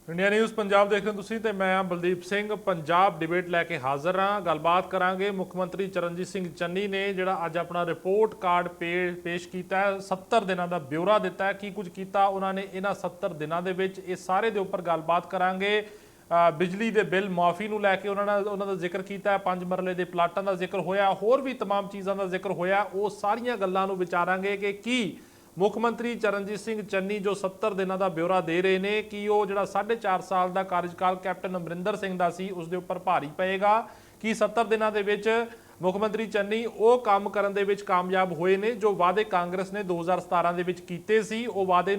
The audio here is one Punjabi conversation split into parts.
इंडिया न्यूज़ पंजाब देख रहे हो तुसीं ते मैं बलदीप सिंह पंजाब डिबेट लैके हाज़र हाँ। गलबात करांगे मुख मंत्री चरणजीत सिंह चन्नी ने जिहड़ा अज अपना रिपोर्ट कार्ड पेश किया है, 70 दिनों का ब्यौरा दिता है की कुछ किया उन्होंने इन्हां 70 दिनों के विच। इस सारे के उपर गलबात करांगे। बिजली के बिल माफ़ी नूं लैके उन्होंने जिक्र किया है, 5 मरले के प्लाटां का जिक्र होया, होर भी तमाम चीज़ों का जिक्र होया। वो सारियां गल्लां नूं विचारांगे कि मुख मंत्री चरणजीत सिंह चन्नी जो 70 दिनों का ब्यौरा दे रहे हैं कि वो जो 4.5 साल का कार्यकाल कैप्टन अमरिंदर सिंह का सी उसके उपर भारी पेगा कि 70 दिनों के मुख मंत्री चन्नी वो काम करने के कामयाब हुए ने जो वादे कांग्रेस ने 2017 के कीते सी, वो वादे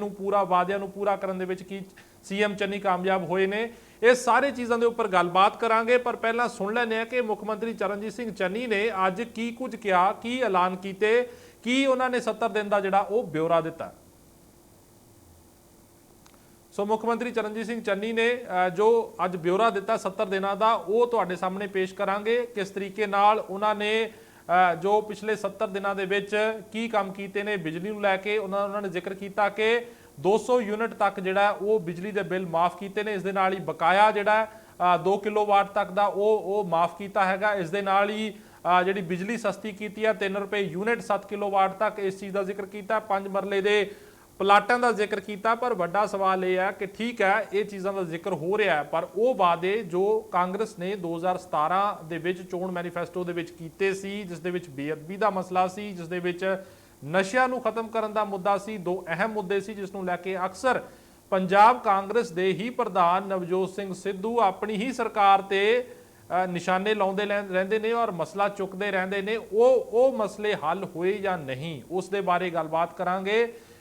वादियां पूरा करने की सीएम चन्नी कामयाब हुए ने। ये सारे चीज़ों के उपर गलबात करांगे, पर पहला सुन लैने कि मुख मंत्री चरणजीत सिंह चन्नी ने अज की कुछ कहा, की ऐलान किए, कि उन्होंने 70 दिन का जिहड़ा वो ब्यौरा दिता। सो मुख मंत्री चरणजीत सिंह चन्नी ने जो अज ब्यौरा दिता 70 दिनों का, वो तुहाडे सामने पेश करांगे। किस तरीके नाल उन्होंने जो पिछले 70 दिनों के विच की काम कीते ने बिजली नूं लैके, उन्होंने जिक्र किया कि 200 यूनिट तक जिहड़ा वो बिजली के बिल माफ़ किए ने। इस दे नाल ही बकाया जिहड़ा 2 किलोवाट तक का वो माफ़ किया हैगा। इस दे नाल ही जी बिजली सस्ती की है, 3 रुपए यूनिट 7 किलोवाट तक, इस चीज़ का जिक्र किया। 5 मरले के प्लाटां का जिक्र किया, पर बड़ा सवाल यह है कि ठीक है ये चीज़ों का जिक्र हो रहा है, पर वो वादे जो कांग्रेस ने 2017 के विच चोण मैनीफेस्टो के विच कीते सी, जिस दे विच बेअदबी का मसला सी, जिस दे विच नशियां नूं खत्म करने का मुद्दा सी, 2 अहम मुद्दे सी जिस नूं लैके अक्सर पंजाब कांग्रेस के ही प्रधान नवजोत सिंह सिद्धू अपनी ही सरकार ते निशाने लाउंदे रहंदे ने और मसला चुकते रहंदे ने। वो मसले हल होए या नहीं, उस दे बारे गलबात करांगे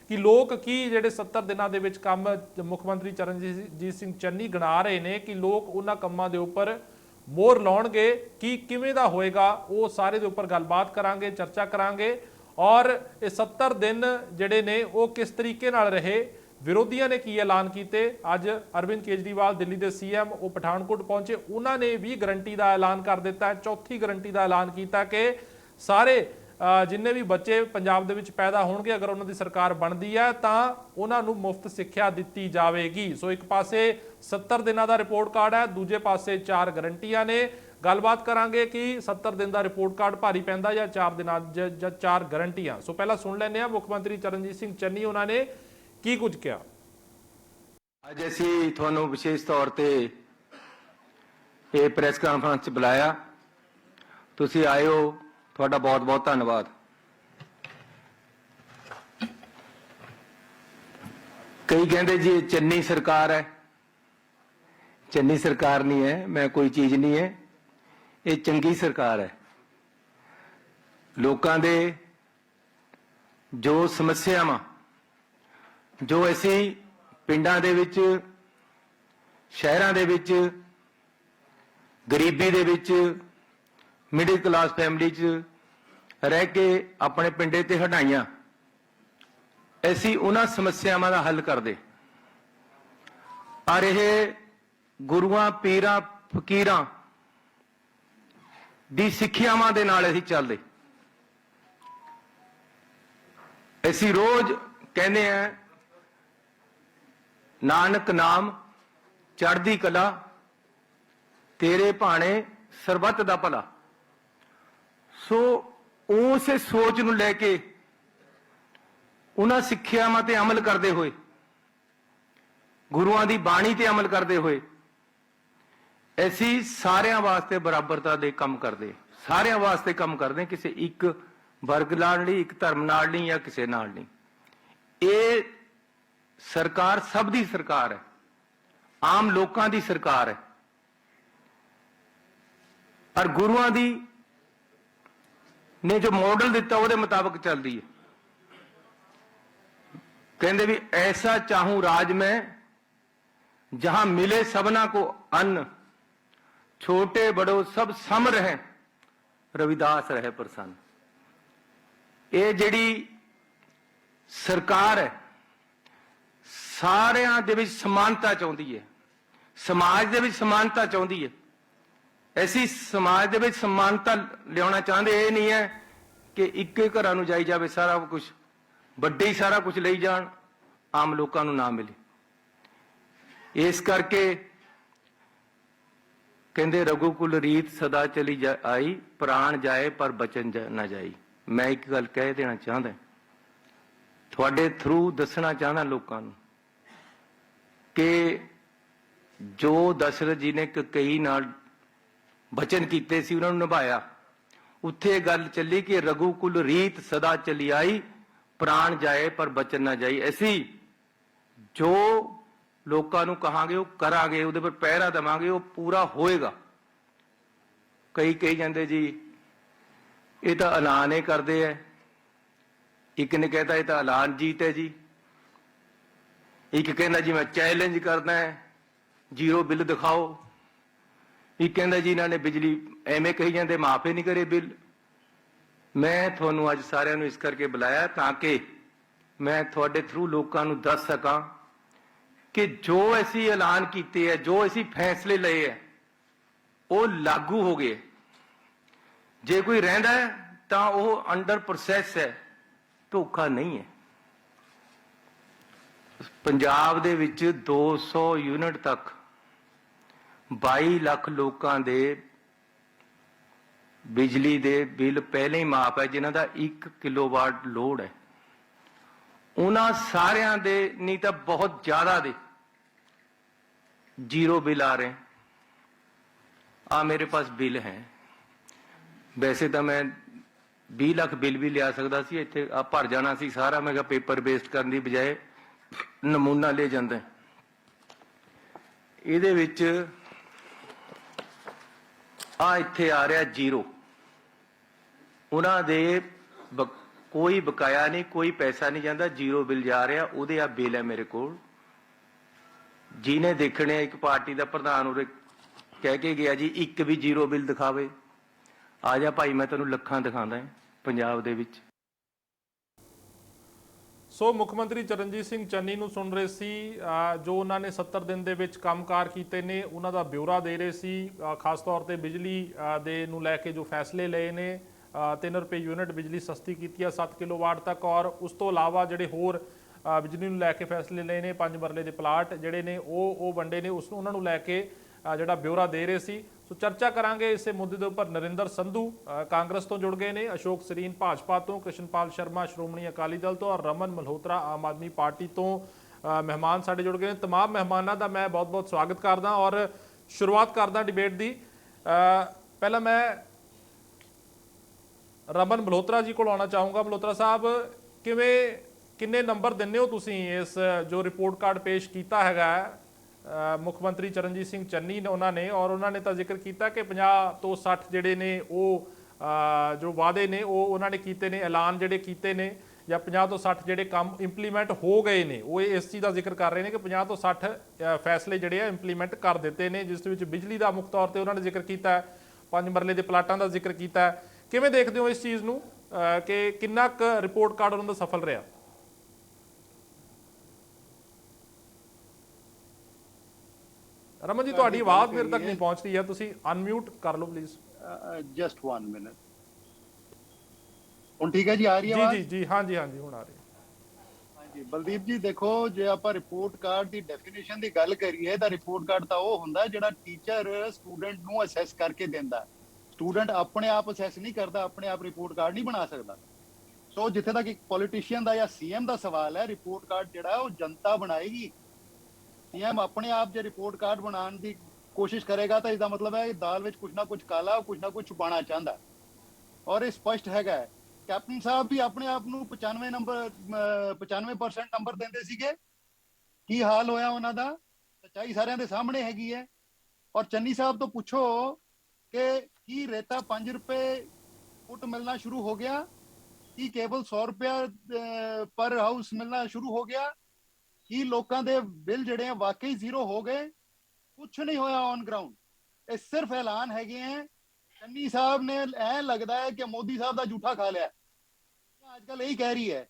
कि लोग की जिहड़े 70 दिनों के काम मुख मंत्री चरणजीत सिंह चन्नी गिना रहे हैं कि लोग उन्हां कामां दे उपर मोहर लाउणगे, कि किवें दा होएगा, वो सारे दे उपर गलबात करांगे, चर्चा करांगे। और ये 70 दिन जिहड़े ने वो किस तरीके नाल रहे, विरोधियों ने की ऐलान किए। अज अरविंद केजरीवाल दिल्ली के सीएम वो पठानकोट पहुंचे, उन्होंने भी गारंटी का ऐलान कर दिता है, चौथी गारंटी का ऐलान किया कि सारे जिन्ने भी बच्चे पंजाब दे विच पैदा होणगे, अगर उन्होंने सरकार बनती है तो उन्होंने मुफ्त सिक्ख्या दी जाएगी। सो एक पासे 70 दिनों का रिपोर्ट कार्ड है, दूजे पासे 4 गारंटियां ने। गलबात करांगे कि 70 दिन का रिपोर्ट कार्ड भारी पैंदा या 4 दिन 4 गारंटियां। सो पहला सुन लैने मुख मंत्री चरणजीत सिंह चन्नी उन्होंने की कुछ क्या। अज असी तुहानू विशेष तौर पर यह प्रैस कॉन्फ्रेंस बुलाया, तुसी आए हो, तुहाडा बहुत बहुत धन्यवाद। कई कहते जी चन्नी सरकार है, चन्नी सरकार नहीं है, मैं कोई चीज नहीं है, ये चंगी सरकार है। लोकां दे जो समस्यावां जो असी पिंडां दे विच शहरां दे विच गरीबी दे विच मिडिल क्लास फैमिली च रह के अपने पिंडे ते हटाइयां, ऐसी उन्हां समस्यावां दा हल करदे। और यह गुरुआं पीरां फकीरां दी सिੱਖਿਆਵਾਂ दे नाल असीं चलदे। असीं रोज कहने हैं नानक नाम चढ़दी कला, तेरे भाणे सरबत दा भला। सो उस सोच नूं लैके उन्हां सिੱਖਿਆਵਾਂ ते अमल करते हुए, गुरुआं दी बाणी ते अमल करते हुए असीं सारियां वास्ते बराबरता दे काम करते, सारियां वास्ते काम करते, किसी एक वर्ग नाल नहीं, एक धर्म नाल नहीं या किसी नाल नहीं। ये सरकार सब दी सरकार है, आम लोकां दी सरकार है और गुरुआं दी ने जो मॉडल दिता वो मुताबिक चलती है। कहते भी ऐसा चाहूं राज में जहां मिले सबना को अन्न, छोटे बड़ो सब सम रहे, रविदास रहे प्रसन्न। ये जिहड़ी सरकार है सारियां दे विच समानता चाहुंदी है, समाज दे विच समानता चाहुंदी है। ऐसी समाज दे विच समानता लियाउणा चाहते ये नहीं है कि इक्के घरां नूं जाई जावे सारा कुछ, वड्डे ही सारा कुछ लई जाण, आम लोकां नूं ना मिले। ਇਸ ਕਰਕੇ ਕਹਿੰਦੇ ਰਘੁਕੁਲ ਰੀਤ ਸਦਾ ਚਲੀ ਆਈ, ਪ੍ਰਾਣ ਜਾਏ ਪਰ ਬਚਨ ਨਾ ਜਾਈ। ਮੈਂ ਇੱਕ ਗੱਲ ਕਹਿ ਦੇਣਾ ਚਾਹੁੰਦਾ, ਤੁਹਾਡੇ ਥਰੂ ਦੱਸਣਾ ਚਾਹੁੰਦਾ ਲੋਕਾਂ ਨੂੰ ਕਿ ਜੋ ਦਸ਼ਰਥ ਜੀ ਨੇ ਕਈ ਨਾਲ ਬਚਨ ਕੀਤੇ ਸੀ ਉਹਨਾਂ ਨੂੰ ਨਿਭਾਇਆ। ਉੱਥੇ ਗੱਲ ਚੱਲੀ ਕਿ ਰਘੁਕੁਲ ਰੀਤ ਸਦਾ ਚਲੀ ਆਈ, ਪ੍ਰਾਣ ਜਾਏ ਪਰ ਬਚਨ ਨਾ ਜਾਈ। ਅਸੀਂ ਜੋ ਲੋਕਾਂ ਨੂੰ ਕਹਾਂਗੇ ਉਹ ਕਰਾਂਗੇ, ਉਹਦੇ ਪਰ ਪਹਿਰਾ ਦੇਵਾਂਗੇ, ਉਹ ਪੂਰਾ ਹੋਏਗਾ। ਕਈ ਕਹੀ ਜਾਂਦੇ ਜੀ ਇਹ ਤਾਂ ਐਲਾਨ ਹੀ ਕਰਦੇ ਐ, ਇੱਕ ਨੇ ਕਹਿਤਾ ਇਹ ਤਾਂ ਐਲਾਨ ਜੀਤ ਹੈ ਜੀ, ਇੱਕ ਕਹਿੰਦਾ ਜੀ ਮੈਂ ਚੈਲੰਜ ਕਰਦਾ ਹੈ, ਜ਼ੀਰੋ ਬਿੱਲ ਦਿਖਾਓ, ਇੱਕ ਕਹਿੰਦਾ ਜੀ ਇਹਨਾਂ ਨੇ ਬਿਜਲੀ ਐਵੇਂ ਕਹੀ ਜਾਂਦੇ ਮਾਫ ਹੀ ਨਹੀਂ ਕਰੇ ਬਿੱਲ। ਮੈਂ ਤੁਹਾਨੂੰ ਅੱਜ ਸਾਰਿਆਂ ਨੂੰ ਇਸ ਕਰਕੇ ਬੁਲਾਇਆ ਤਾਂ ਕਿ ਮੈਂ ਤੁਹਾਡੇ ਥਰੂ ਲੋਕਾਂ ਨੂੰ ਦੱਸ ਸਕਾਂ ਕਿ ਜੋ ਅਸੀਂ ਐਲਾਨ ਕੀਤੇ ਹੈ, ਜੋ ਅਸੀਂ ਫੈਸਲੇ ਲਏ ਹੈ, ਉਹ ਲਾਗੂ ਹੋ ਗਏ। ਜੇ ਕੋਈ ਰਹਿੰਦਾ ਹੈ ਤਾਂ ਉਹ ਅੰਡਰ ਪ੍ਰੋਸੈਸ ਹੈ, ਧੋਖਾ ਨਹੀਂ ਹੈ। ਪੰਜਾਬ ਦੇ ਵਿੱਚ 200 ਯੂਨਿਟ ਤੱਕ 22 ਲੱਖ ਲੋਕਾਂ ਦੇ ਬਿਜਲੀ ਦੇ ਬਿੱਲ ਪਹਿਲੇ ਹੀ ਮਾਫ ਹੈ, ਜਿਨ੍ਹਾਂ ਦਾ 1 ਕਿਲੋਵਾਟ ਲੋਡ ਹੈ। ਉਹਨਾਂ ਸਾਰਿਆਂ ਦੇ ਨਹੀਂ ਤਾਂ ਬਹੁਤ ਜ਼ਿਆਦਾ ਦੇ जीरो बिल आ रहे हैं। मेरे पास बिल है, वैसे तो मैं 20 लाख बिल भी लिया सकता सी, इत्थे भर जाना सी सारा। मैं पेपर बेस्ड करने की बजाय नमूना ले जाता। ਇਹਦੇ ਵਿੱਚ ਇੱਥੇ ਆ ਰਿਹਾ ਜ਼ੀਰੋ, ਉਹਨਾਂ ਦੇ ਕੋਈ ਬਕਾਇਆ ਨਹੀਂ, ਕੋਈ ਪੈਸਾ ਨਹੀਂ ਜਾਂਦਾ, ਜ਼ੀਰੋ ਬਿੱਲ ਜਾ ਰਿਹਾ। ਉਹਦੇ ਬਿੱਲ ਹੈ ਮੇਰੇ ਕੋਲ, ਜਿਹਨੇ ਦੇਖਣੇ। ਇੱਕ ਪਾਰਟੀ ਦਾ ਪ੍ਰਧਾਨ ਉਰੇ ਕਹਿ ਕੇ ਗਿਆ ਜੀ ਇੱਕ ਵੀ ਜ਼ੀਰੋ ਬਿੱਲ ਦਿਖਾਵੇ। ਆ ਜਾ ਭਾਈ, ਮੈਂ ਤੈਨੂੰ ਲੱਖਾਂ ਦਿਖਾਉਂਦਾ ਪੰਜਾਬ ਦੇ ਵਿੱਚ। ਸੋ ਮੁੱਖ ਮੰਤਰੀ ਚਰਨਜੀਤ ਸਿੰਘ ਚੰਨੀ ਨੂੰ ਸੁਣ ਰਹੇ ਸੀ, ਜੋ ਉਹਨਾਂ ਨੇ 70 ਦਿਨ ਦੇ ਵਿੱਚ ਕੰਮਕਾਰ ਕੀਤੇ ਨੇ ਉਹਨਾਂ ਦਾ ਬਿਊਰਾ ਦੇ ਰਹੇ ਸੀ। ਖਾਸ ਤੌਰ ਤੇ ਬਿਜਲੀ ਦੇ ਨੂੰ ਲੈ ਕੇ ਜੋ ਫੈਸਲੇ ਲਏ ਨੇ, 3 ਰੁਪਏ ਯੂਨਿਟ ਬਿਜਲੀ ਸਸਤੀ ਕੀਤੀ ਹੈ 7 ਕਿਲੋਵਾਟ ਤੱਕ, ਔਰ ਉਸ ਤੋਂ ਇਲਾਵਾ ਜਿਹੜੇ ਹੋਰ ਬਿਜਲੀ ਨੂੰ ਲੈ ਕੇ ਫੈਸਲੇ ਲਏ ਨੇ, 5 ਮਰਲੇ ਦੇ ਪਲਾਟ ਜਿਹੜੇ ਨੇ ਉਹ ਵੰਡੇ ਨੇ, ਉਸ ਨੂੰ ਉਹਨਾਂ ਨੂੰ ਲੈ ਕੇ ਜਿਹੜਾ ਬਿਊਰਾ ਦੇ ਰਹੇ ਸੀ। ਸੋ ਚਰਚਾ ਕਰਾਂਗੇ ਇਸੇ ਮੁੱਦੇ ਦੇ ਉੱਪਰ। ਨਰਿੰਦਰ ਸੰਧੂ ਕਾਂਗਰਸ ਤੋਂ ਜੁੜ ਗਏ ਨੇ, ਅਸ਼ੋਕ ਸਰੀਨ ਭਾਜਪਾ ਤੋਂ, ਕ੍ਰਿਸ਼ਨਪਾਲ ਸ਼ਰਮਾ ਸ਼੍ਰੋਮਣੀ ਅਕਾਲੀ ਦਲ ਤੋਂ, ਔਰ ਰਮਨ ਮਲਹੋਤਰਾ ਆਮ ਆਦਮੀ ਪਾਰਟੀ ਤੋਂ ਮਹਿਮਾਨ ਸਾਡੇ ਜੁੜ ਗਏ ਨੇ। तमाम ਮਹਿਮਾਨਾਂ ਦਾ ਮੈਂ ਬਹੁਤ-ਬਹੁਤ ਸਵਾਗਤ ਕਰਦਾ ਔਰ ਸ਼ੁਰੂਆਤ ਕਰਦਾ ਡਿਬੇਟ ਦੀ। ਪਹਿਲਾਂ ਮੈਂ ਰਮਨ ਮਲਹੋਤਰਾ ਜੀ ਕੋਲ ਆਉਣਾ ਚਾਹੂੰਗਾ। ਮਲਹੋਤਰਾ ਸਾਹਿਬ, ਕਿੰਨੇ ਨੰਬਰ ਦਿੰਦੇ ਹੋ ਤੁਸੀਂ ਇਸ ਜੋ ਰਿਪੋਰਟ ਕਾਰਡ ਪੇਸ਼ ਕੀਤਾ ਹੈਗਾ ਮੁੱਖ ਮੰਤਰੀ ਚਰਨਜੀਤ ਸਿੰਘ ਚੰਨੀ ਨੇ ਉਹਨਾਂ ਨੇ, ਔਰ ਉਹਨਾਂ ਨੇ ਤਾਂ ਜ਼ਿਕਰ ਕੀਤਾ ਕਿ 50 ਤੋਂ 60 ਜਿਹੜੇ ਨੇ ਉਹ ਜੋ ਵਾਅਦੇ ਨੇ ਉਹ ਉਹਨਾਂ ਨੇ ਕੀਤੇ ਨੇ, ਐਲਾਨ ਜਿਹੜੇ ਕੀਤੇ ਨੇ, ਜਾਂ 50 ਤੋਂ 60 ਜਿਹੜੇ ਕੰਮ ਇੰਪਲੀਮੈਂਟ ਹੋ ਗਏ ਨੇ। ਉਹ ਇਸ ਚੀਜ਼ ਦਾ ਜ਼ਿਕਰ ਕਰ ਰਹੇ ਨੇ ਕਿ 50 ਤੋਂ 60 ਫੈਸਲੇ ਜਿਹੜੇ ਆ ਇੰਪਲੀਮੈਂਟ ਕਰ ਦਿੱਤੇ ਨੇ, ਜਿਸ ਦੇ ਵਿੱਚ ਬਿਜਲੀ ਦਾ ਮੁੱਖ ਤੌਰ ਤੇ ਉਹਨਾਂ ਨੇ ਜ਼ਿਕਰ ਕੀਤਾ ਹੈ, 5 ਮਰਲੇ ਦੇ ਪਲਾਟਾਂ ਦਾ ਜ਼ਿਕਰ ਕੀਤਾ ਹੈ। ਕਿਵੇਂ ਦੇਖਦੇ ਹੋ ਇਸ ਚੀਜ਼ ਨੂੰ ਕਿ ਕਿੰਨਾ ਕੁ ਰਿਪੋਰਟ ਕਾਰਡ ਉਹਨਾਂ ਦਾ ਸਫਲ ਰਿਹਾ? ਰਮਨ ਜੀ, ਤੁਹਾਡੀ ਆਵਾਜ਼ ਮੇਰੇ ਤੱਕ ਨਹੀਂ ਪਹੁੰਚ ਰਹੀ ਹੈ, ਤੁਸੀਂ ਅਨਮਿਊਟ ਕਰ ਲਓ ਪਲੀਜ਼। Just 1 minute. ਹੁਣ ਠੀਕ ਹੈ ਜੀ, ਆ ਰਹੀ ਹੈ ਆਵਾਜ਼? ਜੀ ਜੀ, ਹਾਂਜੀ ਹਾਂਜੀ, ਹੁਣ ਆ ਰਹੀ ਹੈ। ਹਾਂਜੀ ਬਲਦੀਪ ਜੀ, ਦੇਖੋ ਜੇ ਆਪਾਂ ਰਿਪੋਰਟ ਕਾਰਡ ਦੀ ਡੈਫੀਨੇਸ਼ਨ ਦੀ ਗੱਲ ਕਰੀਏ ਤਾਂ ਰਿਪੋਰਟ ਕਾਰਡ ਤਾਂ ਉਹ ਹੁੰਦਾ ਜਿਹੜਾ ਟੀਚਰ ਸਟੂਡੈਂਟ ਨੂੰ ਅਸੈਸ ਕਰਕੇ ਦਿੰਦਾ। ਸਟੂਡੈਂਟ ਆਪਣੇ ਆਪ ਅਸੈਸ ਨਹੀਂ ਕਰਦਾ, ਆਪਣੇ ਆਪ ਰਿਪੋਰਟ ਕਾਰਡ ਨਹੀਂ ਬਣਾ ਸਕਦਾ। ਸੋ ਜਿੱਥੇ ਤੱਕ ਇੱਕ ਪੋਲੀਟੀਸ਼ੀਅਨ ਦਾ ਜਾਂ ਸੀਐਮ ਦਾ ਸਵਾਲ ਹੈ, ਰਿਪੋਰਟ ਕਾਰਡ ਜਿਹੜਾ ਉਹ ਜਨਤਾ ਬਣਾਏਗੀ। सीएम अपने आप जो रिपोर्ट कार्ड बनाने की कोशिश करेगा तो इसका मतलब है दाल में कुछ ना कुछ काला, कुछ ना कुछ छुपाना चाहता। और ये स्पष्ट है कैप्टन साहब भी अपने आप ਨੂੰ 95% नंबर ਦਿੰਦੇ ਸੀਗੇ। ਕੀ ਹਾਲ ਹੋਇਆ ਉਹਨਾਂ ਦਾ? ਸੱਚਾਈ ਸਾਰਿਆਂ ਦੇ ਸਾਹਮਣੇ ਹੈਗੀ ਹੈ। ਔਰ ਚੰਨੀ ਸਾਹਿਬ ਤੋਂ ਪੁੱਛੋ ਕਿ ਕੀ ਰੇਤਾ 5 ਰੁਪਏ ਫੁੱਟ ਮਿਲਣਾ ਸ਼ੁਰੂ ਹੋ ਗਿਆ? ਕੀ ਕੇਵਲ 100 ਰੁਪਏ ਪਰ ਹਾਊਸ ਮਿਲਣਾ ਸ਼ੁਰੂ ਹੋ ਗਿਆ? ਕੀ ਲੋਕਾਂ ਦੇ ਬਿੱਲ ਜਿਹੜੇ ਆ ਵਾਕਈ ਜ਼ੀਰੋ ਹੋ ਗਏ? ਕੁਛ ਨਹੀਂ ਹੋਇਆ ਔਨ ਗਰਾਊਂਡ। ਇਹ ਸਿਰਫ ਐਲਾਨ ਹੈਗੇ ਆ। ਚੰਨੀ ਸਾਹਿਬ ਨੇ ਐ ਲੱਗਦਾ ਹੈ ਕਿ ਮੋਦੀ ਸਾਹਿਬ ਦਾ ਝੂਠਾ ਖਾ ਲਿਆ। ਅੱਜ ਕੱਲ ਇਹੀ ਕਹਿ ਰਹੀ ਹੈ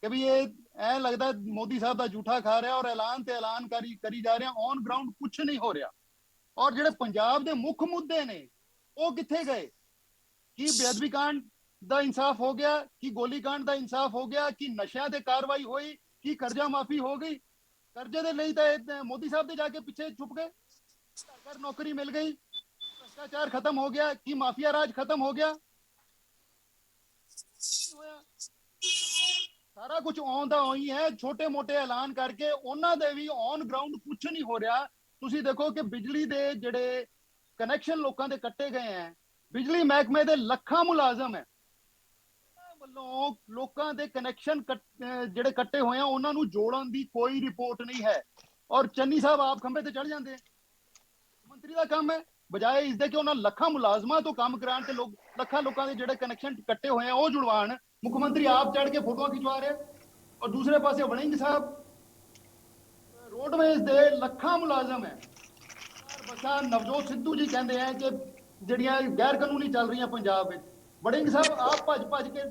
ਕਿ ਵੀ ਇਹ ਐ ਲੱਗਦਾ ਮੋਦੀ ਸਾਹਿਬ ਦਾ ਝੂਠਾ ਖਾ ਰਿਹਾ ਔਰ ਐਲਾਨ ਤੇ ਐਲਾਨ ਕਰੀ ਜਾ ਰਿਹਾ। ਔਨ ਗਰਾਊਂਡ ਕੁਛ ਨਹੀਂ ਹੋ ਰਿਹਾ। ਔਰ ਜਿਹੜੇ ਪੰਜਾਬ ਦੇ ਮੁੱਖ ਮੁੱਦੇ ਨੇ ਉਹ ਕਿੱਥੇ ਗਏ? ਕੀ ਬੇਅਦਬੀ ਕਾਂਡ ਦਾ ਇਨਸਾਫ ਹੋ ਗਿਆ? ਕੀ ਗੋਲੀ ਕਾਂਡ ਦਾ ਇਨਸਾਫ ਹੋ ਗਿਆ? ਕੀ ਨਸ਼ਿਆਂ ਤੇ ਕਾਰਵਾਈ ਹੋਈ? ਕੀ ਕਰਜ਼ਾ ਮਾਫੀ ਹੋ ਗਈ? ਕਰਜ਼ੇ ਦੇ ਲਈ ਤਾਂ ਮੋਦੀ ਸਾਹਿਬ ਦੇ ਜਾ ਕੇ ਪਿੱਛੇ ਛੁਪ ਗਏ। ਘਰ ਨੌਕਰੀ ਮਿਲ ਗਈ, ਭ੍ਰਿਸ਼ਟਾਚਾਰ ਖਤਮ ਹੋ ਗਿਆ, ਕੀ ਮਾਫੀਆ ਰਾਜ ਖਤਮ ਹੋ ਗਿਆ? ਹੋਇਆ ਸਾਰਾ ਕੁਝ ਆਉਣ ਦਾ ਉਹੀ ਹੈ, ਛੋਟੇ ਮੋਟੇ ਐਲਾਨ ਕਰਕੇ ਉਹਨਾਂ ਦੇ ਵੀ ਔਨ ਗਰਾਊਂਡ ਕੁਝ ਨਹੀਂ ਹੋ ਰਿਹਾ। ਤੁਸੀਂ ਦੇਖੋ ਕਿ ਬਿਜਲੀ ਦੇ ਜਿਹੜੇ ਕਨੈਕਸ਼ਨ ਲੋਕਾਂ ਦੇ ਕੱਟੇ ਗਏ ਹੈ, ਬਿਜਲੀ ਮਹਿਕਮੇ ਦੇ ਲੱਖਾਂ ਮੁਲਾਜ਼ਮ ਹੈ ਵੱਲੋਂ ਲੋਕਾਂ ਦੇ ਕਨੈਕਸ਼ਨ ਜਿਹੜੇ ਕੱਟੇ ਹੋਏ ਆ ਉਹਨਾਂ ਨੂੰ ਜੋੜਨ ਦੀ ਕੋਈ ਰਿਪੋਰਟ ਨਹੀਂ ਹੈ, ਔਰ ਚੰਨੀ ਸਾਹਿਬ ਆਪ ਖੰਭੇ ਤੇ ਚੜ ਜਾਂਦੇ। ਮੰਤਰੀ ਦਾ ਕੰਮ ਹੈ ਬਜਾਏ ਇਸ ਦੇ ਕਿ ਉਹਨਾਂ ਲੱਖਾਂ ਮੁਲਾਜ਼ਮਾਂ ਤੋਂ ਕੰਮ ਕਰਾਉਣ ਤੇ ਲੱਖਾਂ ਲੋਕਾਂ ਦੇ ਜਿਹੜੇ ਕਨੈਕਸ਼ਨ ਕੱਟੇ ਹੋਏ ਆ ਉਹ ਜੁੜਵਾਉਣ, ਮੁੱਖ ਮੰਤਰੀ ਆਪ ਚੜ ਕੇ ਫੋਟੋਆਂ ਖਿਚਵਾ ਰਹੇ। ਔਰ ਦੂਸਰੇ ਪਾਸੇ ਵੜਿੰਗ ਸਾਹਿਬ, ਰੋਡਵੇਜ਼ ਦੇ ਲੱਖਾਂ ਮੁਲਾਜ਼ਮ ਹੈ, ਬੱਸਾਂ ਨਵਜੋਤ ਸਿੱਧੂ ਜੀ ਕਹਿੰਦੇ ਆ ਕਿ ਜਿਹੜੀਆਂ ਗੈਰ ਕਾਨੂੰਨੀ ਚੱਲ ਰਹੀਆਂ ਪੰਜਾਬ ਵਿੱਚ, ਵੜਿੰਗ ਸਾਹਿਬ ਆਪ ਭੱਜ ਕੇ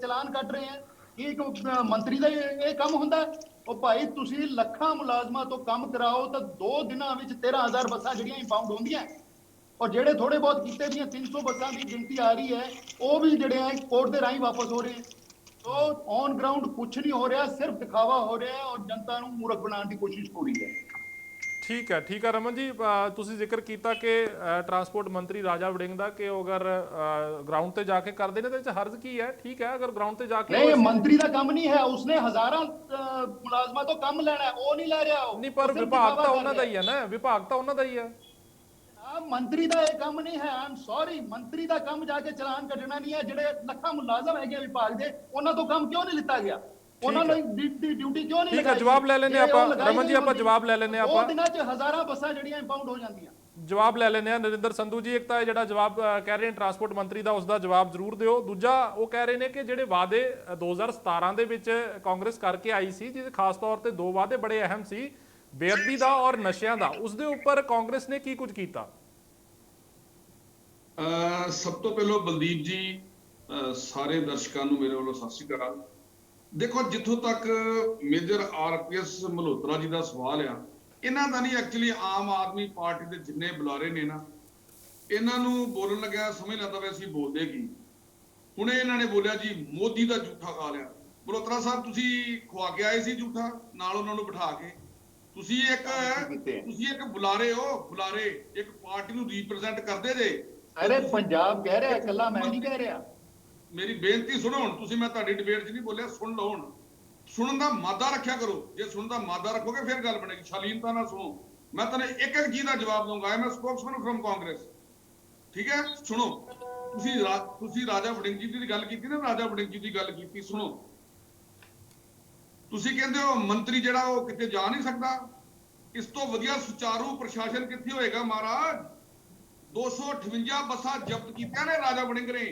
ਚਲਾਨ ਕੱਟ ਰਹੇ ਆ। ਕੀ ਇੱਕ ਮੰਤਰੀ ਦਾ ਇਹ ਕੰਮ ਹੁੰਦਾ? ਉਹ ਭਾਈ ਤੁਸੀਂ ਲੱਖਾਂ ਮੁਲਾਜ਼ਮਾਂ ਤੋਂ ਕੰਮ ਕਰਾਓ ਤਾਂ 2 ਦਿਨਾਂ ਵਿੱਚ 13,000 ਬੱਸਾਂ ਜਿਹੜੀਆਂ ਇੰਪਾਊਂਡ ਹੁੰਦੀਆਂ, ਔਰ ਜਿਹੜੇ ਥੋੜੇ ਬਹੁਤ ਕੀਤੇ ਦੀਆਂ 300 ਬੱਸਾਂ ਦੀ ਗਿਣਤੀ ਆ ਰਹੀ ਹੈ ਉਹ ਵੀ ਜਿਹੜੇ ਆ ਕੋਰਟ ਦੇ ਰਾਹੀਂ ਵਾਪਸ ਹੋ ਰਹੇ। ਸੋ ਔਨ ਗਰਾਊਂਡ ਕੁਝ ਨਹੀਂ ਹੋ ਰਿਹਾ, ਸਿਰਫ ਦਿਖਾਵਾ ਹੋ ਰਿਹਾ ਔਰ ਜਨਤਾ ਨੂੰ ਮੂਰਖ ਬਣਾਉਣ ਦੀ ਕੋਸ਼ਿਸ਼ ਹੋ ਰਹੀ ਹੈ। ਠੀਕ ਹੈ ਰਮਨ ਜੀ, ਤੁਸੀਂ ਜ਼ਿਕਰ ਕੀਤਾ ਕਿ ਟਰਾਂਸਪੋਰਟ ਮੰਤਰੀ ਰਾਜਾ ਵੜਿੰਗ ਦਾ ਕਿ ਉਹ ਅਗਰ ਗਰਾਊਂਡ ਤੇ ਜਾ ਕੇ ਕਰਦੇ ਨੇ ਤਾਂ ਇਹ 'ਚ ਹਰਜ਼ ਕੀ ਹੈ? ਠੀਕ ਹੈ, ਅਗਰ ਗਰਾਊਂਡ ਤੇ ਜਾ ਕੇ ਨਹੀਂ, ਮੰਤਰੀ ਦਾ ਕੰਮ ਨਹੀਂ ਹੈ, ਉਸਨੇ ਹਜ਼ਾਰਾਂ ਮੁਲਾਜ਼ਮਾਂ ਤੋਂ ਕੰਮ ਲੈਣਾ, ਉਹ ਨਹੀਂ ਲੈ ਰਿਹਾ। ਉਹ ਨਹੀਂ, ਪਰ ਵਿਭਾਗ ਤਾਂ ਉਹਨਾਂ ਦਾ ਹੀ ਹੈ ਨਾ, ਵਿਭਾਗ ਤਾਂ ਉਹਨਾਂ ਦਾ ਹੀ ਹੈ। ਮੰਤਰੀ ਦਾ ਇਹ ਕੰਮ ਨਹੀਂ ਹੈ। ਆਮ ਸੌਰੀ, ਮੰਤਰੀ ਦਾ ਕੰਮ ਜਾ ਕੇ ਚਲਾਨ ਕੱਟਣਾ ਨਹੀਂ ਹੈ। ਜਿਹੜੇ ਲੱਖਾਂ ਮੁਲਾਜ਼ਮ ਹੈਗੇ ਵਿਭਾਗ ਦੇ, ਉਹਨਾਂ ਤੋਂ ਕੰਮ ਕਿਉਂ ਨਹੀਂ ਲਿੱਤਾ ਗਿਆ? ਉਹਨਾਂ ਨੂੰ ਡਿਊਟੀ ਕਿਉਂ ਨਹੀਂ? ਠੀਕ ਹੈ, ਜਵਾਬ ਲੈ ਲੈਣੇ ਆਪਾਂ ਰਮਨ ਜੀ, ਆਪਾਂ ਜਵਾਬ ਲੈ ਲੈਣੇ ਆਪਾਂ। 2 ਦਿਨਾਂ 'ਚ ਹਜ਼ਾਰਾਂ ਬੱਸਾਂ ਜਿਹੜੀਆਂ ਇੰਪਾਊਂਡ ਹੋ ਜਾਂਦੀਆਂ। ਜਵਾਬ ਲੈ ਲੈਣੇ ਆ ਨਰਿੰਦਰ ਸੰਧੂ ਜੀ। ਇੱਕ ਤਾਂ ਜਿਹੜਾ ਜਵਾਬ ਕਹਿ ਰਹੇ ਨੇ ਟਰਾਂਸਪੋਰਟ ਮੰਤਰੀ ਦਾ, ਉਸ ਦਾ ਜਵਾਬ ਜ਼ਰੂਰ ਦਿਓ। ਦੂਜਾ, ਉਹ ਕਹਿ ਰਹੇ ਨੇ ਕਿ ਜਿਹੜੇ ਵਾਅਦੇ 2017 ਦੇ ਵਿੱਚ ਕਾਂਗਰਸ ਕਰਕੇ ਆਈ ਸੀ, ਜਿਹਦੇ ਖਾਸ ਤੌਰ ਤੇ 2 ਵਾਅਦੇ ਬੜੇ ਅਹਿਮ ਸੀ, ਬੇਅਦਬੀ ਦਾ ਔਰ ਨਸ਼ਿਆਂ ਦਾ, ਉਸ ਦੇ ਉੱਪਰ ਕਾਂਗਰਸ ਨੇ ਕੀ ਕੁਝ ਕੀਤਾ? ਸਭ ਤੋਂ ਪਹਿਲਾਂ ਬਲਦੀਪ ਜੀ, ਸਾਰੇ ਦਰਸ਼ਕਾਂ ਨੂੰ ਮੇਰੇ ਵੱਲੋਂ ਸਤਿ ਸ਼੍ਰੀ ਅਕਾਲ। ਦੇਖੋ, ਜਿੱਥੋਂ ਤੱਕ ਮੇਜਰ ਆਰਪੀਐਸ ਮਲਹੋਤਰਾ ਜੀ ਦਾ ਸਵਾਲ ਆ, ਇਹਨਾਂ ਦਾ ਨਹੀਂ, ਐਕਚੁਅਲੀ ਆਮ ਆਦਮੀ ਪਾਰਟੀ ਦੇ ਜਿੰਨੇ ਬੁਲਾਰੇ ਨੇ ਨਾ, ਇਹਨਾਂ ਨੂੰ ਬੋਲਣ ਲੱਗਿਆ ਸਮਝ ਲੱਗਦਾ ਵੀ ਅਸੀਂ ਬੋਲਦੇ ਕੀ। ਹੁਣੇ ਇਹਨਾਂ ਨੇ ਬੋਲਿਆ ਜੀ ਮੋਦੀ ਦਾ ਝੂਠਾ ਖਾ ਲਿਆ। ਮਲਹੋਤਰਾ ਸਾਹਿਬ, ਤੁਸੀਂ ਖਵਾ ਕੇ ਆਏ ਸੀ ਝੂਠਾ ਨਾਲ ਉਹਨਾਂ ਨੂੰ ਬਿਠਾ ਕੇ? ਤੁਸੀਂ ਇੱਕ ਬੁਲਾਰੇ ਹੋ, ਬੁਲਾਰੇ ਇੱਕ ਪਾਰਟੀ ਨੂੰ ਰਿਪਰੈਜ਼ੈਂਟ ਕਰਦੇ ਜੇ। ਅਰੇ ਪੰਜਾਬ ਕਹਿ ਰਿਹਾ, ਇਕੱਲਾ ਮੈਂ ਨਹੀਂ ਕਹਿ ਰਿਹਾ। ਮੇਰੀ ਬੇਨਤੀ ਸੁਣੋ ਹੁਣ, ਤੁਸੀਂ, ਮੈਂ ਤੁਹਾਡੀ ਡਿਬੇਟ 'ਚ ਨਹੀਂ ਬੋਲਿਆ, ਸੁਣ ਲਓ ਹੁਣ। ਸੁਣਨ ਦਾ ਮਾਦਾ ਰੱਖਿਆ ਕਰੋ, ਜੇ ਸੁਣਨ ਦਾ ਮਾਦਾ ਰੱਖੋਗੇ ਫਿਰ ਗੱਲ ਬਣੇਗੀ, ਸ਼ਾਲੀਨਤਾ ਨਾਲ ਸੁਣੋ। ਮੈਂ ਤੁਹਾਨੂੰ ਇੱਕ ਚੀਜ਼ ਦਾ ਜਵਾਬ ਦਊਂਗਾ। I am spokesman from Congress, ਠੀਕ ਹੈ? ਸੁਣੋ, ਤੁਸੀਂ ਰਾਜਾ ਵੜਿੰਗ ਜੀ ਦੀ ਗੱਲ ਕੀਤੀ ਨਾ, ਰਾਜਾ ਵੜਿੰਗ ਜੀ ਦੀ ਗੱਲ ਕੀਤੀ, ਸੁਣੋ। ਤੁਸੀਂ ਕਹਿੰਦੇ ਹੋ ਮੰਤਰੀ ਜਿਹੜਾ ਉਹ ਕਿਤੇ ਜਾ ਨਹੀਂ ਸਕਦਾ। ਇਸ ਤੋਂ ਵਧੀਆ ਸੁਚਾਰੂ ਪ੍ਰਸ਼ਾਸਨ ਕਿੱਥੇ ਹੋਏਗਾ ਮਹਾਰਾਜ? 258 ਬੱਸਾਂ ਜ਼ਬਤ ਕੀਤੀਆਂ ਨੇ ਰਾਜਾ ਵੜਿੰਗ ਨੇ।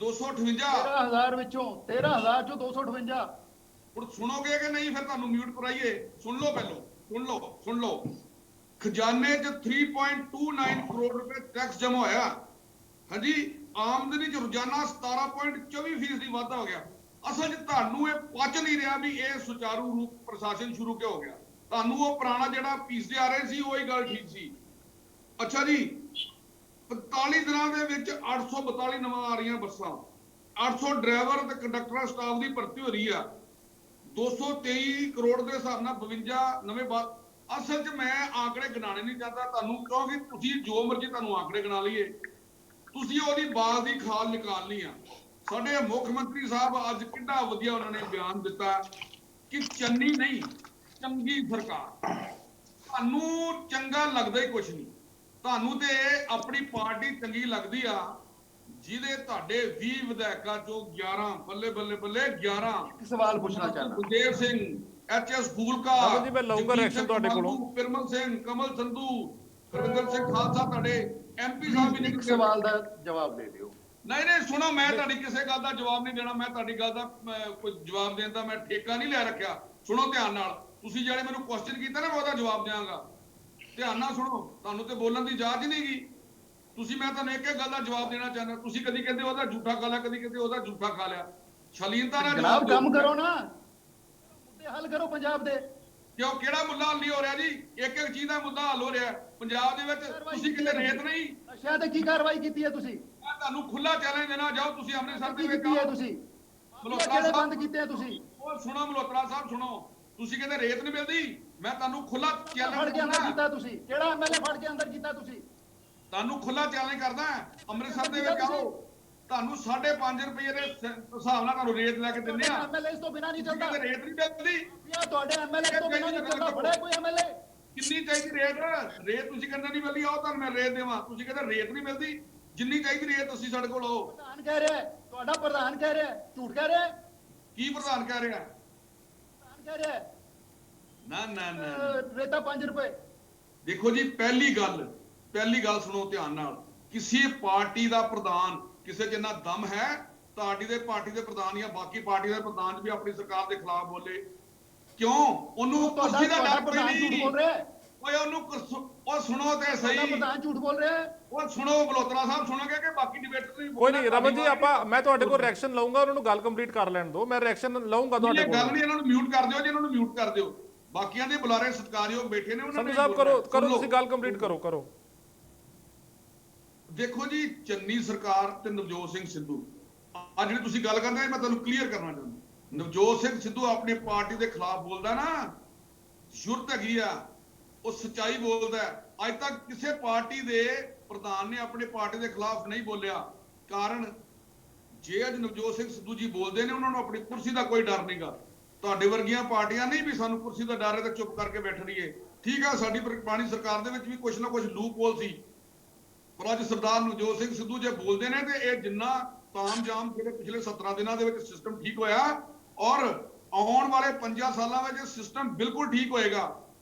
258 13,000 ਵਿੱਚੋਂ 13,000 ਚੋਂ 258। ਹੁਣ ਸੁਣੋਗੇ ਕਿ ਨਹੀਂ? ਫਿਰ ਤੁਹਾਨੂੰ ਮਿਊਟ ਕਰਾਈਏ? ਸੁਣ ਲਓ ਪਹਿਲੋਂ, ਸੁਣ ਲਓ। ਖਜ਼ਾਨੇ 'ਚ 3.29 ਕਰੋੜ ਰੁਪਏ ਟੈਕਸ ਜਮ੍ਹਾਂ ਹੋਇਆ। ਹਾਂਜੀ, ਆਮਦਨੀ 'ਚ ਰੋਜ਼ਾਨਾ 17.24% ਵਾਧਾ ਹੋ ਗਿਆ। ਅਸਲ 'ਚ ਤੁਹਾਨੂੰ ਇਹ ਪਚ ਨਹੀਂ ਰਿਹਾ ਵੀ ਇਹ ਸੁਚਾਰੂ ਰੂਪ ਪ੍ਰਸ਼ਾਸਨ ਸ਼ੁਰੂ ਕਿਉਂ ਹੋ ਗਿਆ। ਤੁਹਾਨੂੰ ਉਹ ਪੁਰਾਣਾ ਜਿਹੜਾ ਪੀਸਦੇ ਆ ਰਹੇ ਸੀ ਉਹੀ ਗੱਲ ਠੀਕ ਸੀ। ਅੱਛਾ ਜੀ, 45 ਦਿਨਾਂ ਦੇ ਵਿੱਚ 842 ਨਵਾਂ ਆ ਰਹੀਆਂ ਬੱਸਾਂ, 800 ਡਰਾਈਵਰ ਤੇ ਕੰਡਕਟਰ ਸਟਾਫ ਦੀ ਭਰਤੀ ਹੋ ਰਹੀ ਆ, 223 ਕਰੋੜ ਦੇ ਹਿਸਾਬ ਨਾਲ 52 ਨਵੇਂ ਬੱਸ। ਅਸਲ 'ਚ ਮੈਂ ਆંકੜੇ ਗਿਣਾਣੇ ਨਹੀਂ ਚਾਹਤਾ ਤੁਹਾਨੂੰ, ਕਿਉਂਕਿ ਤੁਸੀਂ ਜੋ ਮਰਜ਼ੀ ਤੁਹਾਨੂੰ ਆંકੜੇ ਗਿਣਾ ਲਈਏ, ਤੁਸੀਂ ਉਹਦੀ ਬਾਜ਼ ਦੀ ਖਾਲ ਨਿਕਾਲਣੀ ਆ। ਸਾਡੇ ਮੁੱਖ ਮੰਤਰੀ ਸਾਹਿਬ ਅੱਜ ਕਿੰਨਾ ਵਧੀਆ ਉਹਨਾਂ ਨੇ ਬਿਆਨ ਦਿੱਤਾ ਕਿ ਚੰਨੀ ਨਹੀਂ, ਚੰਗੀ ਸਰਕਾਰ। ਤੁਹਾਨੂੰ ਚੰਗਾ ਲੱਗਦਾ ਹੀ ਕੁਛ ਨਹੀਂ, ਤੁਹਾਨੂੰ ਤੇ ਆਪਣੀ ਪਾਰਟੀ ਚੰਗੀ ਲੱਗਦੀ ਆ ਜਿਹਦੇ ਤੁਹਾਡੇ 20 ਵਿਧਾਇਕਾਂ ਚੋਂ 11 ਬੱਲੇ 11। ਇੱਕ ਸਵਾਲ ਪੁੱਛਣਾ ਚਾਹੁੰਦਾ। ਗੁਰਦੇਵ ਸਿੰਘ, ਐਚ.ਐਸ. ਫੂਲਕਾ, ਜੀ ਮੈਂ ਲਊਂਗਾ ਰਿਐਕਸ਼ਨ ਤੁਹਾਡੇ ਕੋਲੋਂ। ਪਿਰਮਲ ਸਿੰਘ, ਕਮਲ ਸੰਧੂ, ਰਵਿੰਦਰ ਸਿੰਘ ਖਾਲਸਾ, ਤੁਹਾਡੇ ਐਮਪੀ ਸਾਹਿਬ ਵੀ ਇੱਕ ਸਵਾਲ ਦਾ ਜਵਾਬ ਦੇ ਦਿਓ। ਨਹੀਂ, ਸੁਣੋ, ਮੈਂ ਤੁਹਾਡੀ ਕਿਸੇ ਗੱਲ ਦਾ ਜਵਾਬ ਨਹੀਂ ਦੇਣਾ। ਮੈਂ ਤੁਹਾਡੀ ਗੱਲ ਦਾ ਕੋਈ ਜਵਾਬ ਦੇਣ ਦਾ ਮੈਂ ਠੇਕਾ ਨਹੀਂ ਲੈ ਰੱਖਿਆ। ਸੁਣੋ ਧਿਆਨ ਨਾਲ, ਤੁਸੀਂ ਜਿਹੜੇ ਮੈਨੂੰ ਕੁਐਸਚਨ ਕੀਤਾ ਨਾ ਮੈਂ ਉਹਦਾ ਜਵਾਬ ਦਿਆਂਗਾ। ਧਿਆਨ ਨਾਲ ਸੁਣੋ, ਤੁਹਾਨੂੰ ਤੇ ਬੋਲਣ ਦੀ ਇਜਾਜ਼ਤ ਨਹੀਂ ਗੀ। ਤੁਸੀਂ, ਮੈਂ ਤੁਹਾਨੂੰ ਇੱਕ ਗੱਲ ਦਾ ਜਵਾਬ ਦੇਣਾ ਚਾਹੁੰਦਾ। ਤੁਸੀਂ ਕਦੀ ਕਹਿੰਦੇ ਉਹਦਾ ਝੂਠਾ ਖਾ ਲਿਆ, ਕਦੀ ਕਹਿੰਦੇ ਉਹਦਾ ਝੂਠਾ ਖਾ ਲਿਆ। ਸ਼ਾਲੀਨਤਾ ਨਾਲ ਜਨਾਬ ਕੰਮ ਕਰੋ ਨਾ, ਮੁੱਦੇ ਹੱਲ ਕਰੋ ਪੰਜਾਬ ਦੇ। ਕਿਉਂ, ਕਿਹੜਾ ਮੁੱਦਾ ਹੱਲ ਨਹੀਂ ਹੋ ਰਿਹਾ ਜੀ? ਇੱਕ ਚੀਜ਼ ਦਾ ਮੁੱਦਾ ਹੱਲ ਹੋ ਰਿਹਾ ਪੰਜਾਬ ਦੇ ਵਿੱਚ। ਤੁਸੀਂ ਕਿਤੇ ਰੇਤ ਨਹੀਂ, ਨਸ਼ਿਆਂ ਤੇ ਕੀ ਕਾਰਵਾਈ ਕੀਤੀ ਹੈ ਤੁਸੀਂ? ਮੈਂ ਤੁਹਾਨੂੰ ਖੁੱਲਾ ਚੈਲੰਜ ਦੇਣਾ, ਜਾਓ ਤੁਸੀਂ ਅੰਮ੍ਰਿਤਸਰ ਦੇ ਵਿੱਚ ਕੀਤੀ ਹੈ ਤੁਸੀਂ, ਕਿਹੜੇ ਬੰਦ ਕੀਤੇ ਆ ਤੁਸੀਂ? ਉਹ ਸੁਣੋ ਮਲਹੋਤਰਾ ਸਾਹਿਬ, ਸੁਣੋ। ਤੁਸੀਂ ਕਹਿੰਦੇ ਰੇਤ ਨਹੀਂ ਮਿਲਦੀ। ਮੈਂ ਤੁਹਾਨੂੰ ਖੁੱਲਾ ਫੜ ਕੇ ਚੈਲੰਜ ਅੰਦਰ ਕਰਦਾ, ਕੀਤਾ ਤੁਸੀਂ? ਕਿਹੜਾ ਐਮਐਲਏ ਫੜ ਕੇ ਅੰਦਰ ਕੀਤਾ ਤੁਸੀਂ? ਤੁਹਾਨੂੰ ਖੁੱਲਾ ਚੈਲੰਜ ਕਰਦਾ। ਅੰਮ੍ਰਿਤਸਰ ਦੇ ਕੀਤਾ ਵਿੱਚ ਤੁਸੀਂ? ਆਓ, ਤੁਹਾਨੂੰ 5.5 ਰੁਪਏ ਦੇ ਹਿਸਾਬ ਨਾਲ ਤੁਹਾਨੂੰ ਰੇਤ ਲੈ ਕੇ ਦਿੰਦੇ ਆ। ਐਮਐਲਏ ਤੋਂ ਬਿਨਾਂ ਨਹੀਂ ਤੁਸੀਂ ਚੱਲਦਾ। ਕਹਿੰਦੇ ਰੇਤ ਨਹੀਂ ਮਿਲਦੀ। ਯਾ ਤੁਹਾਡੇ ਐਮਐਲਏ ਤੋਂ ਬਿਨਾਂ ਨਹੀਂ ਚੱਲਦਾ। ਫੜਿਆ ਕੋਈ ਐਮਐਲਏ? ਕਿੰਨੀ ਚਾਹੀਦੀ ਰੇਤ? ਰੇਤ ਤੁਸੀਂ ਕਹਿੰਦੇ ਨਹੀਂ ਮਿਲਦੀ, ਆਓ ਤੁਹਾਨੂੰ ਮੈਂ ਰੇਤ ਦੇਵਾਂ। ਤੁਸੀਂ ਕਹਿੰਦੇ ਰੇਤ ਨਹੀਂ ਮਿਲਦੀ, ਜਿੰਨੀ ਚਾਹੀਦੀ ਰੇਤ ਤੁਸੀਂ ਸਾਡੇ ਕੋਲ ਆਓ। ਪ੍ਰਧਾਨ ਕਹਿ ਰਿਹਾ ਹੈ, ਤੁਹਾਡਾ ਪ੍ਰਧਾਨ ਕਹਿ ਰਿਹਾ ਹੈ, ਝੂਠ ਕਹਿ ਰਿਹਾ ਹੈ। ਕੀ ਪ੍ਰਧਾਨ ਕਹਿ ਰਿਹਾ? ਪ੍ਰਧਾਨ ਕਹਿ ਰਿਹਾ ਹੈ ਨਾ ਨਾ ਨਾ, ਰੇਤਾ 5 ਰੁਪਏ। ਦੇਖੋ ਜੀ, ਪਹਿਲੀ ਗੱਲ ਸੁਣੋ ਧਿਆਨ ਨਾਲ। ਕਿਸੇ ਪਾਰਟੀ ਦਾ ਪ੍ਰਧਾਨ, ਕਿਸੇ ਜਿੰਨਾ ਦਮ ਹੈ, ਪਾਰਟੀ ਦੇ ਪ੍ਰਧਾਨ ਜਾਂ ਬਾਕੀ ਪਾਰਟੀ ਦੇ ਪ੍ਰਧਾਨ 'ਚ ਵੀ ਆਪਣੀ ਸਰਕਾਰ ਦੇ ਖਿਲਾਫ ਬੋਲੇ ਕਿਉਂ? ਉਹਨੂੰ ਕੁਰਸੀ ਦਾ ਡਰ ਕੋਈ ਪ੍ਰਧਾਨ ਝੂਠ ਨਹੀਂ। ਬੋਲ ਰਿਹਾ ਹੈ। ਓਏ ਉਹਨੂੰ ਉਹ ਸੁਣੋ ਤੇ ਤੁਹਾਡਾ ਸਹੀ, ਪ੍ਰਧਾਨ ਝੂਠ ਬੋਲ ਰਿਹਾ ਹੈ। ਉਹ ਸੁਣੋ, ਬਲੋਤਰਾ ਸਾਹਿਬ ਸੁਣੋਗੇ ਕਿ ਬਾਕੀ ਡਿਬੇਟਰ ਨਹੀਂ? ਕੋਈ ਨਹੀਂ ਰਮਨ ਜੀ, ਮੈਂ ਤੁਹਾਡੇ ਕੋਲ ਰਿਐਕਸ਼ਨ ਲਵਾਂਗਾ, ਉਹਨਾਂ ਨੂੰ ਗੱਲ ਕੰਪਲੀਟ ਕਰ ਲੈਣ ਦਿਓ। ਮੈਂ ਰਿਐਕਸ਼ਨ ਲਵਾਂਗਾ ਤੁਹਾਡੇ ਕੋਲ। ਗੱਲ ਨਹੀਂ, ਇਹਨਾਂ ਨੂੰ ਮਿਊਟ ਕਰ ਦਿਓ ਜੀ, ਇਹਨਾਂ ਨੂੰ ਮਿਊਟ ਕਰ ਦਿਓ। ਬਾਕੀਆਂ ਦੇ ਬੁਲਾਰੇ ਸਤਿਕਾਰਯੋਗ ਬੈਠੇ ਨੇ, ਉਹਨਾਂ ਸੰਧੂ ਸਾਹਿਬ ਕਰੋ ਤੁਸੀਂ ਗੱਲ ਕੰਪਲੀਟ ਕਰੋ। ਦੇਖੋ ਜੀ, ਚੰਨੀ ਸਰਕਾਰ ਤੇ ਨਵਜੋਤ ਸਿੰਘ ਸਿੱਧੂ, ਅੱਜ ਜਿਹੜੀ ਤੁਸੀਂ ਗੱਲ ਕਰਦੇ ਮੈਂ ਤੁਹਾਨੂੰ ਕਲੀਅਰ ਕਰਨਾ ਚਾਹੁੰਦਾ। ਨਵਜੋਤ ਸਿੰਘ ਸਿੱਧੂ ਆਪਣੀ ਪਾਰਟੀ ਦੇ ਖਿਲਾਫ ਬੋਲਦਾ ਨਾ, ਜੁਰਤ ਹੈਗੀ ਆ, ਉਹ ਸੱਚਾਈ ਬੋਲਦਾ। ਅੱਜ ਤੱਕ ਕਿਸੇ ਪਾਰਟੀ ਦੇ ਪ੍ਰਧਾਨ ਨੇ ਆਪਣੀ ਪਾਰਟੀ ਦੇ ਖਿਲਾਫ ਨਹੀਂ ਬੋਲਿਆ। ਕਾਰਨ, ਜੇ ਅੱਜ ਨਵਜੋਤ ਸਿੰਘ ਸਿੱਧੂ ਜੀ ਬੋਲਦੇ ਨੇ, ਉਹਨਾਂ ਨੂੰ ਆਪਣੀ ਕੁਰਸੀ ਦਾ ਕੋਈ ਡਰ ਨਹੀਂਗਾ। ਤੁਹਾਡੇ ਵਰਗੀਆਂ ਪਾਰਟੀਆਂ ਨਹੀਂ ਵੀ ਸਾਨੂੰ ਕੁਰਸੀ ਦਾ ਡਰ ਹੈ ਤਾਂ ਚੁੱਪ ਕਰਕੇ ਬੈਠ ਰਹੀਏ। ਠੀਕ ਆ, ਸਾਡੀ ਪੁਰਾਣੀ ਸਰਕਾਰ ਦੇ ਵਿੱਚ ਵੀ ਕੁਝ ਨਾ ਕੁਝ ਲੂਪ ਹੋਲ ਸੀ, ਪਰ ਅੱਜ ਸਰਦਾਰ ਨਵਜੋਤ ਸਿੰਘ ਸਿੱਧੂ ਜੇ ਬੋਲਦੇ ਨੇ ਤੇ ਇਹ ਜਿੰਨਾ ਤਾਮਝਾਮ ਜਿਹੜੇ ਪਿਛਲੇ 17 ਦਿਨਾਂ ਦੇ ਵਿੱਚ ਸਿਸਟਮ ਠੀਕ ਹੋਇਆ, ਔਰ ਆਉਣ ਵਾਲੇ 5 ਸਾਲਾਂ ਵਿੱਚ ਸਿਸਟਮ ਬਿਲਕੁਲ ਠੀਕ ਹੋਏਗਾ।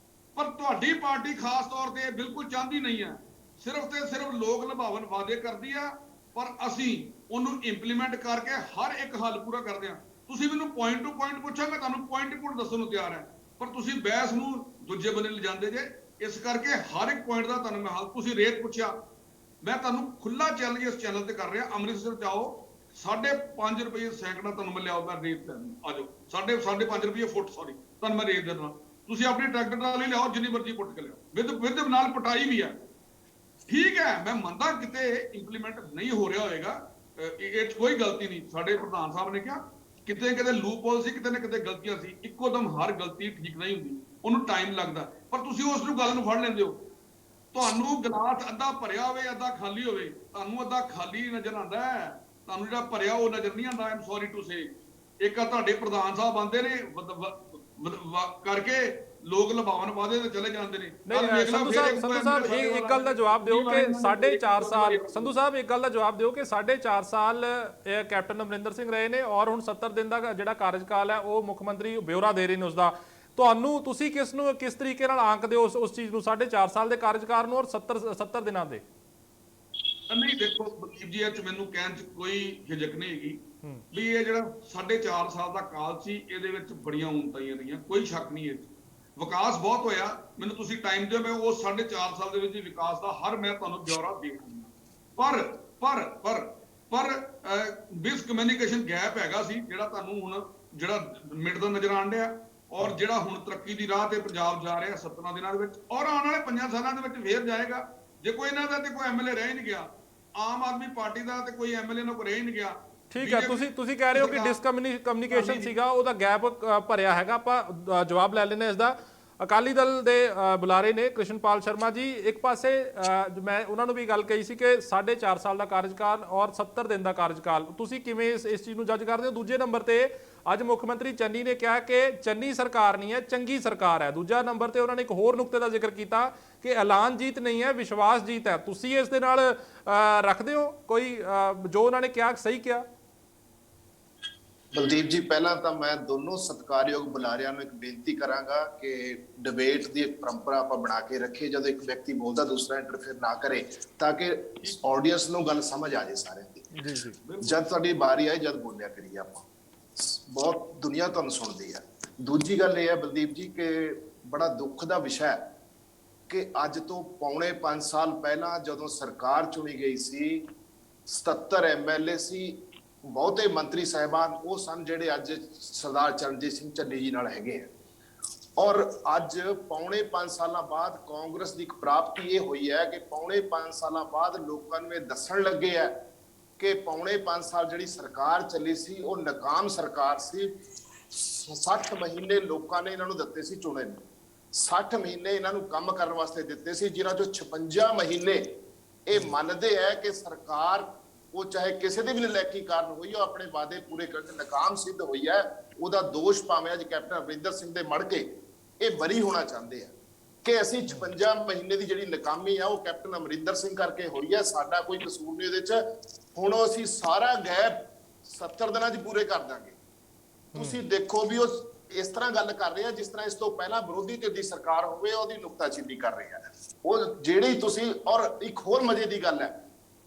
ਪਰ ਤੁਹਾਡੀ ਪਾਰਟੀ ਖਾਸ ਤੌਰ ਤੇ ਬਿਲਕੁਲ ਚਾਹੁੰਦੀ ਨਹੀਂ ਹੈ। ਸਿਰਫ ਤੇ ਸਿਰਫ ਲੋਕ ਨਿਭਾਵਨ ਵਾਅਦੇ ਕਰਦੀ ਆ, ਪਰ ਅਸੀਂ ਉਹਨੂੰ ਇੰਪਲੀਮੈਂਟ ਕਰਕੇ ਹਰ ਇੱਕ ਹੱਲ ਪੂਰਾ ਕਰਦੇ ਆ। ਤੁਸੀਂ ਮੈਨੂੰ ਪੁਆਇੰਟ ਟੂ ਪੁਆਇੰਟ ਪੁੱਛਾਂਗੇ, ਤੁਹਾਨੂੰ ਪੁਆਇੰਟ ਟੂ ਪੁਆਇੰਟ ਦੱਸਣ ਨੂੰ ਤਿਆਰ ਹੈ, ਪਰ ਤੁਸੀਂ ਬਹਿਸ ਨੂੰ ਦੂਜੇ ਬੰਨੇ ਲਿਜਾਂਦੇ ਜੇ। ਇਸ ਕਰਕੇ ਹਰ ਇੱਕ ਪੁਆਇੰਟ ਦਾ ਤੁਹਾਨੂੰ ਮੈਂ ਹੱਲ, ਤੁਸੀਂ ਰੇਟ ਪੁੱਛਿਆ, ਮੈਂ ਤੁਹਾਨੂੰ ਖੁੱਲਾ ਚੈਲੰਜ ਇਸ ਚੈਨਲ ਤੇ ਕਰ ਰਿਹਾ। ਅੰਮ੍ਰਿਤਸਰ ਜਾਓ, 5.5 ਰੁਪਏ ਸੈਂਕੜਾ ਤੁਹਾਨੂੰ ਮੈਂ ਲਿਆਊਗਾ ਰੇਤ ਤੇ। ਆ ਜਾਓ, 5.5 ਰੁਪਏ ਫੁੱਟ, ਸੌਰੀ, ਤੁਹਾਨੂੰ ਮੈਂ ਰੇਤ ਦੇਣਾ। ਤੁਸੀਂ ਆਪਣੀ ਟਰੈਕਟਰ ਟਰਾਲੀ ਲਿਆਓ, ਜਿੰਨੀ ਮਰਜ਼ੀ ਪੁੱਟ ਕੇ ਲਿਆਓ, ਵਿਦ ਨਾਲ ਪਟਾਈ ਵੀ ਹੈ। ਠੀਕ ਹੈ, ਮੈਂ ਮੰਨਦਾ ਕਿਤੇ ਇੰਪਲੀਮੈਂਟ ਨਹੀਂ ਹੋ ਰਿਹਾ ਹੋਏਗਾ, ਇਹ 'ਚ ਕੋਈ ਗਲਤੀ ਨਹੀਂ। ਸਾਡੇ ਪ੍ਰਧਾਨ ਸਾਹਿਬ ਨੇ ਕਿਹਾ ਕਿਤੇ ਕਿਤੇ ਲੂਪ ਹੋਲ ਸੀ, ਕਿਤੇ ਨਾ ਕਿਤੇ ਗਲਤੀਆਂ ਸੀ। ਇੱਕੋ ਦਮ ਹਰ ਗਲਤੀ ਠੀਕ ਨਹੀਂ ਹੁੰਦੀ, ਉਹਨੂੰ ਟਾਈਮ ਲੱਗਦਾ। ਪਰ ਤੁਸੀਂ ਉਸ ਨੂੰ ਗੱਲ ਨੂੰ ਫੜ ਲੈਂਦੇ ਹੋ। ਤੁਹਾਨੂੰ ਗਲਾਸ ਅੱਧਾ ਭਰਿਆ ਹੋਵੇ, ਅੱਧਾ ਖਾਲੀ ਹੋਵੇ, ਤੁਹਾਨੂੰ ਅੱਧਾ ਖਾਲੀ ਨਜ਼ਰ ਆਉਂਦਾ ਹੈ, ਤੁਹਾਨੂੰ ਜਿਹੜਾ ਭਰਿਆ ਉਹ ਨਜ਼ਰ ਨਹੀਂ ਆਉਂਦਾ। ਆਮ ਸੌਰੀ ਟੂ ਸੇ, ਇੱਕ ਆ ਤੁਹਾਡੇ ਪ੍ਰਧਾਨ ਸਾਹਿਬ ਆਉਂਦੇ ਨੇ ਕਰਕੇ ਲੋਕ ਲੁਭਾਵਨ ਵਾਅਦੇ ਤੇ ਚਲੇ ਜਾਂਦੇ ਨੇ। ਨਹੀਂ ਸੰਧੂ ਸਾਹਿਬ ਇੱਕ ਗੱਲ ਦਾ ਜਵਾਬ ਦਿਓ ਕਿ 4.5 ਸਾਲ, ਸੰਧੂ ਸਾਹਿਬ ਇੱਕ ਗੱਲ ਦਾ ਜਵਾਬ ਦਿਓ ਕਿ 4.5 ਸਾਲ ਕੈਪਟਨ ਅਮਰਿੰਦਰ ਸਿੰਘ ਰਹੇ ਨੇ, ਔਰ ਹੁਣ 70 ਦਿਨ ਦਾ ਜਿਹੜਾ ਕਾਰਜਕਾਲ ਹੈ ਉਹ ਮੁੱਖ ਮੰਤਰੀ ਬਿਊਰਾ ਦੇ ਰਹੇ ਨੇ ਉਸਦਾ। ਤੁਹਾਨੂੰ ਤੁਸੀਂ ਕਿਸ ਤਰੀਕੇ ਨਾਲ ਆਂਕਦੇ ਹੋ ਉਸ ਚੀਜ਼ ਨੂੰ, 4.5 ਸਾਲ ਦੇ ਕਾਰਜਕਾਲ ਨੂੰ ਔਰ 70 ਦਿਨਾਂ ਦੇ? ਨਹੀਂ ਦੇਖੋ ਬਲਦੀਪ ਜੀ, ਇਹ 'ਚ ਮੈਨੂੰ ਕਹਿਣ 'ਚ ਕੋਈ ਝਿਜਕ ਨਹੀਂ ਹੈਗੀ ਵੀ ਇਹ ਜਿਹੜਾ 4.5 ਸਾਲ ਦਾ ਕਾਲ ਸੀ, ਇਹਦੇ ਵਿੱਚ ਬੜੀਆਂ ਉਨਤਾਈਆਂ ਰਹੀਆਂ, ਕੋਈ ਸ਼ੱਕ ਨਹੀਂ। ਇਹ 'ਚ ਵਿਕਾਸ ਬਹੁਤ ਹੋਇਆ। ਮੈਨੂੰ ਤੁਸੀਂ ਟਾਈਮ ਦਿਓ, ਮੈਂ ਉਹ 4.5 ਸਾਲ ਦੇ ਵਿੱਚ ਵਿਕਾਸ ਦਾ ਹਰ ਮੈਂ ਤੁਹਾਨੂੰ ਬਿਊਰਾ ਦੇ ਦੂੰਗਾ। ਪਰ ਮਿਸ ਕਮਿਊਨੀਕੇਸ਼ਨ ਗੈਪ ਹੈਗਾ ਸੀ, ਜਿਹੜਾ ਤੁਹਾਨੂੰ ਹੁਣ ਜਿਹੜਾ ਮਿਟਦਾ ਨਜ਼ਰ ਆਉਣ ਡਿਆ, ਔਰ ਜਿਹੜਾ ਹੁਣ ਤਰੱਕੀ ਦੀ ਰਾਹ ਤੇ ਪੰਜਾਬ ਜਾ ਰਿਹਾ 17 ਦਿਨਾਂ ਦੇ ਵਿੱਚ, ਔਰ ਆਉਣ ਵਾਲੇ 5 ਸਾਲਾਂ ਦੇ ਵਿੱਚ ਫੇਰ ਜਾਏਗਾ। ਜੇ ਕੋਈ ਇਹਨਾਂ ਦਾ ਤੇ ਕੋਈ ਐਮਐਲਏ ਰਹਿ ਹੀ ਨਹੀਂ ਗਿਆ, ਆਮ ਆਦਮੀ ਪਾਰਟੀ ਦਾ ਤੇ ਕੋਈ ਐਮਐਲਏ ਨਾਲ ਕੋਈ ਰਹਿ ਹੀ ਨਹੀਂ ਗਿਆ। ਠੀਕ ਹੈ, ਤੁਸੀਂ ਕਹਿ ਰਹੇ ਹੋ ਕਿ ਡਿਸਕਮਿਊਨੀਕੇਸ਼ਨ ਸੀਗਾ, ਉਹਦਾ ਗੈਪ ਭਰਿਆ ਹੈਗਾ। ਆਪਾਂ ਜਵਾਬ ਲੈ ਲੈਂਦੇ ਇਸ ਦਾ। ਅਕਾਲੀ ਦਲ ਦੇ ਬੁਲਾਰੇ ਨੇ ਕ੍ਰਿਸ਼ਨਪਾਲ ਸ਼ਰਮਾ ਜੀ, ਇੱਕ ਪਾਸੇ ਮੈਂ ਉਹਨਾਂ ਨੂੰ ਵੀ ਗੱਲ ਕਹੀ ਸੀ ਕਿ 4.5 ਸਾਲ ਦਾ ਕਾਰਜਕਾਲ ਔਰ 70 ਦਿਨ ਦਾ ਕਾਰਜਕਾਲ, ਤੁਸੀਂ ਕਿਵੇਂ ਇਸ ਚੀਜ਼ ਨੂੰ ਜੱਜ ਕਰਦੇ ਹੋ? ਦੂਜੇ ਨੰਬਰ ਤੇ ਅੱਜ ਮੁੱਖ ਮੰਤਰੀ ਚੰਨੀ ਨੇ ਕਿਹਾ ਕਿ ਚੰਨੀ ਸਰਕਾਰ ਨਹੀਂ ਹੈ, ਚੰਗੀ ਸਰਕਾਰ ਹੈ। ਦੂਜਾ ਨੰਬਰ ਤੇ ਉਹਨਾਂ ਨੇ ਇੱਕ ਹੋਰ ਨੁਕਤੇ ਦਾ ਜ਼ਿਕਰ ਕੀਤਾ ਕਿ ਐਲਾਨ ਜੀਤ ਨਹੀਂ ਹੈ, ਵਿਸ਼ਵਾਸ ਜੀਤ ਹੈ। ਤੁਸੀਂ ਇਸ ਦੇ ਨਾਲ ਰੱਖਦੇ ਹੋ ਕੋਈ ਜੋ ਉਹਨਾਂ ਨੇ ਕਿਹਾ ਸਹੀ ਕਿਹਾ? ਬਲਦੀਪ ਜੀ, ਪਹਿਲਾਂ ਤਾਂ ਮੈਂ ਦੋਨੋਂ ਸਤਿਕਾਰਯੋਗ ਬੁਲਾਰਿਆਂ ਨੂੰ ਇੱਕ ਬੇਨਤੀ ਕਰਾਂਗਾ ਕਿ ਡਿਬੇਟ ਦੀ ਇੱਕ ਪਰੰਪਰਾ ਆਪਾਂ ਬਣਾ ਕੇ ਰੱਖੀਏ, ਜਦੋਂ ਇੱਕ ਵਿਅਕਤੀ ਬੋਲਦਾ ਦੂਸਰਾ ਇੰਟਰਫੇਅਰ ਨਾ ਕਰੇ, ਤਾਂ ਕਿ ਆਡੀਅנס ਨੂੰ ਗੱਲ ਸਮਝ ਆ ਜਾਏ ਸਾਰਿਆਂ ਦੀ। ਜਦ ਤੁਹਾਡੀ ਵਾਰੀ ਆਏ, ਜਦ ਬੋਲਿਆ ਕਰੀਏ ਆਪਾਂ, ਬਹੁਤ ਦੁਨੀਆ ਤੁਹਾਨੂੰ ਸੁਣਦੀ ਹੈ। ਦੂਜੀ ਗੱਲ ਇਹ ਹੈ ਬਲਦੀਪ ਜੀ ਕਿ ਬੜਾ ਦੁੱਖ ਦਾ ਵਿਸ਼ਾ ਹੈ ਕਿ ਅੱਜ ਤੋਂ ਪੌਣੇ 5 ਸਾਲ ਪਹਿਲਾਂ ਜਦੋਂ ਸਰਕਾਰ ਚੁਣੀ ਗਈ ਸੀ, 77 ਐਮਐਲਏ ਸੀ, ਬਹੁਤੇ ਮੰਤਰੀ ਸਾਹਿਬਾਨ ਉਹ ਸਨ ਜਿਹੜੇ ਅੱਜ ਸਰਦਾਰ ਚਰਨਜੀਤ ਸਿੰਘ ਚੰਨੀ ਜੀ ਨਾਲ ਹੈਗੇ ਆ। ਔਰ ਅੱਜ ਪੌਣੇ 5 ਸਾਲਾਂ ਬਾਅਦ ਕਾਂਗਰਸ ਦੀ ਇੱਕ ਪ੍ਰਾਪਤੀ ਇਹ ਹੋਈ ਹੈ ਕਿ ਪੌਣੇ 5 ਸਾਲਾਂ ਬਾਅਦ ਲੋਕਾਂ ਨੂੰ ਇਹ ਦੱਸਣ ਲੱਗੇ ਹੈ ਕਿ ਪੌਣੇ 5 ਸਾਲ ਜਿਹੜੀ ਸਰਕਾਰ ਚੱਲੀ ਸੀ ਉਹ ਨਾਕਾਮ ਸਰਕਾਰ ਸੀ, 60 ਮਹੀਨੇ ਲੋਕਾਂ ਨੇ ਇਹਨਾਂ ਨੂੰ ਦਿੱਤੇ ਸੀ ਚੁਣੇ ਨੂੰ, 60 ਮਹੀਨੇ ਇਹਨਾਂ ਨੂੰ ਕੰਮ ਕਰਨ ਵਾਸਤੇ ਦਿੱਤੇ ਸੀ, ਜਿਨ੍ਹਾਂ ਚੋਂ 56 ਮਹੀਨੇ ਇਹ ਮੰਨਦੇ ਹੈ ਕਿ ਸਰਕਾਰ ਉਹ ਚਾਹੇ ਕਿਸੇ ਦੀ ਵੀ ਨਲਾਇਕੀ ਕਾਰਨ ਹੋਈ, ਉਹ ਆਪਣੇ ਵਾਅਦੇ ਪੂਰੇ ਕਰਨ 'ਚ ਨਾਕਾਮ ਸਿੱਧ ਹੋਈ ਹੈ। ਉਹਦਾ ਦੋਸ਼ ਭਾਵੇਂ ਅੱਜ ਕੈਪਟਨ ਅਮਰਿੰਦਰ ਸਿੰਘ ਦੇ ਮੜ ਕੇ ਇਹ ਬਰੀ ਹੋਣਾ ਚਾਹੁੰਦੇ ਆ ਕਿ ਅਸੀਂ 56 ਮਹੀਨੇ ਦੀ ਜਿਹੜੀ ਨਾਕਾਮੀ ਆ ਉਹ ਕੈਪਟਨ ਅਮਰਿੰਦਰ ਸਿੰਘ ਕਰਕੇ ਹੋਈ ਹੈ, ਸਾਡਾ ਕੋਈ ਕਸੂਰ ਨਹੀਂ ਉਹਦੇ 'ਚ। ਹੁਣ ਅਸੀਂ ਸਾਰਾ ਗੈਪ 70 ਦਿਨਾਂ 'ਚ ਪੂਰੇ ਕਰ ਦਾਂਗੇ। ਤੁਸੀਂ ਦੇਖੋ ਵੀ ਉਹ ਇਸ ਤਰ੍ਹਾਂ ਗੱਲ ਕਰ ਰਹੇ ਆ ਜਿਸ ਤਰ੍ਹਾਂ ਇਸ ਤੋਂ ਪਹਿਲਾਂ ਵਿਰੋਧੀ ਧਿਰ ਦੀ ਸਰਕਾਰ ਹੋਵੇ, ਉਹਦੀ ਨੁਕਤਾਚੀਨੀ ਕਰ ਰਹੇ ਆ ਉਹ ਜਿਹੜੀ ਤੁਸੀਂ। ਔਰ ਇੱਕ ਹੋਰ ਮਜ਼ੇ ਦੀ ਗੱਲ ਹੈ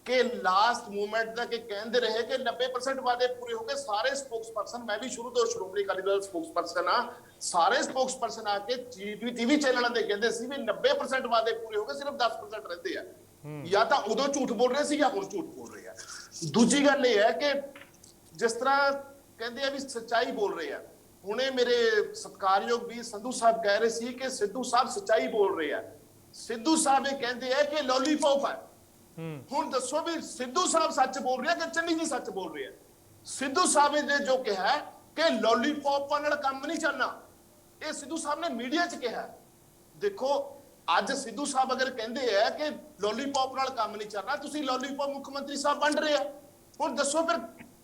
ਕਿ ਲਾਸਟ ਮੂਮੈਂਟ ਦਾ ਕਿ ਕਹਿੰਦੇ ਰਹੇ ਕਿ 90% ਵਾਅਦੇ ਪੂਰੇ ਹੋ ਗਏ। ਸਾਰੇ ਸਪੋਕਸਪਰਸਨ, ਮੈਂ ਵੀ ਸ਼ੁਰੂ ਤੋਂ ਸ਼੍ਰੋਮਣੀ ਅਕਾਲੀ ਦਲ ਸਪੋਕਸਪਰਸਨ ਆ, ਸਾਰੇ ਸਪੋਕਸਪਰਸਨ ਆ ਕੇ ਟੀਵੀ ਚੈਨਲਾਂ ਤੇ ਕਹਿੰਦੇ ਸੀ ਵੀ 90% ਵਾਅਦੇ ਪੂਰੇ ਹੋ ਗਏ, ਸਿਰਫ 10% ਰਹਿੰਦੇ ਆ। ਜਾਂ ਤਾਂ ਉਦੋਂ ਝੂਠ ਬੋਲ ਰਹੇ ਸੀ ਜਾਂ ਹੁਣ ਝੂਠ ਬੋਲ ਰਹੇ ਆ। ਦੂਜੀ ਗੱਲ ਇਹ ਹੈ ਕਿ ਜਿਸ ਤਰ੍ਹਾਂ ਕਹਿੰਦੇ ਆ ਵੀ ਸੱਚਾਈ ਬੋਲ ਰਹੇ ਆ, ਹੁਣੇ ਮੇਰੇ ਸਤਿਕਾਰਯੋਗ ਵੀ ਸੰਧੂ ਸਾਹਿਬ ਕਹਿ ਰਹੇ ਸੀ ਕਿ ਸਿੱਧੂ ਸਾਹਿਬ ਸੱਚਾਈ ਬੋਲ ਰਹੇ ਆ। ਸਿੱਧੂ ਸਾਹਿਬ ਇਹ ਕਹਿੰਦੇ ਆ ਕਿ ਲੋਲੀਪੌਪ ਹੈ। ਹੁਣ ਦੱਸੋ ਵੀ ਸਿੱਧੂ ਸਾਹਿਬ ਸੱਚ ਬੋਲ ਰਿਹਾ ਕਿ ਚੰਨੀ ਜੀ ਸੱਚ ਬੋਲ ਰਿਹਾ? ਸਿੱਧੂ ਸਾਹਿਬ ਨੇ ਜੋ ਕਿਹਾ ਕਿ ਲੋਲੀਪੌਪ ਨਾਲ ਕੰਮ ਨਹੀਂ ਚੱਲਣਾ, ਇਹ ਸਿੱਧੂ ਸਾਹਿਬ ਨੇ ਮੀਡੀਆ 'ਚ ਕਿਹਾ। ਦੇਖੋ ਅੱਜ ਸਿੱਧੂ ਸਾਹਿਬ ਅਗਰ ਕਹਿੰਦੇ ਆ ਕਿ ਲੋਲੀਪੌਪ ਨਾਲ ਕੰਮ ਨਹੀਂ ਚੱਲਣਾ, ਤੁਸੀਂ ਲੋਲੀਪੌਪ ਮੁੱਖ ਮੰਤਰੀ ਸਾਹਿਬ ਵੰਡ ਰਹੇ ਆ। ਹੁਣ ਦੱਸੋ ਫਿਰ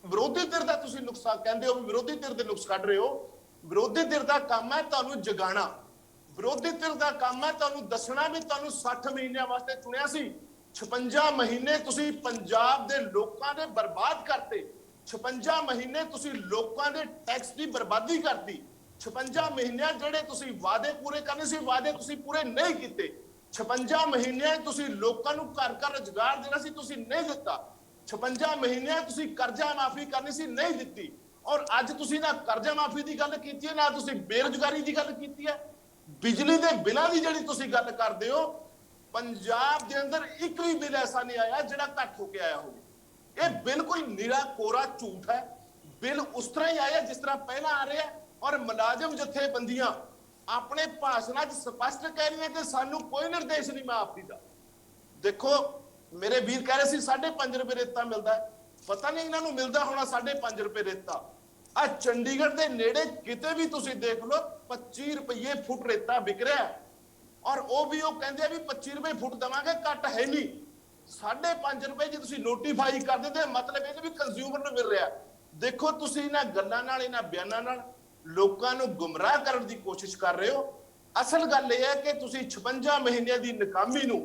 ਵਿਰੋਧੀ ਧਿਰ ਦਾ ਤੁਸੀਂ ਨੁਕਸਾ ਕਹਿੰਦੇ ਹੋ, ਵਿਰੋਧੀ ਧਿਰ ਦੇ ਨੁਕਸ ਕੱਢ ਰਹੇ ਹੋ। ਵਿਰੋਧੀ ਧਿਰ ਦਾ ਕੰਮ ਹੈ ਤੁਹਾਨੂੰ ਜਗਾਣਾ, ਵਿਰੋਧੀ ਧਿਰ ਦਾ ਕੰਮ ਹੈ ਤੁਹਾਨੂੰ ਦੱਸਣਾ ਵੀ ਤੁਹਾਨੂੰ 60 ਮਹੀਨਿਆਂ ਵਾਸਤੇ ਚੁਣਿਆ ਸੀ। 56 ਮਹੀਨੇ ਤੁਸੀਂ ਪੰਜਾਬ ਦੇ ਲੋਕਾਂ ਦੇ ਬਰਬਾਦ ਕਰਤੇ। 56 ਮਹੀਨੇ ਤੁਸੀਂ ਲੋਕਾਂ ਦੇ ਟੈਕਸ ਦੀ ਬਰਬਾਦੀ ਕਰਤੀ। 56 ਮਹੀਨਿਆਂ ਜਿਹੜੇ ਤੁਸੀਂ ਵਾਅਦੇ ਪੂਰੇ ਕਰਨੇ ਸੀ, ਵਾਅਦੇ ਤੁਸੀਂ ਪੂਰੇ ਨਹੀਂ ਕੀਤੇ। 56 ਮਹੀਨਿਆਂ ਤੁਸੀਂ ਲੋਕਾਂ ਨੂੰ ਘਰ ਘਰ ਰੁਜ਼ਗਾਰ ਦੇਣਾ ਸੀ, ਤੁਸੀਂ ਨਹੀਂ ਦਿੱਤਾ। 56 ਮਹੀਨਿਆਂ ਤੁਸੀਂ ਕਰਜ਼ਾ ਮਾਫੀ ਕਰਨੀ ਸੀ, ਨਹੀਂ ਦਿੱਤੀ। ਔਰ ਅੱਜ ਤੁਸੀਂ ਨਾ ਕਰਜ਼ਾ ਮਾਫੀ ਦੀ ਗੱਲ ਕੀਤੀ ਹੈ, ਨਾ ਤੁਸੀਂ ਬੇਰੁਜ਼ਗਾਰੀ ਦੀ ਗੱਲ ਕੀਤੀ ਹੈ। ਬਿਜਲੀ ਦੇ ਬਿੱਲਾਂ ਦੀ ਜਿਹੜੀ ਤੁਸੀਂ ਗੱਲ ਕਰਦੇ ਹੋ, ਪੰਜਾਬ ਦੇ ਅੰਦਰ ਇੱਕ ਵੀ ਬਿੱਲ ਐਸਾ ਨਹੀਂ ਆਇਆ ਜਿਹੜਾ ਘੱਟ ਹੋ ਕੇ ਆਇਆ ਹੋਵੇ। ਇਹ ਬਿਲਕੁਲ ਨਿਰਾ ਕੋਰਾ ਝੂਠ ਹੈ। ਬਿੱਲ ਉਸ ਤਰ੍ਹਾਂ ਹੀ ਆਇਆ ਜਿਸ ਤਰ੍ਹਾਂ ਪਹਿਲਾਂ ਆ ਰਿਹਾ। ਔਰ ਮੁਲਾਜ਼ਮ ਜਥੇਬੰਦੀਆਂ ਆਪਣੇ ਭਾਸ਼ਣਾਂ 'ਚ ਸਪਸ਼ਟ ਕਹਿ ਰਹੀਆਂ ਕਿ ਸਾਨੂੰ ਕੋਈ ਨਿਰਦੇਸ਼ ਨਹੀਂ ਮਾਫੀ ਦਾ। ਦੇਖੋ ਮੇਰੇ ਵੀਰ ਕਹਿ ਰਹੇ ਸੀ 5.5 ਰੁਪਏ ਰੇਤਾ ਮਿਲਦਾ ਹੈ, ਪਤਾ ਨਹੀਂ ਇਹਨਾਂ ਨੂੰ ਮਿਲਦਾ ਹੋਣਾ 5.5 ਰੁਪਏ ਰੇਤਾ। ਆ ਚੰਡੀਗੜ੍ਹ ਦੇ ਨੇੜੇ ਕਿਤੇ ਵੀ ਤੁਸੀਂ ਦੇਖ ਲਓ 25 ਰੁਪਏ ਫੁੱਟ ਰੇਤਾ ਵਿਕ ਰਿਹਾ ਹੈ। ਔਰ ਉਹ ਵੀ ਉਹ ਕਹਿੰਦੇ ਆ ਵੀ 25 ਰੁਪਏ ਫੁੱਟ ਦਵਾਂਗੇ, ਘੱਟ ਹੈ ਨਹੀਂ। 5.5 ਰੁਪਏ ਜੇ ਤੁਸੀਂ ਨੋਟੀਫਾਈ ਕਰ ਦਿੰਦੇ, ਮਤਲਬ ਇਹ ਵੀ ਕੰਜ਼ਿਊਮਰ ਨੂੰ ਮਿਲ ਰਿਹਾ। ਦੇਖੋ ਤੁਸੀਂ ਇਹਨਾਂ ਗੱਲਾਂ ਨਾਲ, ਇਹਨਾਂ ਬਿਆਨਾਂ ਨਾਲ ਲੋਕਾਂ ਨੂੰ ਗੁੰਮਰਾਹ ਕਰਨ ਦੀ ਕੋਸ਼ਿਸ਼ ਕਰ ਰਹੇ ਹੋ। ਅਸਲ ਗੱਲ ਇਹ ਹੈ ਕਿ ਤੁਸੀਂ 56 ਮਹੀਨਿਆਂ ਦੀ ਨਾਕਾਮੀ ਨੂੰ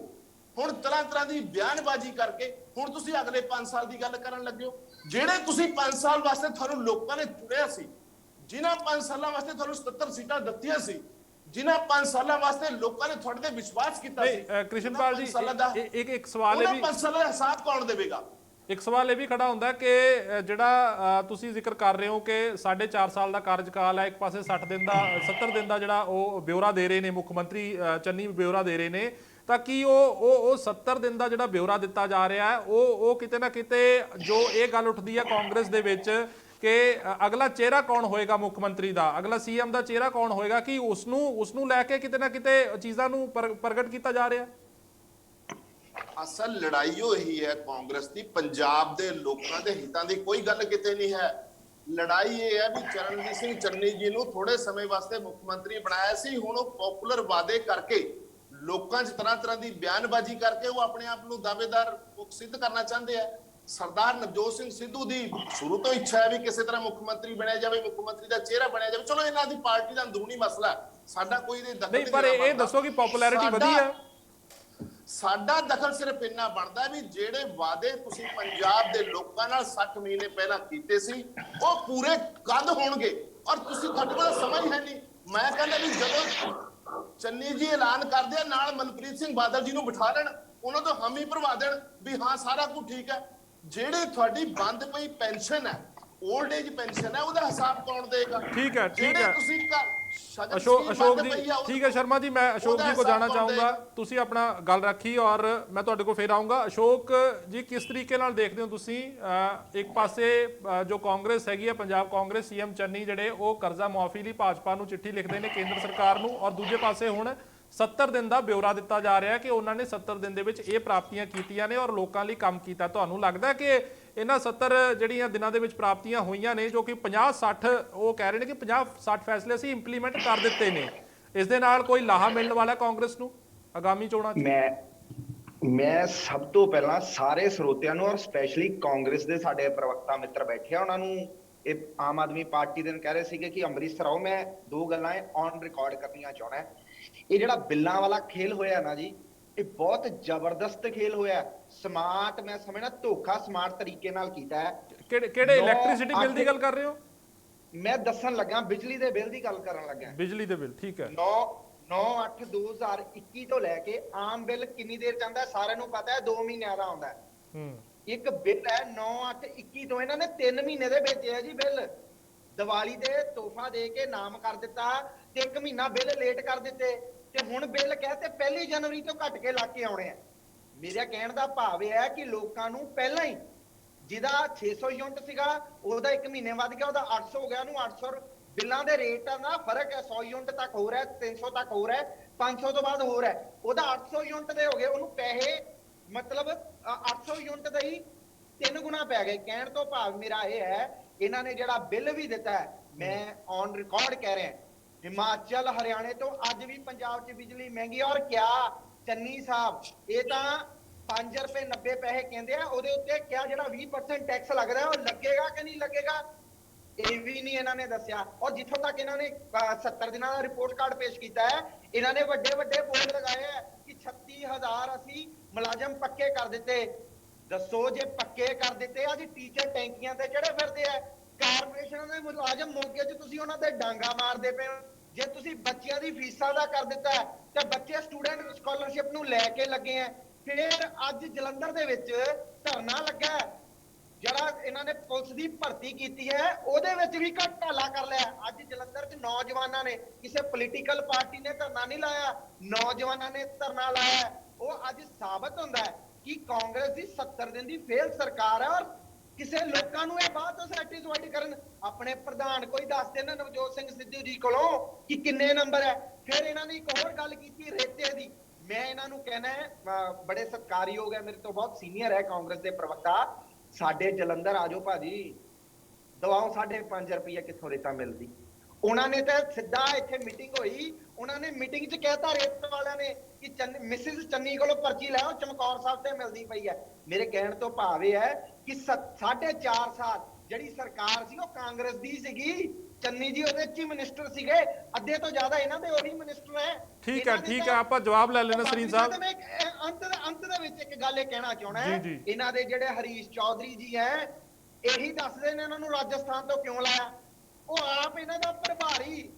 ਹੁਣ ਤਰ੍ਹਾਂ ਦੀ ਬਿਆਨਬਾਜ਼ੀ ਕਰਕੇ ਹੁਣ ਤੁਸੀਂ ਅਗਲੇ 5 ਸਾਲ ਦੀ ਗੱਲ ਕਰਨ ਲੱਗੇ ਹੋ। ਜਿਹੜੇ ਤੁਸੀਂ 5 ਸਾਲ ਵਾਸਤੇ ਤੁਹਾਨੂੰ ਲੋਕਾਂ ਨੇ ਚੁਣਿਆ ਸੀ, ਜਿਨ੍ਹਾਂ 5 ਸਾਲਾਂ ਵਾਸਤੇ ਤੁਹਾਨੂੰ 77 ਸੀਟਾਂ ਦਿੱਤੀਆਂ ਸੀ, ਜਿਨ੍ਹਾਂ 5 ਸਾਲਾਂ ਵਾਸਤੇ ਲੋਕਾਂ ਨੇ ਤੁਹਾਡੇ ਤੇ ਵਿਸ਼ਵਾਸ ਕੀਤਾ ਸੀ। ਕ੍ਰਿਸ਼ਨਪਾਲ ਜੀ ਇੱਕ ਸਵਾਲ ਇਹ ਵੀ, 5 ਸਾਲਾਂ ਦਾ ਹਿਸਾਬ ਕੌਣ ਦੇਵੇਗਾ? ਇੱਕ ਸਵਾਲ ਇਹ ਵੀ ਖੜਾ ਹੁੰਦਾ ਕਿ ਜਿਹੜਾ ਤੁਸੀਂ ਜ਼ਿਕਰ ਕਰ ਰਹੇ ਹੋ ਕਿ 4.5 ਸਾਲ ਦਾ ਕਾਰਜਕਾਲ ਹੈ, ਇੱਕ ਪਾਸੇ 60 ਦਿਨ ਦਾ 70 ਦਿਨ ਦਾ ਜਿਹੜਾ ਉਹ ਬਿਊਰਾ ਦੇ ਰਹੇ ਨੇ ਮੁੱਖ ਮੰਤਰੀ ਚੰਨੀ ਬਿਊਰਾ ਦੇ ਰਹੇ ਨੇ, ਤਾਂ ਕੀ ਉਹ 70 ਦਿਨ ਦਾ ਜਿਹੜਾ ਬਿਊਰਾ ਦਿੱਤਾ ਜਾ ਰਿਹਾ ਹੈ ਉਹ ਕਿਤੇ ਨਾ ਕਿਤੇ ਜੋ ਇਹ ਗੱਲ ਉੱਠਦੀ ਹੈ ਕਾਂਗਰਸ ਦੇ ਵਿੱਚ ਕਿ ਅਗਲਾ ਚਿਹਰਾ ਕੌਣ ਹੋਏਗਾ ਮੁੱਖ ਮੰਤਰੀ ਦਾ, ਅਗਲਾ ਸੀਐਮ ਦਾ ਚਿਹਰਾ ਕੌਣ ਹੋਏਗਾ, ਕਿ ਉਸ ਨੂੰ ਲੈ ਕੇ ਕਿਤੇ ਨਾ ਕਿਤੇ ਚੀਜ਼ਾਂ ਨੂੰ ਪ੍ਰਗਟ ਕੀਤਾ ਜਾ ਰਿਹਾ? ਅਸਲ ਲੜਾਈ ਉਹ ਇਹੀ ਹੈ ਕਾਂਗਰਸ ਦੀ, ਪੰਜਾਬ ਦੇ ਲੋਕਾਂ ਦੇ ਹਿੱਤਾਂ ਦੀ ਕੋਈ ਗੱਲ ਕਿਤੇ ਨਹੀਂ ਹੈ। ਲੜਾਈ ਇਹ ਹੈ ਵੀ ਚਰਨਜੀਤ ਸਿੰਘ ਚੰਨੀ ਜੀ ਨੂੰ ਥੋੜੇ ਸਮੇਂ ਵਾਸਤੇ ਮੁੱਖ ਮੰਤਰੀ ਬਣਾਇਆ ਸੀ, ਹੁਣ ਉਹ ਪਪੂਲਰ ਵਾਅਦੇ ਕਰਕੇ ਲੋਕਾਂ 'ਚ ਤਰ੍ਹਾਂ ਦੀ ਬਿਆਨਬਾਜ਼ੀ ਕਰਕੇ ਉਹ ਆਪਣੇ ਆਪ ਨੂੰ ਦਾਅਵੇਦਾਰ ਸਿੱਧ ਕਰਨਾ ਚਾਹੁੰਦੇ ਆ। ਸਰਦਾਰ ਨਵਜੋਤ ਸਿੰਘ ਸਿੱਧੂ ਦੀ ਸ਼ੁਰੂ ਤੋਂ ਇੱਛਾ ਹੈ ਵੀ ਕਿਸੇ ਤਰ੍ਹਾਂ ਮੁੱਖ ਮੰਤਰੀ ਬਣਿਆ ਜਾਵੇ, ਮੁੱਖ ਮੰਤਰੀ ਦਾ ਚਿਹਰਾ ਬਣਿਆ ਜਾਵੇ। ਚਲੋ ਇਹਨਾਂ ਦੀ ਪਾਰਟੀ ਦਾ ਅੰਦਰੂਨੀ ਮਸਲਾ ਹੈ, ਸਾਡਾ ਕੋਈ ਇਹਦੇ ਦਖਲ ਨਹੀਂ, ਪਰ ਇਹ ਦੱਸੋ ਕਿ ਪਪੂਲੈਰਿਟੀ ਵਧੀ ਹੈ? ਸਾਡਾ ਦਖਲ ਸਿਰਫ ਇੰਨਾ ਬਣਦਾ ਵੀ ਜਿਹੜੇ ਵਾਅਦੇ ਤੁਸੀਂ ਪੰਜਾਬ ਦੇ ਲੋਕਾਂ ਨਾਲ 60 ਮਹੀਨੇ ਪਹਿਲਾਂ ਕੀਤੇ ਸੀ ਉਹ ਪੂਰੇ ਕਦ ਹੋਣਗੇ। ਔਰ ਤੁਸੀਂ ਤੁਹਾਡੇ ਕੋਲ ਸਮਾਂ ਹੀ ਹੈ ਨਹੀਂ। ਮੈਂ ਕਹਿੰਦਾ ਵੀ ਜਦੋਂ ਚੰਨੀ ਜੀ ਐਲਾਨ ਕਰਦੇ ਆ ਨਾਲ ਮਨਪ੍ਰੀਤ ਸਿੰਘ ਬਾਦਲ ਜੀ ਨੂੰ ਬਿਠਾ ਲੈਣ, ਉਹਨਾਂ ਤੋਂ ਹਾਮੀ ਭਰਵਾ ਦੇਣ ਵੀ ਹਾਂ ਸਾਰਾ ਕੁਝ ਠੀਕ ਹੈ। ਜਿਹੜੇ ਤੁਹਾਡੀ ਬੰਦ ਪਈ ਪੈਨਸ਼ਨ ਹੈ, 올ਡ ਏਜ ਪੈਨਸ਼ਨ ਹੈ, ਉਹਦਾ ਹਿਸਾਬ ਕੌਣ ਦੇਗਾ? ਠੀਕ ਹੈ ਤੁਸੀਂ ਅਸ਼ੋਕ ਜੀ, ਠੀਕ ਹੈ ਸ਼ਰਮਾ ਜੀ, ਮੈਂ ਅਸ਼ੋਕ ਜੀ ਕੋ ਜਾਣਾ ਚਾਹੂੰਗਾ। ਤੁਸੀਂ ਆਪਣਾ ਗੱਲ ਰੱਖੀ ਔਰ ਮੈਂ ਤੁਹਾਡੇ ਕੋਲ ਫੇਰ ਆਉਂਗਾ। ਅਸ਼ੋਕ ਜੀ, ਕਿਸ ਤਰੀਕੇ ਨਾਲ ਦੇਖਦੇ ਹੋ ਤੁਸੀਂ ਇੱਕ ਪਾਸੇ ਜੋ ਕਾਂਗਰਸ ਹੈਗੀ ਹੈ, ਪੰਜਾਬ ਕਾਂਗਰਸ, ਸੀਐਮ ਚੰਨੀ ਜਿਹੜੇ ਉਹ ਕਰਜ਼ਾ ਮੁਆਫੀ ਲਈ ਭਾਜਪਾ ਨੂੰ ਚਿੱਠੀ ਲਿਖਦੇ ਨੇ ਕੇਂਦਰ ਸਰਕਾਰ ਨੂੰ, ਔਰ ਦੂਜੇ ਪਾਸੇ ਹੁਣ 70 ਦਿਨ ਦਾ ਬਿਊਰਾ ਦਿੱਤਾ ਜਾ ਰਿਹਾ ਕਿ ਉਹਨਾਂ ਨੇ 70 ਦਿਨ ਦੇ ਵਿੱਚ ਇਹ ਪ੍ਰਾਪਤੀਆਂ ਕੀਤੀਆਂ ਨੇ ਔਰ ਲੋਕਾਂ ਲਈ ਕੰਮ ਕੀਤਾ। ਤੁਹਾਨੂੰ ਲੱਗਦਾ ਕਿ ਇਹਨਾਂ 70 ਜਿਹੜੀਆਂ ਦਿਨਾਂ ਦੇ ਵਿੱਚ ਪ੍ਰਾਪਤੀਆਂ ਹੋਈਆਂ ਨੇ, ਜੋ ਕਿ 50-60 ਉਹ ਕਹਿ ਰਹੇ ਨੇ ਕਿ 50-60 ਫੈਸਲੇ ਅਸੀਂ ਇੰਪਲੀਮੈਂਟ ਕਰ ਦਿੱਤੇ ਨੇ, ਇਸ ਦੇ ਨਾਲ ਕੋਈ ਲਾਹਾ ਮਿਲਣ ਵਾਲਾ ਕਾਂਗਰਸ ਨੂੰ ਆਗਾਮੀ ਚੋਣਾਂ 'ਚ? ਮੈਂ ਸਭ ਤੋਂ ਪਹਿਲਾਂ ਸਾਰੇ ਸਰੋਤਿਆਂ ਨੂੰ, ਔਰ ਸਪੈਸ਼ਲੀ ਕਾਂਗਰਸ ਦੇ ਸਾਡੇ ਪ੍ਰਵਕਤਾ ਮਿੱਤਰ ਬੈਠੇ ਆ, ਉਹਨਾਂ ਨੂੰ, ਇਹ ਆਮ ਆਦਮੀ ਪਾਰਟੀ ਦੇ ਕਹਿ ਰਹੇ ਸੀਗੇ ਕਿ ਅੰਮ੍ਰਿਤਸਰ ਆਓ, ਮੈਂ ਦੋ ਗੱਲਾਂ ਔਨ ਰਿਕਾਰਡ ਕਰਨੀਆਂ ਚਾਹੁੰਦਾ। ਇਹ ਜਿਹੜਾ ਬਿੱਲਾਂ ਵਾਲਾ ਖੇਲ ਹੋਇਆ ਨਾ ਜੀ, ਇਹ ਬਹੁਤ ਜ਼ਬਰਦਸਤ ਖੇਲ ਹੋਇਆ। ਸਮਾਰਟ, ਮੈਂ ਸਮਝਣਾ ਧੋਖਾ ਸਮਾਰਟ ਤਰੀਕੇ ਨਾਲ ਕੀਤਾ ਹੈ। ਕਿਹੜੇ ਇਲੈਕਟ੍ਰਿਸਿਟੀ ਬਿੱਲ ਦੀ ਗੱਲ ਕਰ ਰਹੇ ਹੋ? ਮੈਂ ਦੱਸਣ ਲੱਗਾ, ਬਿਜਲੀ ਦੇ ਬਿੱਲ ਦੀ ਗੱਲ ਕਰਨ ਲੱਗਾ। ਬਿਜਲੀ ਦੇ ਬਿੱਲ, ਠੀਕ ਹੈ। 9/8/2021 ਤੋਂ ਲੈ ਕੇ ਆਮ ਬਿੱਲ ਕਿੰਨੀ ਦੇਰ ਜਾਂਦਾ ਸਾਰਿਆਂ ਨੂੰ ਪਤਾ ਹੈ, 2 ਮਹੀਨਿਆਂ ਦਾ ਆਉਂਦਾ ਹੈ। ਇੱਕ ਬਿੱਲ ਹੈ 9/8/21 ਤੋਂ, ਇਹਨਾਂ ਨੇ 3 ਮਹੀਨੇ ਦੇ ਭੇਜੇ ਆ ਜੀ ਬਿੱਲ। ਦੀਵਾਲੀ ਦੇ ਤੋਹਫਾ ਦੇ ਕੇ ਨਾਮ ਕਰ ਦਿੱਤਾ ਤੇ 1 ਮਹੀਨਾ ਬਿੱਲ ਲੇਟ ਕਰ ਦਿੱਤੇ, ਤੇ ਹੁਣ ਬਿੱਲ ਕਹਤੇ 1 ਜਨਵਰੀ ਤੋਂ ਘੱਟ ਕੇ ਲਾ ਕੇ ਆਉਣੇ ਆ। ਮੇਰਾ ਕਹਿਣ ਦਾ ਭਾਵ ਇਹ ਹੈ ਕਿ ਲੋਕਾਂ ਨੂੰ ਪਹਿਲਾਂ ਹੀ, ਜਿਹਦਾ 600 ਯੂਨਿਟ ਸੀਗਾ ਉਹਦਾ 1 ਮਹੀਨੇ ਵੱਧ ਗਿਆ, ਉਹਦਾ 800 ਹੋ ਗਿਆ, ਉਹਨੂੰ 800 ਬਿੱਲਾਂ ਦੇ ਰੇਟ ਦਾ ਫਰਕ ਹੈ। 100 ਯੂਨਿਟ ਤੱਕ ਹੋ ਰਿਹਾ, 300 ਤੱਕ ਹੋ ਰਿਹਾ, 500 ਤੋਂ ਬਾਅਦ ਹੋ ਰਿਹਾ, ਉਹਦਾ 800 ਯੂਨਿਟ ਦੇ ਹੋ ਗਏ, ਉਹਨੂੰ ਪੈਸੇ ਮਤਲਬ 800 ਯੂਨਿਟ ਦੇ ਹੀ 3 ਗੁਣਾ ਪੈ ਗਏ। ਕਹਿਣ ਤੋਂ ਭਾਵ ਮੇਰਾ ਇਹ ਹੈ, ਇਹਨਾਂ ਨੇ ਜਿਹੜਾ ਬਿੱਲ ਵੀ ਦਿੱਤਾ ਹੈ, ਮੈਂ ਔਨ ਰਿਕਾਰਡ ਕਹਿ ਰਿਹਾ, ਹਿਮਾਚਲ ਹਰਿਆਣੇ ਤੋਂ ਅੱਜ ਵੀ ਪੰਜਾਬ 'ਚ ਬਿਜਲੀ ਮਹਿੰਗੀ। ਔਰ ਕਿਆ ਚੰਨੀ ਸਾਹਿਬ, ਇਹ ਤਾਂ 5 ਰੁਪਏ 90 ਪੈਸੇ ਕਹਿੰਦੇ ਆ, ਉਹਦੇ ਉੱਤੇ ਕਿਆ ਜਿਹੜਾ 20% ਟੈਕਸ ਲੱਗਦਾ ਉਹ ਲੱਗੇਗਾ ਕਿ ਨਹੀਂ ਲੱਗੇਗਾ, ਇਹ ਵੀ ਨਹੀਂ ਇਹਨਾਂ ਨੇ ਦੱਸਿਆ। ਔਰ ਜਿੱਥੋਂ ਤੱਕ ਇਹਨਾਂ ਨੇ 70 ਦਿਨਾਂ ਦਾ ਰਿਪੋਰਟ ਕਾਰਡ ਪੇਸ਼ ਕੀਤਾ ਹੈ, ਇਹਨਾਂ ਨੇ ਵੱਡੇ ਵੱਡੇ ਬੋਰਡ ਲਗਾਏ ਹੈ ਕਿ 36,000 ਅਸੀਂ ਮੁਲਾਜ਼ਮ ਪੱਕੇ ਕਰ ਦਿੱਤੇ। ਦੱਸੋ, ਜੇ ਪੱਕੇ ਕਰ ਦਿੱਤੇ ਆ ਜੀ, ਟੀਚਰ ਟੈਂਕੀਆਂ ਤੇ ਚੜੇ ਫਿਰਦੇ ਆ, ਕਾਰਪੋਰੇਸ਼ਨਾਂ ਦੇ ਮੁਲਾਜ਼ਮ ਮੋਗੇ 'ਚ ਤੁਸੀਂ ਉਹਨਾਂ ਤੇ ਡਾਂਗਾ ਮਾਰਦੇ ਪਏ ਹੋ। ਜੇ ਤੁਸੀਂ ਬੱਚਿਆਂ ਦੀ ਫੀਸਾਂ ਦਾ ਕਰ ਦਿੱਤਾ ਤੇ ਬੱਚੇ ਸਟੂਡੈਂਟ ਸਕਾਲਰਸ਼ਿਪ ਨੂੰ ਲੈ ਕੇ ਲੱਗੇ ਆ। ਫਿਰ ਅੱਜ ਜਲੰਧਰ ਦੇ ਵਿੱਚ ਧਰਨਾ ਲੱਗਾ, ਜਿਹੜਾ ਇਹਨਾਂ ਨੇ ਪੁਲਿਸ ਦੀ ਭਰਤੀ ਕੀਤੀ ਹੈ ਉਹਦੇ ਵਿੱਚ ਵੀ ਘਟਾਲਾ ਕਰ ਲਿਆ। ਅੱਜ ਜਲੰਧਰ 'ਚ ਨੌਜਵਾਨਾਂ ਨੇ, ਕਿਸੇ ਪੋਲੀਟੀਕਲ ਪਾਰਟੀ ਨੇ ਧਰਨਾ ਨਹੀਂ ਲਾਇਆ, ਨੌਜਵਾਨਾਂ ਨੇ ਧਰਨਾ ਲਾਇਆ। ਉਹ ਅੱਜ ਸਾਬਤ ਹੁੰਦਾ ਹੈ ਕਿ ਕਾਂਗਰਸ ਦੀ 70 ਦਿਨ ਦੀ ਫੇਲ ਸਰਕਾਰ ਹੈ। ਔਰ ਕਿਸੇ ਲੋਕਾਂ ਨੂੰ ਇਹ ਬਾਤ ਤੋਂ ਸੈਟੀਸਫਾਈਡ ਕਰਨ, ਆਪਣੇ ਪ੍ਰਧਾਨ ਕੋਈ ਦੱਸ ਦੇਣ ਨਵਜੋਤ ਸਿੰਘ ਸਿੱਧੂ ਜੀ ਕੋਲੋਂ ਕਿ ਕਿੰਨੇ ਨੰਬਰ ਹੈ। ਫਿਰ ਇਹਨਾਂ ਨੇ ਇੱਕ ਹੋਰ ਗੱਲ ਕੀਤੀ ਰੇਤੇ ਦੀ। ਮੈਂ ਇਹਨਾਂ ਨੂੰ ਕਹਿਣਾ ਹੈ, ਬੜੇ ਸਤਿਕਾਰਯੋਗ ਹੈ, ਮੇਰੇ ਤੋਂ ਬਹੁਤ ਸੀਨੀਅਰ ਹੈ ਕਾਂਗਰਸ ਦੇ ਪ੍ਰਵਕਤਾ, ਸਾਡੇ ਜਲੰਧਰ ਆਜੋ ਭਾਜੀ, ਦਵਾਓ 5.5 ਰੁਪਏ ਕਿੱਥੋਂ ਰੇਤਾ ਮਿਲਦੀ। ਉਹਨਾਂ ਨੇ ਤਾਂ ਸਿੱਧਾ ਇੱਥੇ ਮੀਟਿੰਗ ਹੋਈ, ਉਹਨਾਂ ਨੇ ਮੀਟਿੰਗ 'ਚ ਕਹਿਤਾ ਰੇਤ ਵਾਲਿਆਂ ਨੇ ਕਿ ਮਿਸਿਸ ਚੰਨੀ ਕੋਲੋਂ ਪਰਚੀ ਲੈ ਆਓ, ਚਮਕੌਰ ਸਾਹਿਬ ਤੇ ਮਿਲਦੀ ਪਈ ਹੈ। ਮੇਰੇ ਕਹਿਣ ਤੋਂ ਭਾਵ ਇਹ ਹੈ ਕਿ 4.5 ਸਾਲ ਜਿਹੜੀ ਸਰਕਾਰ ਸੀ ਉਹ ਕਾਂਗਰਸ ਦੀ ਸੀਗੀ, ਚੰਨੀ ਜੀ ਉਹਦੇ ਚੀਫ ਮਿਨਿਸਟਰ ਸੀਗੇ, ਅੱਧੇ ਤੋਂ ਜ਼ਿਆਦਾ ਇਹਨਾਂ ਦੇ ਉਹੀ ਮਿਨਿਸਟਰ ਹੈ। ਠੀਕ ਹੈ, ਆਪਾਂ ਜਵਾਬ ਲੈ ਲੈਣਾ ਸਰੀਨ ਸਾਹਿਬ। ਅੰਤ ਦੇ ਵਿੱਚ ਇੱਕ ਗੱਲ ਇਹ ਕਹਿਣਾ ਚਾਹੁੰਦਾ ਹੈ, ਇਹਨਾਂ ਦੇ ਜਿਹੜੇ ਹਰੀਸ਼ ਚੌਧਰੀ ਜੀ ਹੈ, ਇਹੀ ਦੱਸਦੇ ਨੇ ਇਹਨਾਂ ਨੂੰ ਰਾਜਸਥਾਨ ਤੋਂ ਕਿਉਂ ਲਾਇਆ। ਉਹ ਆਪ ਇਹਨਾਂ ਦਾ ਪ੍ਰਭਾਰੀ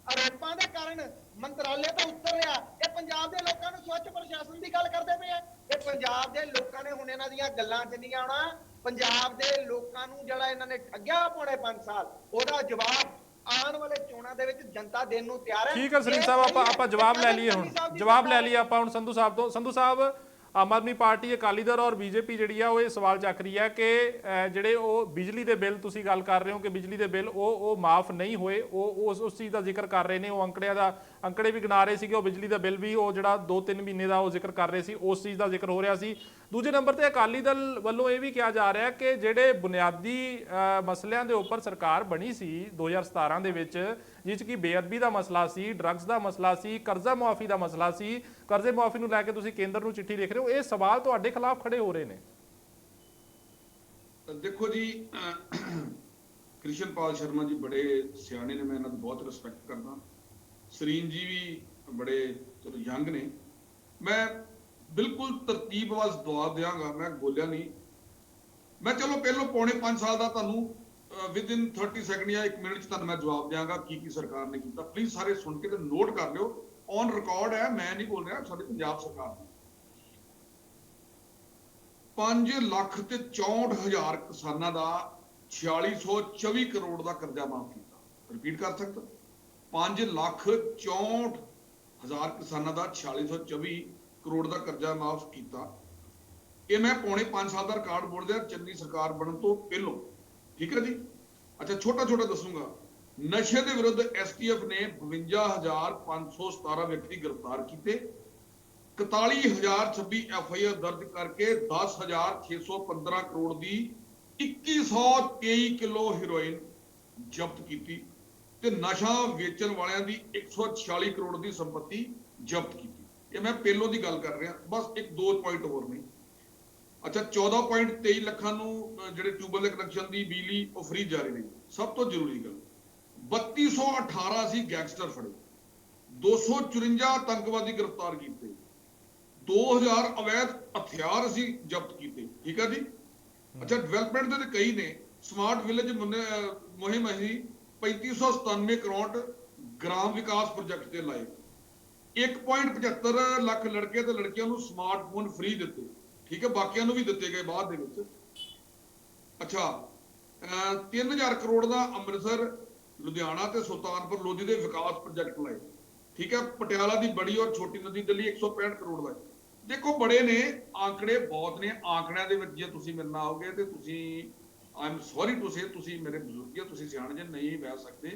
ਆਰੋਪਾਂ ਦੇ ਕਾਰਨ ਮੰਤਰਾਲੇ ਤੋਂ ਉੱਤਰ ਰਿਹਾ। ਇਹ ਪੰਜਾਬ ਦੇ ਲੋਕਾਂ ਨੂੰ ਸਵੱਛ ਪ੍ਰਸ਼ਾਸਨ ਦੀ ਗੱਲ ਕਰਦੇ ਪਏ ਆ। ਇਹ ਪੰਜਾਬ ਦੇ ਲੋਕਾਂ ਨੇ ਹੁਣ ਇਹਨਾਂ ਦੀਆਂ ਗੱਲਾਂ 'ਚ ਨਹੀਂ ਆਉਣਾ। ਪੰਜਾਬ ਦੇ ਲੋਕਾਂ ਨੂੰ ਜਿਹੜਾ ਇਹਨਾਂ ਨੇ ਠੱਗਿਆ ਪੌਣੇ 5 ਸਾਲ, ਉਹਦਾ ਜਵਾਬ ਆਉਣ ਵਾਲੇ ਚੋਣਾਂ ਦੇ ਵਿੱਚ ਜਨਤਾ ਦੇਣ ਨੂੰ ਤਿਆਰ ਹੈ। ਠੀਕ ਹੈ ਸਰੀਨ ਸਾਹਿਬ, ਆਪਾਂ ਜਵਾਬ ਲੈ ਲਈਏ ਹੁਣ, ਜਵਾਬ ਲੈ ਲਈਏ ਆਪਾਂ ਹੁਣ ਸੰਧੂ ਸਾਹਿਬ ਤੋਂ। ਸੰਧੂ ਸਾਹਿਬ, ਆਮ ਆਦਮੀ ਪਾਰਟੀ, ਅਕਾਲੀ ਦਲ ਔਰ ਬੀਜੇਪੀ ਜਿਹੜੀ ਆ ਉਹ ਇਹ ਸਵਾਲ ਚੱਕ ਰਹੀ ਹੈ ਕਿ ਜਿਹੜੇ ਉਹ ਬਿਜਲੀ ਦੇ ਬਿੱਲ ਤੁਸੀਂ ਗੱਲ ਕਰ ਰਹੇ ਹੋ ਕਿ ਬਿਜਲੀ ਦੇ ਬਿੱਲ ਉਹ ਮਾਫ ਨਹੀਂ ਹੋਏ, ਉਹ ਉਸ ਚੀਜ਼ ਦਾ ਜ਼ਿਕਰ ਕਰ ਰਹੇ ਨੇ। ਉਹ ਅੰਕੜੇ ਵੀ ਗਿਣਾ ਰਹੇ ਸੀਗੇ, ਉਹ ਬਿਜਲੀ ਦਾ ਬਿੱਲ ਵੀ ਉਹ ਜਿਹੜਾ 2-3 ਮਹੀਨੇ ਦਾ ਉਹ ਜ਼ਿਕਰ ਕਰ ਰਹੇ ਸੀ, ਉਸ ਚੀਜ਼ ਦਾ ਜ਼ਿਕਰ ਹੋ ਰਿਹਾ ਸੀ। ਦੂਜੇ ਨੰਬਰ ਤੇ ਅਕਾਲੀ ਦਲ ਵੱਲੋਂ ਇਹ ਵੀ ਕਿਹਾ ਜਾ ਰਿਹਾ ਕਿ ਜਿਹੜੇ ਬੁਨਿਆਦੀ ਮਸਲਿਆਂ ਦੇ ਉੱਪਰ ਸਰਕਾਰ ਬਣੀ ਸੀ 2017 ਦੇ ਵਿੱਚ, ਜਿਸ 'ਚ ਕਿ ਬੇਅਦਬੀ ਦਾ ਮਸਲਾ ਸੀ, ਡਰੱਗਸ ਦਾ ਮਸਲਾ ਸੀ, ਕਰਜ਼ਾ ਮੁਆਫੀ ਦਾ ਮਸਲਾ ਸੀ, ਕਰਜ਼ੇ ਮੁਆਫੀ ਨੂੰ ਲੈ ਕੇ ਤੁਸੀਂ ਕੇਂਦਰ ਨੂੰ ਚਿੱਠੀ ਲਿਖ ਰਹੇ ਹੋ, ਇਹ ਸਵਾਲ ਤੁਹਾਡੇ ਖਿਲਾਫ ਖੜੇ ਹੋ ਰਹੇ ਨੇ। ਦੇਖੋ ਜੀ, ਕ੍ਰਿਸ਼ਨਪਾਲ ਸ਼ਰਮਾ ਜੀ ਬੜੇ ਸਿਆਣੇ ਨੇ, ਮੈਂ ਇਹਨਾਂ ਦੀ ਬਹੁਤ ਰਿਸਪੈਕਟ ਕਰਦਾ। ਸਰੀਨ ਜੀ ਵੀ ਬੜੇ ਚਲੋ ਯੰਗ ਨੇ। ਮੈਂ ਬਿਲਕੁਲ ਤਰਤੀਬਵਾਰ ਜਵਾਬ ਦਿਆਂਗਾ, ਮੈਂ ਬੋਲਿਆ ਨਹੀਂ। ਮੈਂ ਚਲੋ ਪਹਿਲੋਂ ਪੌਣੇ 5 ਸਾਲ ਦਾ ਤੁਹਾਨੂੰ ਵਿਦਿਨ 30 ਸੈਕਿੰਡ ਜਾਂ 1 ਮਿੰਟ 'ਚ ਤੁਹਾਨੂੰ ਮੈਂ ਜਵਾਬ ਦਿਆਂਗਾ ਕੀ ਸਰਕਾਰ ਨੇ ਕੀਤਾ। ਪਲੀਜ਼ ਸਾਰੇ ਸੁਣ ਕੇ ਤੇ ਨੋਟ ਕਰ ਲਿਓ, ਔਨ ਰਿਕਾਰਡ ਹੈ, ਮੈਂ ਨਹੀਂ ਬੋਲ ਰਿਹਾ, ਸਾਡੀ ਪੰਜਾਬ ਸਰਕਾਰ ਦੀ 5,64,000 ਕਿਸਾਨਾਂ ਦਾ 4624 ਕਰੋੜ ਦਾ ਕਰਜ਼ਾ ਮਾਫ ਕੀਤਾ। ਰਿਪੀਟ ਕਰ ਸਕਦਾ, 5,64,000 ਕਿਸਾਨਾਂ ਦਾ 4624 ਕਰੋੜ ਦਾ ਕਰਜ਼ਾ ਮਾਫ ਕੀਤਾ। ਇਹ ਮੈਂ ਪੌਣੇ 5 ਸਾਲ ਦਾ ਰਿਕਾਰਡ ਬੋਲਦਾ ਚੰਨੀ ਸਰਕਾਰ ਬਣਨ ਤੋਂ ਪਹਿਲੋਂ। ਠੀਕ ਹੈ ਜੀ। ਅੱਛਾ, ਛੋਟਾ ਦੱਸੂਗਾ। ਨਸ਼ੇ ਦੇ ਵਿਰੁੱਧ ਐਸਟੀਐਫ ਨੇ 52,517 ਵਿਅਕਤੀ ਗ੍ਰਿਫਤਾਰ ਕੀਤੇ, 41,026 ਐਫਆਈਆਰ ਦਰਜ ਕਰਕੇ 10,615 ਕਰੋੜ ਦੀ 2123 ਕਿਲੋ ਹੈਰੋਇਨ ਜ਼ਬਤ ਕੀਤੀ ਤੇ ਨਸ਼ਾ ਵੇਚਣ ਵਾਲਿਆਂ ਦੀ 146 ਕਰੋੜ ਦੀ ਸੰਪਤੀ ਜ਼ਬਤ ਕੀਤੀ। ਇਹ ਮੈਂ ਪਹਿਲੋਂ ਦੀ ਗੱਲ ਕਰ ਰਿਹਾ, ਬਸ ਇੱਕ ਦੋ ਪੁਆਇੰਟ ਹੋਰ ਨੇ। ਅੱਛਾ, 14.23 ਲੱਖਾਂ ਨੂੰ ਜਿਹੜੇ ਟਿਊਬਲ ਦੇ ਕਨੈਕਸ਼ਨ ਦੀ ਬਿਜਲੀ ਉਹ ਫ੍ਰੀ ਜਾਰੀ ਰਹੀ। ਸਭ ਤੋਂ ਜ਼ਰੂਰੀ ਗੱਲ, 3218 ਸੀ ਗੈਂਗਸਟਰ ਫੜੇ, 254 ਆਤੰਕਵਾਦੀ ਗ੍ਰਿਫਤਾਰ ਕੀਤੇ, 2000 ਅਵੈਧ ਹਥਿਆਰ ਅਸੀਂ ਜ਼ਬਤ ਕੀਤੇ। ਠੀਕ ਹੈ ਜੀ। ਅੱਛਾ, ਡਿਵੈਲਪਮੈਂਟ ਦੇ ਕਈ ਨੇ। ਸਮਾਰਟ ਵਿਲੇਜ ਮੁਹਿੰਮ ਅਸੀਂ 3597 ਕਰੋੜ ਗ੍ਰਾਮ ਵਿਕਾਸ ਪ੍ਰੋਜੈਕਟ ਤੇ ਲਾਏ, 1.75 ਲੱਖ ਲੜਕੇ ਤੇ ਲੜਕੀਆਂ ਨੂੰ ਸਮਾਰਟਫੋਨ ਫ੍ਰੀ ਦਿੱਤੇ। ਠੀਕ ਹੈ, ਬਾਕੀਆਂ ਨੂੰ ਵੀ ਦਿੱਤੇ ਗਏ ਬਾਅਦ ਦੇ ਵਿੱਚ। ਅੱਛਾ, 3000 ਕਰੋੜ ਦਾ ਅੰਮ੍ਰਿਤਸਰ, ਲੁਧਿਆਣਾ ਤੇ ਸੁਲਤਾਨਪੁਰ ਲੋਧੀ ਦੇ ਵਿਕਾਸ ਪ੍ਰੋਜੈਕਟ ਲਾਏ। ਠੀਕ ਹੈ, ਪਟਿਆਲਾ ਦੀ ਬੜੀ ਔਰ ਛੋਟੀ ਨਦੀ ਦੇ ਲਈ 165 ਕਰੋੜ ਦਾ। ਦੇਖੋ, ਬੜੇ ਨੇ ਆંકੜੇ, ਬਹੁਤ ਨੇ। ਆંકੜਿਆਂ ਦੇ ਵਿੱਚ ਜੇ ਤੁਸੀਂ ਮੇਰੇ ਨਾਲ ਆਓਗੇ ਤੇ ਤੁਸੀਂ, I am sorry to say, ਤੁਸੀਂ ਮੇਰੇ ਬਜ਼ੁਰਗ ਹੋ, ਤੁਸੀਂ ਸਿਆਣੇ ਜੇ, ਨਹੀਂ ਬਹਿ ਸਕਦੇ,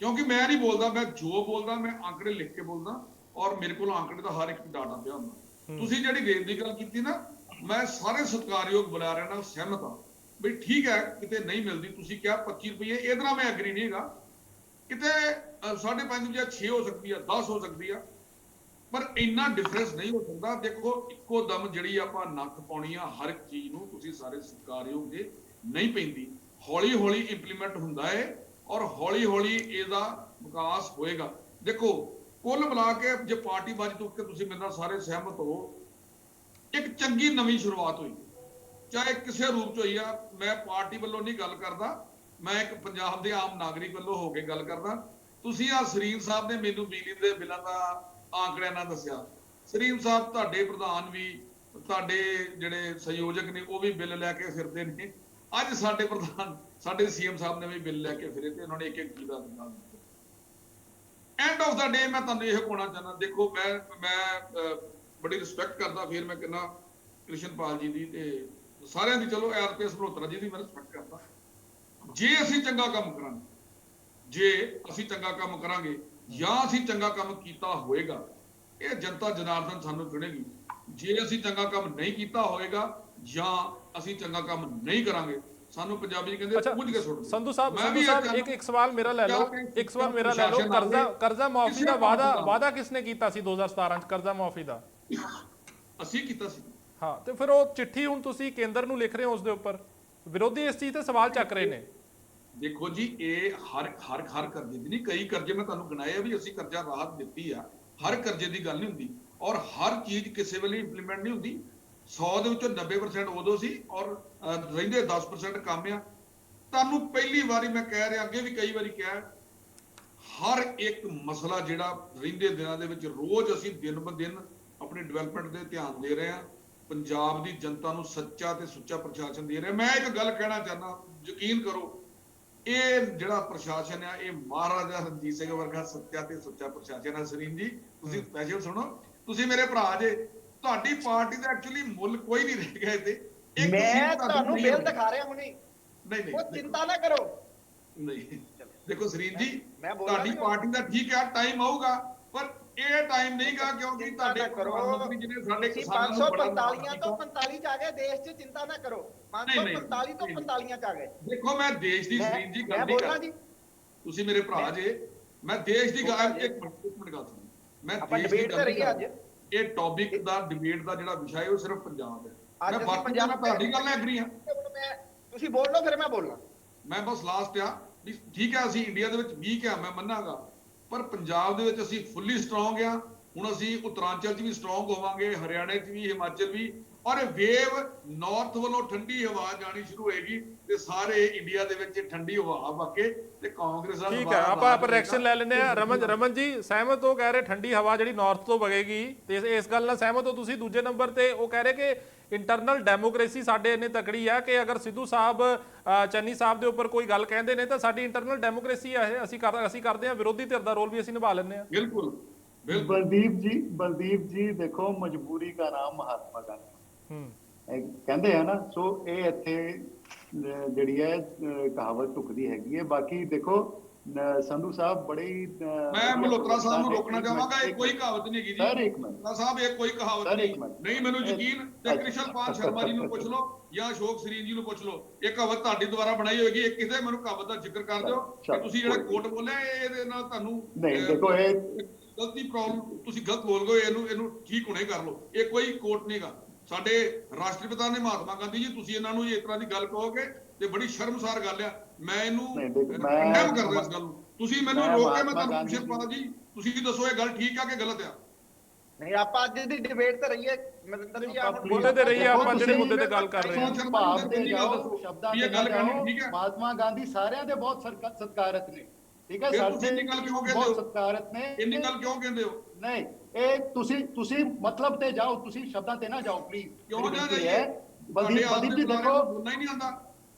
ਕਿਉਂਕਿ ਮੈਂ ਨਹੀਂ ਬੋਲਦਾ, ਮੈਂ ਜੋ ਬੋਲਦਾ ਮੈਂ ਆંકੜੇ ਲਿਖ ਕੇ ਬੋਲਦਾ, ਔਰ ਮੇਰੇ ਕੋਲ ਆંકੜੇ ਦਾ ਹਰ ਇੱਕ ਡਾਟਾ ਪਿਆ ਹੁੰਦਾ। ਤੁਸੀਂ ਜਿਹੜੀ ਰੇਟ ਦੀ ਗੱਲ ਕੀਤੀ ਨਾ, ਮੈਂ ਸਾਰੇ ਸਤਿਕਾਰਯੋਗ ਬੁਲਾਰਿਆਂ ਨਾਲ ਸਹਿਮਤ ਹਾਂ ਵੀ ਠੀਕ ਹੈ, ਕਿਤੇ ਨਹੀਂ ਮਿਲਦੀ। ਤੁਸੀਂ ਕਿਹਾ 25 ਰੁਪਏ, ਇਹਦੇ ਨਾਲ ਮੈਂ ਐਗਰੀ ਨਹੀਂ ਹੈਗਾ। ਕਿਤੇ 5.5 ਜਾਂ 6 ਹੋ ਸਕਦੀ ਆ, 10 ਹੋ ਸਕਦੀ ਆ, ਪਰ ਇੰਨਾ ਡਿਫਰੈਂਸ ਨਹੀਂ ਹੋ ਸਕਦਾ। ਦੇਖੋ, ਇੱਕੋ ਦਮ ਜਿਹੜੀ ਆਪਾਂ ਨੱਕ ਪਾਉਣੀ ਆ ਹਰ ਇੱਕ ਚੀਜ਼ ਨੂੰ, ਤੁਸੀਂ ਸਾਰੇ ਸਤਿਕਾਰਯੋਗ ਜੇ, ਨਹੀਂ ਪੈਂਦੀ। ਹੌਲੀ ਹੌਲੀ ਇੰਪਲੀਮੈਂਟ ਹੁੰਦਾ ਹੈ ਔਰ ਹੌਲੀ ਹੌਲੀ ਇਹਦਾ ਵਿਕਾਸ ਹੋਏਗਾ। ਦੇਖੋ, ਕੁੱਲ ਮਿਲਾ ਕੇ ਜੇ ਪਾਰਟੀ ਬਾਜੀ ਤੋਂ ਉੱਤੇ ਤੁਸੀਂ ਮੇਰੇ ਨਾਲ ਸਾਰੇ ਸਹਿਮਤ ਹੋ, ਇੱਕ ਚੰਗੀ ਨਵੀਂ ਸ਼ੁਰੂਆਤ ਹੋਈ, ਚਾਹੇ ਕਿਸੇ ਰੂਪ ਚ ਹੋਈ ਆ। ਮੈਂ ਪਾਰਟੀ ਵੱਲੋਂ ਨਹੀਂ ਗੱਲ ਕਰਦਾ, ਮੈਂ ਇੱਕ ਪੰਜਾਬ ਦੇ ਆਮ ਨਾਗਰਿਕ ਵੱਲੋਂ ਹੋ ਕੇ ਗੱਲ ਕਰਦਾ। ਤੁਸੀਂ ਆ ਸਰੀਨ ਸਾਹਿਬ ਨੇ ਮੈਨੂੰ ਬਿਜਲੀ ਦੇ ਬਿੱਲਾਂ ਦਾ ਆંકੜਿਆਂ ਨਾਲ ਦੱਸਿਆ। ਸਰੀਨ ਸਾਹਿਬ, ਤੁਹਾਡੇ ਪ੍ਰਧਾਨ ਵੀ, ਤੁਹਾਡੇ ਜਿਹੜੇ ਸੰਯੋਜਕ ਨੇ ਉਹ ਵੀ ਬਿੱਲ ਲੈ ਕੇ ਫਿਰਦੇ ਨੇ। ਅੱਜ ਸਾਡੇ ਪ੍ਰਧਾਨ, ਸਾਡੇ ਸੀਐਮ ਸਾਹਿਬ ਨੇ ਵੀ ਬਿੱਲ ਲੈ ਕੇ ਫਿਰੇ ਤੇ ਉਹਨਾਂ ਨੇ ਇੱਕ ਇੱਕ ਚੀਜ਼ ਦਾ ਦਿੱਤਾ। ਐਂਡ ਆਫ ਦਾ ਡੇ ਮੈਂ ਤੁਹਾਨੂੰ ਇਹ ਕਹਿਣਾ ਚਾਹੁੰਦਾ, ਦੇਖੋ, ਮੈਂ ਬੜੀ ਰਿਸਪੈਕਟ ਕਰਦਾ, ਫਿਰ ਮੈਂ ਕਹਿੰਦਾ ਕ੍ਰਿਸ਼ਨਪਾਲ ਜੀ ਦੀ ਤੇ ਸਾਰਿਆਂ ਦੀ, ਚਲੋ ਆਰਪੀਐਸ ਮਲਹੋਤਰਾ ਜੀ ਦੀ ਮੈਂ ਰਿਸਪੈਕਟ ਕਰਦਾ। ਜੇ ਅਸੀਂ ਚੰਗਾ ਕੰਮ ਕਰਾਂਗੇ, ਜੇ ਅਸੀਂ ਚੰਗਾ ਕੰਮ ਕਰਾਂਗੇ ਜਾਂ ਅਸੀਂ ਚੰਗਾ ਕੰਮ ਕੀਤਾ ਹੋਏਗਾ, ਇਹ ਜਨਤਾ ਜਨਾਰਦਨ ਸਾਨੂੰ ਚੁਣੇਗੀ। ਜੇ ਅਸੀਂ ਚੰਗਾ ਕੰਮ ਨਹੀਂ ਕੀਤਾ ਹੋਏਗਾ ਜਾਂ ਅਸੀਂ ਚੰਗਾ ਕੰਮ ਨਹੀਂ ਕਰਾਂਗੇ, ਸਾਨੂੰ ਪੰਜਾਬੀ ਕਹਿੰਦੇ ਪੁੱਜ ਕੇ ਸੁੱਟ। ਸੰਧੂ ਸਾਹਿਬ, ਇੱਕ ਸਵਾਲ ਮੇਰਾ ਲੈ ਲਓ, ਇੱਕ ਸਵਾਲ ਮੇਰਾ ਲੈ ਲਓ। ਕਰਜ਼ਾ ਮਾਫੀ ਦਾ ਵਾਅਦਾ ਕਿਸਨੇ ਕੀਤਾ ਸੀ 2017 ਚ? ਕਰਜ਼ਾ ਮਾਫੀ ਦਾ ਅਸੀਂ ਕੀਤਾ ਸੀ। ਹਾਂ, ਤੇ ਫਿਰ ਉਹ ਚਿੱਠੀ ਹੁਣ ਤੁਸੀਂ ਕੇਂਦਰ ਨੂੰ ਲਿਖ ਰਹੇ ਹੋ, ਉਸ ਦੇ ਉੱਪਰ ਵਿਰੋਧੀ ਇਸ ਚੀਜ਼ ਤੇ ਸਵਾਲ ਚੱਕ ਰਹੇ ਨੇ। ਦੇਖੋ ਜੀ, ਇਹ ਹਰ ਕਰਜ਼ੇ ਦੀ ਨਹੀਂ, ਕਈ ਕਰਜ਼ੇ ਮੈਂ ਤੁਹਾਨੂੰ ਗਿਣਾਏ ਆ ਵੀ ਅਸੀਂ ਕਰਜ਼ਾ ਰਾਹਤ ਦਿੱਤੀ ਆ। ਹਰ ਕਰਜ਼ੇ ਦੀ ਗੱਲ ਨਹੀਂ ਹੁੰਦੀ, ਔਰ ਹਰ ਚੀਜ਼ ਕਿਸੇ ਵੇਲੇ ਇੰਪਲੀਮੈਂਟ ਨਹੀਂ ਹੁੰਦੀ। 100 ਦੇ ਵਿੱਚੋਂ 90% ਉਦੋਂ ਸੀ ਔਰ ਰਹਿੰਦੇ 10% ਕੰਮ ਆ। ਤੁਹਾਨੂੰ ਪਹਿਲੀ ਵਾਰੀ ਮੈਂ ਕਹਿ ਰਿਹਾ, ਅੱਗੇ ਵੀ ਕਈ ਵਾਰੀ ਕਿਹਾ, ਹਰ ਇੱਕ ਮਸਲਾ ਜਿਹੜਾ ਰਹਿੰਦੇ ਦਿਨਾਂ ਦੇ ਵਿੱਚ ਰੋਜ਼ ਅਸੀਂ ਦਿਨ ਬ ਦਿਨ ਆਪਣੀ ਡਿਵੈਲਪਮੈਂਟ ਤੇ ਧਿਆਨ ਦੇ ਰਹੇ ਹਾਂ। ਪੰਜਾਬ ਦੀ ਜਨਤਾ ਨੂੰ ਸੱਚਾ ਤੇ ਸੁੱਚਾ ਪ੍ਰਸ਼ਾਸਨ ਦੇ ਰਹੇ। ਮੈਂ ਇੱਕ ਗੱਲ ਕਹਿਣਾ ਚਾਹੁੰਦਾ, ਯਕੀਨ ਕਰੋ, ਇਹ ਜਿਹੜਾ ਪ੍ਰਸ਼ਾਸਨ ਆ, ਇਹ ਮਹਾਰਾਜਾ ਰਣਜੀਤ ਸਿੰਘ ਵਰਗਾ ਸੱਚਾ ਤੇ ਸੁੱਚਾ ਪ੍ਰਸ਼ਾਸਨ ਹੈ। ਸਰੀਨ ਜੀ, ਤੁਸੀਂ ਸਪੈਸ਼ਲ ਸੁਣੋ, ਤੁਸੀਂ ਮੇਰੇ ਭਰਾ ਜੇ, ਤੁਹਾਡੀ ਪਾਰਟੀ ਦਾ ਐਕਚੁਅਲੀ ਮੁੱਲ ਕੋਈ ਨਹੀਂ ਰਹਿ ਗਿਆ ਇੱਥੇ। ਮੈਂ ਤੁਹਾਨੂੰ ਬਿੱਲ ਦਿਖਾ ਰਿਹਾ ਹੁਣੇ, ਨਹੀਂ ਉਹ ਚਿੰਤਾ ਨਾ ਕਰੋ। ਨਹੀਂ, ਦੇਖੋ ਸਰੀਨ ਜੀ, ਤੁਹਾਡੀ ਪਾਰਟੀ ਦਾ ਠੀਕ ਹੈ, ਟਾਈਮ ਆਊਗਾ, ਪਰ ਇਹ ਟਾਈਮ ਨਹੀਂਗਾ, ਕਿਉਂਕਿ ਤੁਹਾਡੇ ਪ੍ਰਧਾਨ ਜਿਹਨੇ ਸਾਡੇ ਕਿਸਾਨਾਂ ਨੂੰ 545 ਤੋਂ 45 ਚ ਆ ਗਏ ਦੇਸ਼ 'ਚ। ਚਿੰਤਾ ਨਾ ਕਰੋ, 545 ਤੋਂ 45 ਚ ਆ ਗਏ। ਦੇਖੋ, ਮੈਂ ਦੇਸ਼ ਦੀ ਸਰੀਨ ਜੀ ਗੱਲ ਨਹੀਂ ਕਰਦਾ, ਤੁਸੀਂ ਮੇਰੇ ਭਰਾ ਜੇ, ਮੈਂ ਦੇਸ਼ ਦੀ ਗੱਲ, ਇੱਕ ਮਿੰਟ ਗੱਲ ਸੁਣੋ, ਮੈਂ ਦੇਸ਼ ਦੀ ਗੱਲ ਨਹੀਂ ਕਰਦਾ। ਇਹ ਟੌਪਿਕ ਦਾ ਡਿਬੇਟ ਦਾ ਜਿਹੜਾ ਵਿਸ਼ਾ ਹੈ ਉਹ ਸਿਰਫ ਪੰਜਾਬ ਹੈ। ਮੈਂ ਪੰਜਾਬ ਤੁਹਾਡੀ ਗੱਲ ਨਾਲ ਐਗਰੀ ਹਾਂ। ਤੁਸੀਂ ਬੋਲ ਲਓ, ਫਿਰ ਮੈਂ ਬੋਲਣਾ। ਮੈਂ ਬਸ ਲਾਸਟ ਆ ਵੀ ਠੀਕ ਹੈ, ਅਸੀਂ ਇੰਡੀਆ ਦੇ ਵਿੱਚ ਵੀਕ ਆ, ਮੈਂ ਮੰਨਾਂਗਾ, ਪਰ ਪੰਜਾਬ ਦੇ ਵਿੱਚ ਅਸੀਂ ਫੁੱਲੀ ਸਟਰੋਂਗ ਆ। ਹੁਣ ਅਸੀਂ ਉੱਤਰਾਂਚਲ 'ਚ ਵੀ ਸਟਰੋਂਗ ਹੋਵਾਂਗੇ, ਹਰਿਆਣੇ 'ਚ ਵੀ, ਹਿਮਾਚਲ ਵੀ, ਔਰ ਵੇਵ ਨਾਰਥ ਵੱਲੋਂ ਠੰਡੀ ਹਵਾ ਜਾਣੀ ਸ਼ੁਰੂ ਹੋਏਗੀ ਤੇ ਸਾਰੇ ਇੰਡੀਆ ਦੇ ਵਿੱਚ ਠੰਡੀ ਹਵਾ ਵਗੇ ਤੇ ਕਾਂਗਰਸ ਦਾ। ਠੀਕ ਹੈ, ਆਪਾਂ ਰਿਐਕਸ਼ਨ ਲੈ ਲੈਂਦੇ ਆ। ਰਮਨ ਜੀ ਸਹਿਮਤ ਹੋ, ਕਹਿ ਰਹੇ ਠੰਡੀ ਹਵਾ ਜਿਹੜੀ ਨਾਰਥ ਤੋਂ ਵਗੇਗੀ, ਤੇ ਇਸ ਗੱਲ ਨਾਲ ਸਹਿਮਤ ਹੋ ਤੁਸੀਂ? ਦੂਜੇ ਨੰਬਰ ਤੇ ਉਹ ਕਹਿ ਰਹੇ ਕਿ ਇੰਟਰਨਲ ਡੈਮੋਕ੍ਰੇਸੀ ਸਾਡੇ ਇੰਨੇ ਤਕੜੀ ਆ ਕਿ ਅਗਰ ਸਿੱਧੂ ਸਾਹਿਬ ਚੰਨੀ ਸਾਹਿਬ ਦੇ ਉੱਪਰ ਕੋਈ ਗੱਲ ਕਹਿੰਦੇ ਨੇ ਤਾਂ ਸਾਡੀ ਇੰਟਰਨਲ ਡੈਮੋਕ੍ਰੇਸੀ ਆ, ਇਹ ਅਸੀਂ ਕਰਦੇ ਆ, ਵਿਰੋਧੀ ਧਿਰ ਦਾ ਰੋਲ ਵੀ ਅਸੀਂ ਨਿਭਾ ਲੈਂਦੇ ਆ। ਬਿਲਕੁਲ। बलदीप जी देखो, मजबूरी का नाम महात्मा गांधी कहते हैं ना। सो ये इत्थे जिहड़ी है कहावत टुकदी हैगी है। बाकी देखो, ਸੰਧੂ ਸਾਹਿਬ ਬੜੇ ਹੀ ਮੈਂ ਮਲਹੋਤਰਾ ਸਾਹਿਬ ਨੂੰ ਰੋਕਣਾ ਚਾਹਾਂਗਾ, ਇਹ ਕੋਈ ਕਹਾਵਤ ਨਹੀਂ ਹੈਗੀ ਜੀ ਸਰ, ਇੱਕ ਮਿੰਟ ਮਲਹੋਤਰਾ ਸਾਹਿਬ, ਇਹ ਕੋਈ ਕਹਾਵਤ ਸਰ, ਨਹੀਂ। ਇੱਕ ਮਿੰਟ। ਨਹੀਂ ਮੈਨੂੰ ਯਕੀਨ ਤੇ ਕ੍ਰਿਸ਼ਨਪਾਲ ਸ਼ਰਮਾ ਜੀ ਨੂੰ ਪੁੱਛ ਲਓ ਜਾਂ ਅਸ਼ੋਕ ਸਰੀਨ ਜੀ ਨੂੰ ਪੁੱਛ ਲਓ, ਇਹ ਕਹਾਵਤ ਤੁਹਾਡੀ ਦੁਆਰਾ ਬਣਾਈ ਹੋਏਗੀ। ਇਹ ਕਿਸੇ ਮੈਨੂੰ ਕਹਾਵਤ ਦਾ ਜ਼ਿਕਰ ਕਰ ਦਿਓ ਕਿ ਤੁਸੀਂ ਜਿਹੜਾ ਕੋਟ ਬੋਲਿਆ ਇਹਦੇ ਨਾਲ ਤੁਹਾਨੂੰ ਨਹੀਂ, ਦੇਖੋ ਇਹ ਗਲਤੀ ਪ੍ਰੋਬਲਮ, ਤੁਸੀਂ ਗਲਤ ਬੋਲ ਗਏ, ਇਹਨੂੰ ਠੀਕ ਹੁਣੇ ਕਰ ਲਓ। ਇਹ ਕੋਈ ਕੋਟ ਨਹੀਂਗਾ। ਸਾਡੇ ਰਾਸ਼ਟਰਪਿਤਾ ਨੇ ਮਹਾਤਮਾ ਗਾਂਧੀ ਜੀ, ਤੁਸੀਂ ਇਹਨਾਂ ਨੂੰ ਇਸ ਤਰ੍ਹਾਂ ਦੀ ਗੱਲ ਕਹੋਗੇ ਤੇ ਬੜੀ ਸ਼ਰਮਸਾਰ ਗੱਲ ਆ। ਮੈਂ ਇਹਨੂੰ ਕੰਡੈਮ ਕਰਦਾ ਇਸ ਗੱਲ ਨੂੰ। ਤੁਸੀਂ ਮੈਨੂੰ ਰੋਕ ਕੇ ਮੈਂ ਤੁਹਾਨੂੰ ਪੁੱਛਿਆ ਪਾਦਾ ਜੀ, ਤੁਸੀਂ ਦੱਸੋ ਇਹ ਗੱਲ ਠੀਕ ਆ ਕਿ ਗਲਤ ਆ? ਨਹੀਂ, ਆਪਾਂ ਅੱਜ ਦੀ ਡਿਬੇਟ ਤੇ ਰਹੀਏ ਮਨਿੰਦਰ ਜੀ, ਆਪ ਮੁੱਦੇ ਤੇ ਰਹੀਏ, ਆਪਾਂ ਜਿਹੜੇ ਮੁੱਦੇ ਤੇ ਗੱਲ ਕਰ ਰਹੇ ਹਾਂ। ਭਾਵ ਤੇ ਜਾਓ, ਸ਼ਬਦਾਂ ਇਹ ਤੇ ਗੱਲ ਕਰਨੀ ਜਾਓ। ਠੀਕ ਹੈ। ਮਹਾਤਮਾ ਗਾਂਧੀ ਸਾਰਿਆਂ ਦੇ ਬਹੁਤ ਸਤਿਕਾਰਤ ਨੇ, ਠੀਕ ਹੈ, ਫਿਰ ਤੁਸੀਂ ਸਾਡੇ ਇੰਨੀ ਗੱਲ ਕਿਉਂ ਕਹਿੰਦੇ ਬਹੁਤ ਹੋ? ਸਤਿਕਾਰਤ ਨੇ। ਇੰਨੀ ਗੱਲ ਕਿਉਂ ਕਹਿੰਦੇ ਹੋ? ਨਹੀਂ, ਇਹ ਤੁਸੀਂ ਮਤਲਬ ਤੇ ਜਾਓ, ਤੁਸੀਂ ਸ਼ਬਦਾਂ ਤੇ ਨਾ ਜਾਓ ਪਲੀਜ਼। ਕਿਉਂ ਨਾ ਬਲਦੀਪ ਜਾਈਏ? ਬਲਦੀਪ ਜੀ ਦੇਖੋ, ਬੋਲਣਾ ਹੀ ਨਹੀਂ ਆਉਂਦਾ।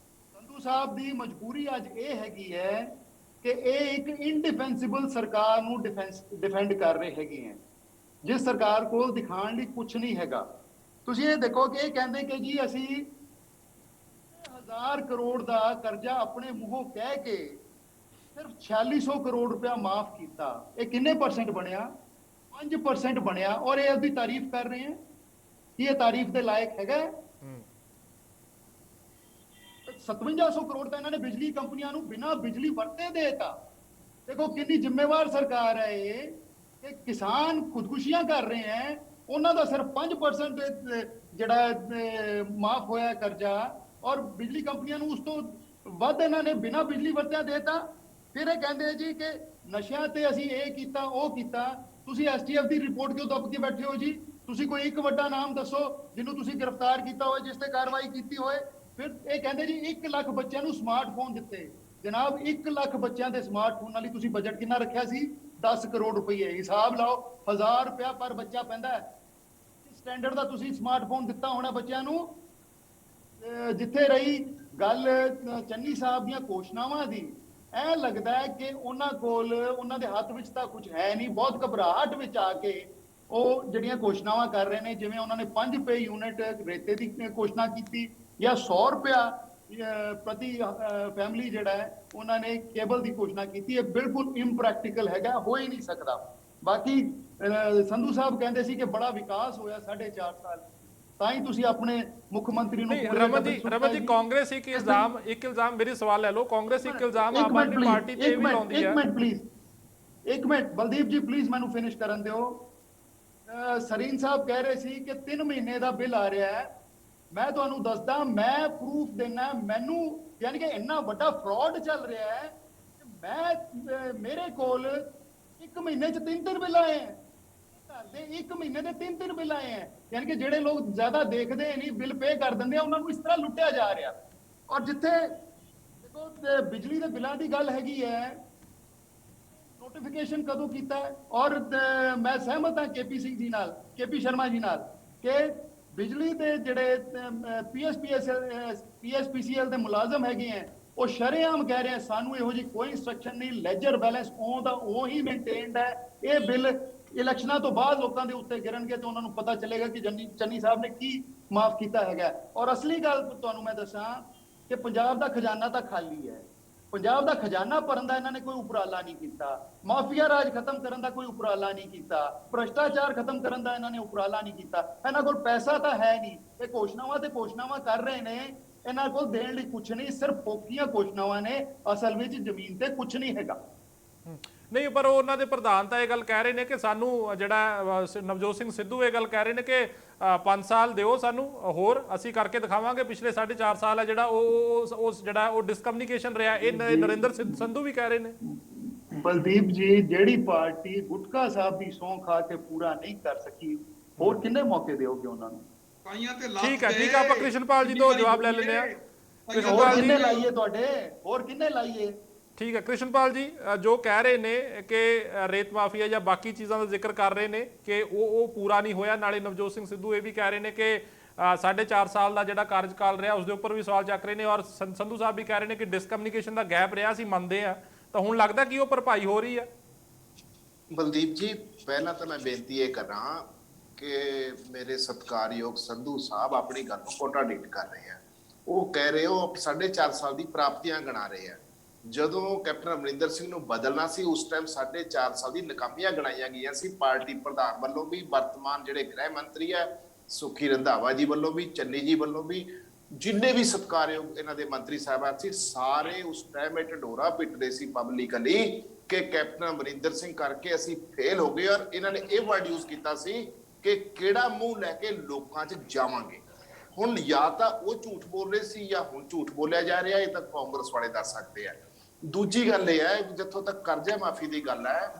ਸੰਧੂ ਸਾਹਿਬ ਦੀ ਮਜਬੂਰੀ ਅੱਜ ਇਹ ਹੈਗੀ ਹੈ ਕਿ ਇਹ ਇੱਕ ਇਨਡਿਫੈਂਸਿਬਲ ਸਰਕਾਰ ਨੂੰ ਡਿਫੈਂਡ ਕਰ ਰਹੇ ਹੈਗੇ ਹੈ, ਜਿਸ ਸਰਕਾਰ ਕੋਲ ਦਿਖਾਉਣ ਲਈ ਕੁਝ ਨਹੀਂ ਹੈਗਾ। ਤੁਸੀਂ ਇਹ ਦੇਖੋ ਕਿ ਇਹ ਕਹਿੰਦੇ ਕਿ ਜੀ ਅਸੀਂ 1000 ਕਰੋੜ ਦਾ ਕਰਜ਼ਾ ਆਪਣੇ ਮੂੰਹੋਂ ਕਹਿ ਕੇ ਸਿਰਫ 4600 ਕਰੋੜ ਰੁਪਇਆ ਮਾਫ ਕੀਤਾ। ਇਹ ਕਿੰਨੇ ਪਰਸੈਂਟ ਬਣਿਆ? 5% ਬਣਿਆ। ਔਰ ਇਹ ਉਹਦੀ ਤਾਰੀਫ ਕਰ ਰਹੇ ਹੈ ਕਿ ਇਹ ਤਾਰੀਫ ਦੇ ਲਾਇਕ ਹੈਗਾ। 5700 ਕਰੋੜ ਤਾਂ ਇਹਨਾਂ ਨੇ ਬਿਜਲੀ ਕੰਪਨੀਆਂ ਨੂੰ ਬਿਨਾਂ ਬਿਜਲੀ ਵਰਤੇ ਦੇਤਾ। ਦੇਖੋ ਕਿੰਨੀ ਜ਼ਿੰਮੇਵਾਰ ਸਰਕਾਰ ਹੈ ਇਹ, ਕਿ ਕਿਸਾਨ ਖੁਦਕੁਸ਼ੀਆਂ ਕਰ ਰਹੇ ਹੈ, ਉਹਨਾਂ ਦਾ ਸਿਰਫ 5% ਜਿਹੜਾ ਮਾਫ ਹੋਇਆ ਕਰਜ਼ਾ, ਔਰ ਬਿਜਲੀ ਕੰਪਨੀਆਂ ਨੂੰ ਉਸ ਤੋਂ ਵੱਧ ਇਹਨਾਂ ਨੇ ਬਿਨਾਂ ਬਿਜਲੀ ਵਰਤਿਆ ਦੇਤਾ। ਫਿਰ ਇਹ ਕਹਿੰਦੇ ਜੀ ਕਿ ਨਸ਼ਿਆਂ ਤੇ ਅਸੀਂ ਇਹ ਕੀਤਾ ਉਹ ਕੀਤਾ। ਤੁਸੀਂ ਐਸਟੀਐਫ ਦੀ ਰਿਪੋਰਟ ਕਿਉਂ ਦੱਬ ਕੇ ਬੈਠੇ ਹੋ ਜੀ? ਤੁਸੀਂ ਕੋਈ ਇੱਕ ਵੱਡਾ ਨਾਮ ਦੱਸੋ ਜਿਹਨੂੰ ਤੁਸੀਂ ਗ੍ਰਿਫਤਾਰ ਕੀਤਾ ਹੋਵੇ, ਜਿਸ ਤੇ ਕਾਰਵਾਈ ਕੀਤੀ ਹੋਏ। ਫਿਰ ਇਹ ਕਹਿੰਦੇ ਜੀ 1 ਲੱਖ ਬੱਚਿਆਂ ਨੂੰ ਸਮਾਰਟਫੋਨ ਦਿੱਤੇ। ਜਨਾਬ 1 ਲੱਖ ਬੱਚਿਆਂ ਦੇ ਸਮਾਰਟਫੋਨਾਂ ਲਈ ਤੁਸੀਂ ਬਜਟ ਕਿੰਨਾ ਰੱਖਿਆ ਸੀ? 10 ਕਰੋੜ ਰੁਪਏ। ਹਿਸਾਬ ਲਾਓ, 1000 ਰੁਪਇਆ ਪਰ ਬੱਚਾ ਪੈਂਦਾ ਹੈ। ਸਟੈਂਡਰਡ ਦਾ ਤੁਸੀਂ ਸਮਾਰਟਫੋਨ ਦਿੱਤਾ ਹੋਣਾ ਬੱਚਿਆਂ ਨੂੰ। ਜਿੱਥੇ ਰਹੀ ਗੱਲ ਚੰਨੀ ਸਾਹਿਬ ਦੀਆਂ ਘੋਸ਼ਣਾਵਾਂ ਦੀ, ਐ ਲੱਗਦਾ ਹੈ ਕਿ ਉਹਨਾਂ ਕੋਲ, ਉਹਨਾਂ ਦੇ ਹੱਥ ਵਿੱਚ ਤਾਂ ਕੁਝ ਹੈ ਨਹੀਂ। ਬਹੁਤ ਘਬਰਾਹਟ ਵਿੱਚ ਆ ਕੇ ਉਹ ਜਿਹੜੀਆਂ ਘੋਸ਼ਣਾਵਾਂ ਕਰ ਰਹੇ ਨੇ, ਜਿਵੇਂ ਉਹਨਾਂ ਨੇ 5 ਰੁਪਏ ਯੂਨਿਟ ਰੇਤੇ ਦੀ ਘੋਸ਼ਣਾ ਕੀਤੀ, ਜਾਂ 100 ਰੁਪਇਆ ਪ੍ਰਤੀ ਫੈਮਿਲੀ ਜਿਹੜਾ ਹੈ ਉਹਨਾਂ ਨੇ ਕੇਬਲ ਦੀ ਘੋਸ਼ਣਾ ਕੀਤੀ। ਇਹ ਬਿਲਕੁਲ ਇੰਪ੍ਰੈਕਟੀਕਲ ਹੈਗਾ, ਹੋ ਹੀ ਨਹੀਂ ਸਕਦਾ। ਬਾਕੀ ਸੰਧੂ ਸਾਹਿਬ ਕਹਿੰਦੇ ਸੀ ਕਿ ਬੜਾ ਵਿਕਾਸ ਹੋਇਆ 4.5 ਸਾਲ, ਤਾਂ ਹੀ ਤੁਸੀਂ ਆਪਣੇ ਮੁੱਖ ਮੰਤਰੀ ਨੂੰ। ਰਮਨ ਜੀ ਕਾਂਗਰਸ ਇੱਕ ਇਲਜ਼ਾਮ ਮੇਰੀ ਸਵਾਲ ਲੈ ਲਓ, ਕਾਂਗਰਸ ਇੱਕ ਇਲਜ਼ਾਮ ਆਮ ਆਦਮੀ ਪਾਰਟੀ ਤੇ ਵੀ ਲਾਉਂਦੀ ਹੈ। ਇੱਕ ਮਿੰਟ ਪਲੀਜ਼, ਇੱਕ ਮਿੰਟ ਬਲਦੀਪ ਜੀ ਪਲੀਜ਼ ਮੈਨੂੰ ਫਿਨਿਸ਼ ਕਰਨ ਦਿਓ। ਸਰੀਨ ਸਾਹਿਬ ਕਹਿ ਰਹੇ ਸੀ ਕਿ 3 ਮਹੀਨੇ ਦਾ ਬਿੱਲ ਆ ਰਿਹਾ ਹੈ। ਮੈਂ ਤੁਹਾਨੂੰ ਦੱਸਦਾ, ਮੈਂ ਪ੍ਰੂਫ ਦੇਣਾ, ਮੈਨੂੰ ਯਾਨੀ ਕਿ ਇੰਨਾ ਵੱਡਾ ਫਰਾਡ ਚੱਲ ਰਿਹਾ ਹੈ ਕਿ ਮੇਰੇ ਕੋਲ 1 ਮਹੀਨੇ 'ਚ 3 ਬਿੱਲ ਆਏ ਹੈ। ਘਰ ਦੇ 1 ਮਹੀਨੇ ਦੇ 3 ਬਿੱਲ ਆਏ ਹੈ। ਯਾਨੀ ਕਿ ਜਿਹੜੇ ਲੋਕ ਜ਼ਿਆਦਾ ਦੇਖਦੇ ਨਹੀਂ, ਬਿੱਲ ਪੇ ਕਰ ਦਿੰਦੇ ਆ, ਉਹਨਾਂ ਨੂੰ ਇਸ ਤਰ੍ਹਾਂ ਲੁੱਟਿਆ ਜਾ ਰਿਹਾ। ਔਰ ਜਿੱਥੇ ਦੇਖੋ ਬਿਜਲੀ ਦੇ ਬਿੱਲਾਂ ਦੀ ਗੱਲ ਹੈਗੀ ਹੈ, ਨੋਟੀਫਿਕੇਸ਼ਨ ਕਦੋਂ ਕੀਤਾ? ਔਰ ਮੈਂ ਸਹਿਮਤ ਹਾਂ ਕੇਪੀ ਸ਼ਰਮਾ ਜੀ ਨਾਲ ਕਿ ਬਿਜਲੀ ਦੇ ਜਿਹੜੇ ਪੀਐਸਪੀਸੀਐਲ ਦੇ ਮੁਲਾਜ਼ਮ ਹੈਗੇ ਹੈ, ਉਹ ਸ਼ਰੇਆਮ ਕਹਿ ਰਹੇ ਸਾਨੂੰ ਇਹੋ ਜਿਹੀ ਕੋਈ ਇੰਸਟਰਕਸ਼ਨ ਨਹੀਂ, ਲੈਜਰ ਬੈਲੈਂਸ ਉਹਦਾ ਉਹ ਹੀ ਮੇਨਟੇਨਡ ਹੈ। ਇਹ ਬਿੱਲ ਇਲੈਕਸ਼ਨਾਂ ਤੋਂ ਬਾਅਦ ਲੋਕਾਂ ਦੇ ਉੱਤੇ ਗਿਰਨਗੇ ਤੇ ਉਹਨਾਂ ਨੂੰ ਪਤਾ ਚੱਲੇਗਾ ਕਿ ਚੰਨੀ ਸਾਹਿਬ ਨੇ ਕੀ ਮਾਫ ਕੀਤਾ ਹੈਗਾ। ਔਰ ਅਸਲੀ ਗੱਲ ਤੁਹਾਨੂੰ ਮੈਂ ਦੱਸਾਂ ਕਿ ਪੰਜਾਬ ਦਾ ਖਜ਼ਾਨਾ ਤਾਂ ਖਾਲੀ ਹੈ। ਪੰਜਾਬ ਦਾ ਖਜ਼ਾਨਾ ਭਰਨ ਦਾ ਇਹਨਾਂ ਨੇ ਕੋਈ ਉਪਰਾਲਾ ਨਹੀਂ ਕੀਤਾ। ਮਾਫੀਆ ਰਾਜ ਖਤਮ ਕਰਨ ਦਾ ਕੋਈ ਉਪਰਾਲਾ ਨਹੀਂ ਕੀਤਾ। ਭ੍ਰਸ਼ਟਾਚਾਰ ਖਤਮ ਕਰਨ ਦਾ ਇਹਨਾਂ ਨੇ ਉਪਰਾਲਾ ਨਹੀਂ ਕੀਤਾ। ਇਹਨਾਂ ਕੋਲ ਪੈਸਾ ਤਾਂ ਹੈ ਨਹੀਂ। ਇਹ ਘੋਸ਼ਣਾਵਾਂ ਤੇ ਘੋਸ਼ਣਾਵਾਂ ਕਰ ਰਹੇ ਨੇ, ਇਹਨਾਂ ਕੋਲ ਦੇਣ ਲਈ ਕੁਝ ਨਹੀਂ, ਸਿਰਫ ਫੋਕੀਆਂ ਘੋਸ਼ਣਾਵਾਂ ਨੇ। ਅਸਲ ਵਿੱਚ ਜ਼ਮੀਨ ਤੇ ਕੁਝ ਨਹੀਂ ਹੈਗਾ। ਨਹੀਂ, ਪਰ ਉਹਨਾਂ ਦੇ ਪ੍ਰਧਾਨ ਤਾਂ ਇਹ ਗੱਲ ਕਹਿ ਰਹੇ ਨੇ ਕਿ ਸਾਨੂੰ ਜਿਹੜਾ ਨਵਜੋਤ ਸਿੰਘ ਸਿੱਧੂ ਇਹ ਗੱਲ ਕਹਿ ਰਹੇ ਨੇ ਕਿ 5 ਸਾਲ ਦਿਓ ਸਾਨੂੰ ਹੋਰ, ਅਸੀਂ ਕਰਕੇ ਦਿਖਾਵਾਂਗੇ। ਪਿਛਲੇ 4.5 ਸਾਲ ਹੈ ਜਿਹੜਾ ਉਹ ਡਿਸਕਮਿਊਨੀਕੇਸ਼ਨ ਰਿਹਾ। ਇਹ ਨਰਿੰਦਰ ਸੰਧੂ ਵੀ ਕਹਿ ਰਹੇ ਨੇ। ਬਲਦੀਪ ਜੀ, ਜਿਹੜੀ ਪਾਰਟੀ ਗੁਟਕਾ ਸਾਹਿਬ ਦੀ ਸਹੁੰ ਖਾ ਕੇ ਪੂਰਾ ਨਹੀਂ ਕਰ ਸਕੀ, ਹੋਰ ਕਿੰਨੇ ਮੌਕੇ ਦਿਓਗੇ ਉਹਨਾਂ ਨੂੰ? ਠੀਕ ਹੈ, ਆਪਾਂ ਕ੍ਰਿਸ਼ਨਪਾਲ ਜੀ ਤੋਂ ਜਵਾਬ ਲੈ ਲੈਂਦੇ ਆ। ਹੋਰ ਕਿੰਨੇ ਲਾਈਏ ਤੁਹਾਡੇ, ਹੋਰ ਕਿੰਨੇ ਲਾਈਏ? ਠੀਕ ਹੈ ਕ੍ਰਿਸ਼ਨਪਾਲ ਜੀ, ਜੋ ਕਹਿ ਰਹੇ ਨੇ ਕਿ ਰੇਤ ਮਾਫੀਆ ਜਾਂ ਬਾਕੀ ਚੀਜ਼ਾਂ ਦਾ ਜ਼ਿਕਰ ਕਰ ਰਹੇ ਨੇ ਕਿ ਉਹ ਪੂਰਾ ਨਹੀਂ ਹੋਇਆ। ਨਾਲੇ ਨਵਜੋਤ ਸਿੰਘ ਸਿੱਧੂ ਇਹ ਵੀ ਕਹਿ ਰਹੇ ਨੇ ਕਿ 4.5 ਸਾਲ ਦਾ ਜਿਹੜਾ ਕਾਰਜਕਾਲ ਰਿਹਾ ਉਸ ਦੇ ਉੱਪਰ ਵੀ ਸਵਾਲ ਚੱਕ ਰਹੇ ਨੇ। ਔਰ ਸੰਧੂ ਸਾਹਿਬ ਵੀ ਕਹਿ ਰਹੇ ਨੇ ਕਿ ਡਿਸਕਮਿਊਨੀਕੇਸ਼ਨ ਦਾ ਗੈਪ ਰਿਹਾ, ਅਸੀਂ ਮੰਨਦੇ ਆ। ਤਾਂ ਹੁਣ ਲੱਗਦਾ ਕਿ ਉਹ ਭਰਪਾਈ ਹੋ ਰਹੀ ਹੈ? ਬਲਦੀਪ ਜੀ, ਪਹਿਲਾਂ ਤਾਂ ਮੈਂ ਬੇਨਤੀ ਇਹ ਕਰਾਂ ਕਿ ਮੇਰੇ ਸਤਿਕਾਰਯੋਗ ਸੰਧੂ ਸਾਹਿਬ ਆਪਣੀ ਗੱਲ ਨੂੰ ਕੋਟਰਾਡਿਕਟ ਕਰ ਰਹੇ ਆ। ਉਹ ਕਹਿ ਰਹੇ ਹੋ 4.5 ਸਾਲ ਦੀ ਪ੍ਰਾਪਤੀਆਂ ਗਿਣਾ ਰਹੇ ਆ। ਜਦੋਂ ਕੈਪਟਨ ਅਮਰਿੰਦਰ ਸਿੰਘ ਨੂੰ ਬਦਲਣਾ ਸੀ ਉਸ ਟਾਈਮ 4.5 ਸਾਲ ਦੀ ਨਾਕਾਮੀਆਂ ਗਣਾਈਆਂ ਗਈਆਂ ਸੀ ਪਾਰਟੀ ਪ੍ਰਧਾਨ ਵੱਲੋਂ ਵੀ, ਵਰਤਮਾਨ ਜਿਹੜੇ ਗ੍ਰਹਿ ਮੰਤਰੀ ਹੈ ਸੁਖੀ ਰੰਧਾਵਾ ਜੀ ਵੱਲੋਂ ਵੀ, ਚੰਨੀ ਜੀ ਵੱਲੋਂ ਵੀ, ਜਿੰਨੇ ਵੀ ਸਤਿਕਾਰਯੋਗ ਇਹਨਾਂ ਦੇ ਮੰਤਰੀ ਸਾਹਿਬਾਨ ਸੀ, ਸਾਰੇ ਉਸ ਟਾਈਮ ਇਹ ਢਡੋਰਾ ਪਿੱਟਦੇ ਸੀ ਪਬਲਿਕਲੀ ਕਿ ਕੈਪਟਨ ਅਮਰਿੰਦਰ ਸਿੰਘ ਕਰਕੇ ਅਸੀਂ ਫੇਲ ਹੋ ਗਏ। ਔਰ ਇਹਨਾਂ ਨੇ ਇਹ ਵਰਡ ਯੂਜ਼ ਕੀਤਾ ਸੀ ਕਿ ਕਿਹੜਾ ਮੂੰਹ ਲੈ ਕੇ ਲੋਕਾਂ 'ਚ ਜਾਵਾਂਗੇ। ਹੁਣ ਜਾਂ ਤਾਂ ਉਹ ਝੂਠ ਬੋਲ ਰਹੇ ਸੀ ਜਾਂ ਹੁਣ ਝੂਠ ਬੋਲਿਆ ਜਾ ਰਿਹਾ, ਇਹ ਤਾਂ ਕਾਂਗਰਸ ਵਾਲੇ ਦੱਸ ਸਕਦੇ ਆ। ਦੂਜੀ ਗੱਲ ਇਹ ਹੈ, ਜਿੱਥੋਂ ਤੱਕ ਕਰਜ਼ਾ ਮਾਫੀ ਦੀ ਗੱਲ ਹੈ,